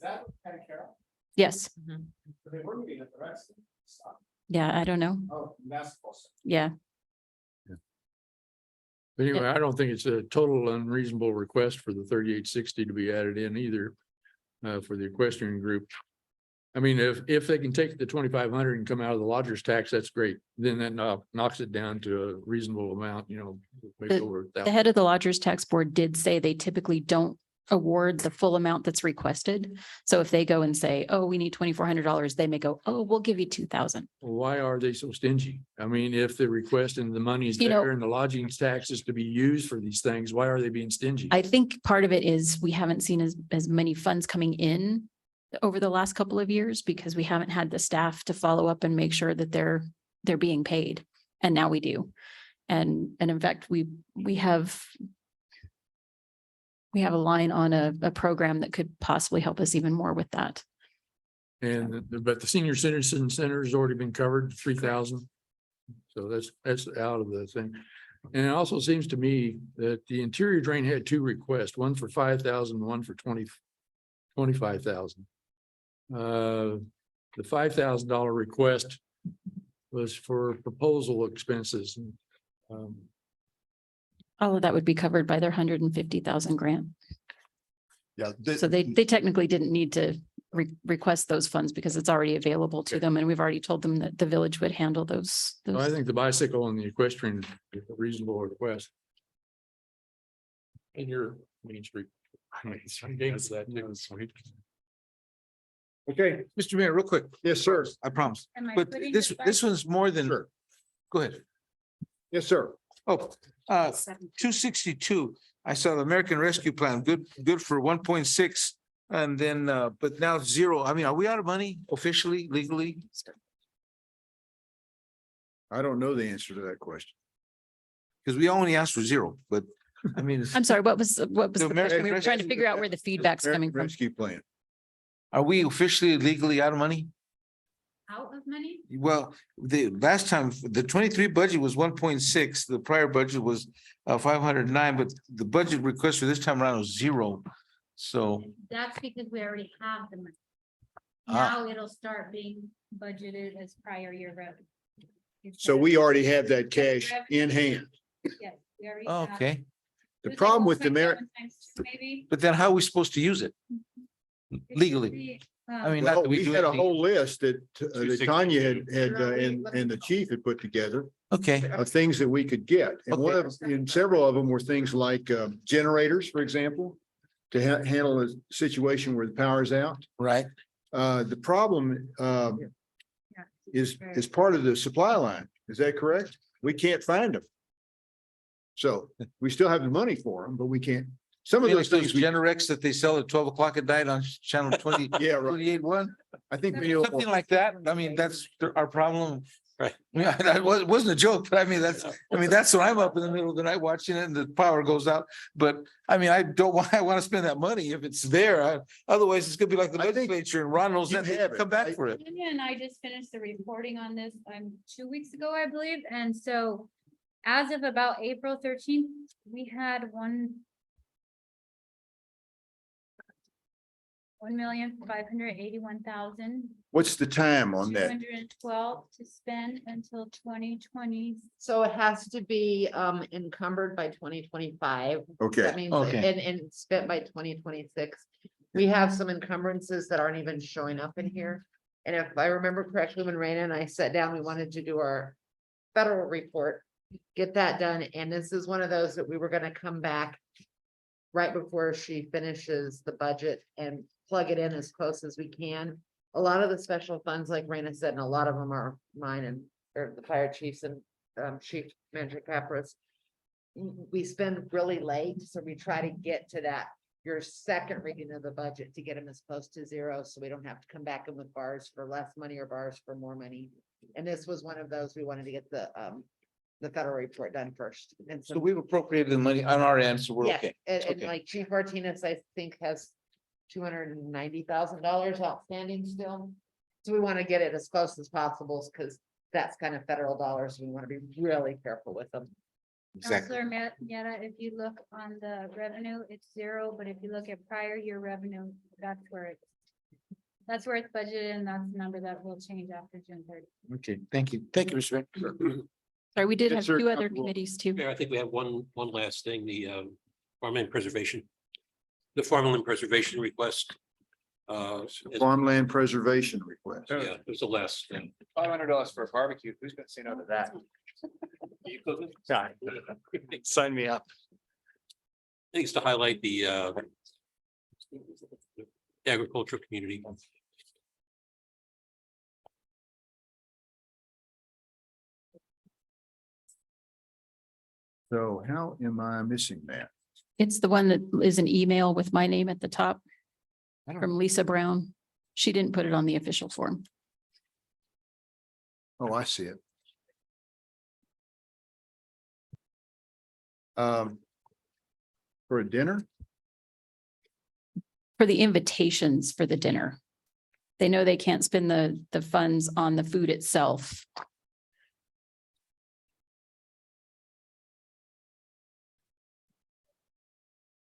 that kind of Carol? Yes, They were meeting at the rest. yeah, I don't know. Oh, that's awesome. Yeah, But anyway, I don't think it's a total unreasonable request for the 3860 to be added in either. For the equestrian group. I mean, if they can take the 2,500 and come out of the lodger's tax, that's great. Then that knocks it down to a reasonable amount, maybe over the 1,000. head of the Lodgers Tax Board did say they typically don't award the full amount that's requested. So if they go and say, oh, we need $2,400, they may go, oh, we'll give you 2,000. Why are they so stingy? I mean, if the request and the money is You know- there and the lodging tax is to be used for these things, why are they being stingy? I think part of it is we haven't seen as many funds coming in over the last couple of years because we haven't had the staff to follow up and make sure that they're being paid. And now we do. And in fact, we have a line on a program that could possibly help us even more with that. But the senior citizen center has already been covered, 3,000. So that's out of the thing. And it also seems to me that the interior drain had two requests, one for 5,000, one for 25,000. The $5,000 request was for proposal expenses. All of that would be covered by their 150,000 grant. Yeah. So they technically didn't need to request those funds because it's already available to them. And we've already told them that the village would handle those. I think the bicycle and the equestrian is a reasonable request. In your Main Street. I'm game for that too. Okay, Mr. Mayor, real quick, yes, sir. I promise. Am I But putting this back? one's more than, Sure. go ahead. Yes, sir. Oh, 262, I saw the American Rescue Plan, good for 1.6. And then, but now it's zero. I mean, are we out of money officially, legally? I don't know the answer to that question. Because we only asked for zero, but I mean, I'm sorry, what was the American question? We were trying to Rescue- figure out where the feedback's coming from. Rescue plan. are we officially legally out of money? Out of money? Well, the last time, the 23 budget was 1.6, the prior budget was 509, but the budget request for this time around was zero. So, That's because we already have the money. Ah. Now it'll start being budgeted as prior year revenue. So we already have that cash in hand. Yes, we already have. okay, The problem with the merit. merit, Maybe. but then how are we supposed to use it? It should Legally. be, I mean, not well, that we do had a anything. whole list that Tanya and the chief had put together Okay, of things that we could get. And one of, and several of them were things like generators, for example, to handle a situation where the power's out. right. The problem is part of the supply line. Is that correct? We can't find them. So we still have the money for them, but we can't. Some of those things, we Generex that they sell at 12 o'clock at night on channel 20, yeah, right. 28.1, I think something like that. I mean, that's our problem. Right. Yeah, that wasn't a joke, but I mean, that's when I'm up in the middle of the night watching it and the power goes out. But I mean, I want to spend that money if it's there. Otherwise, it's gonna be like the I think legislature and Ron knows you that they have it. come back for it. Tanya and I just finished the reporting on this, 2 weeks ago, I believe, and so as of about April 13th, we had 1,581,212 What's the time on that? to spend until 2020. So it has to be encumbered by 2025. Okay, That means, Okay. and spent by 2026. We have some encumbrances that aren't even showing up in here. And if I remember correctly, when Raina and I sat down, we wanted to do our federal report, get that done. And this is one of those that we were gonna come back right before she finishes the budget and plug it in as close as we can. A lot of the special funds, like Raina said, and a lot of them are mine and, or the fire chiefs and Chief Manager Capras. We spend really late, so we try to get to that, your second reading of the budget to get them as close to zero, so we don't have to come back in with bars for less money or bars for more money. And this was one of those, we wanted to get the the federal report done first. And So we've appropriated the money on our end, so we're Yes, okay. and Okay. like Chief Martinez, I think has $290,000 outstanding still. So we want to get it as close as possible because that's kind of federal dollars. We want to be really careful with them. Exactly. Counselor Mieta, if you look on the revenue, it's 0, but if you look at prior year revenue, that's where it's budgeted, and that's the number that will change after June 30. Okay, thank you. Thank you, Mr. Mayor. Sorry, we did Yes, have sir, 2 other Councilwoman. committees too. Mayor, I think we have one last thing, the farmland preservation. The farmland preservation request. Farmland preservation request. Yeah, it was the last thing. $500 for a barbecue. Who's gonna say no to that? Sign me up. Thanks to highlight the agricultural community. So how am I missing that? It's the one that is an email with my name at the top I don't- from Lisa Brown. She didn't put it on the official form. Oh, I see it. For a dinner? For the invitations for the dinner. They know they can't spend the funds on the food itself.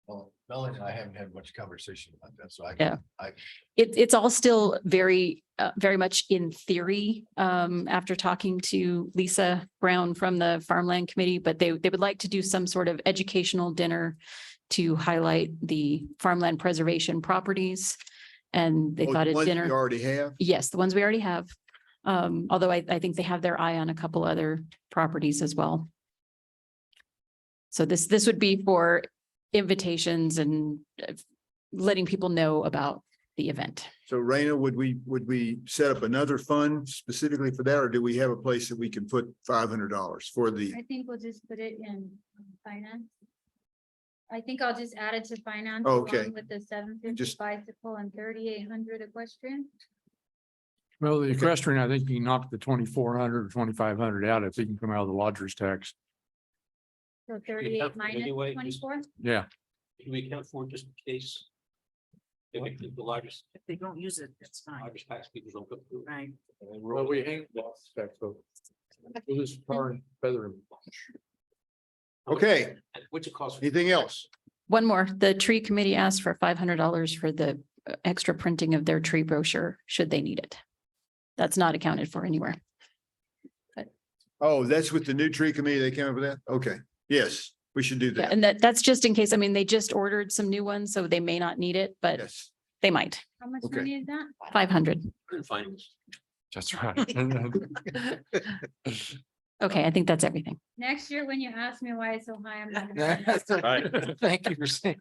Well, Melanie and I haven't had much conversation about that, so Yeah. I, It's all still very, very much in theory, after talking to Lisa Brown from the Farmland Committee, but they would like to do some sort of educational dinner to highlight the farmland preservation properties. And they Oh, thought the a ones we dinner, already have? yes, the ones we already have. Although I think they have their eye on a couple other properties as well. So this would be for invitations and letting people know about the event. So Raina, would we set up another fund specifically for that, or do we have a place that we can put $500 for the? I think we'll just put it in finance. I think I'll just add it to finance. Okay. along With the 750 Just- bicycle and 3,800 equestrian. Well, the equestrian, I think you can knock the 2,400 or 2,500 out if he can come out of the lodger's tax. So 38 minus anyway, just- 24. Yeah. Can we account for it just in case? If the largest, If they don't use it, that's fine, largest tax people don't go through. right? Well, we hang lost tax, so. We'll just tar and feather him. Okay, What's it cost? anything else? One more, the tree committee asked for $500 for the extra printing of their tree brochure, should they need it. That's not accounted for anywhere. Oh, that's with the new tree committee. They came up with that? Okay, yes, we should do Yeah, that. and that's just in case, I mean, they just ordered some new ones, so they may not need it, but Yes. they might. How much Okay. money is that? 500. Finance. That's right. Okay, I think that's everything. Next year, when you ask me why it's so high, I'm not. Thank you for saying.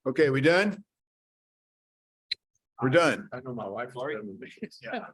Okay, we done? We're done. I know my wife. Sorry. Yeah.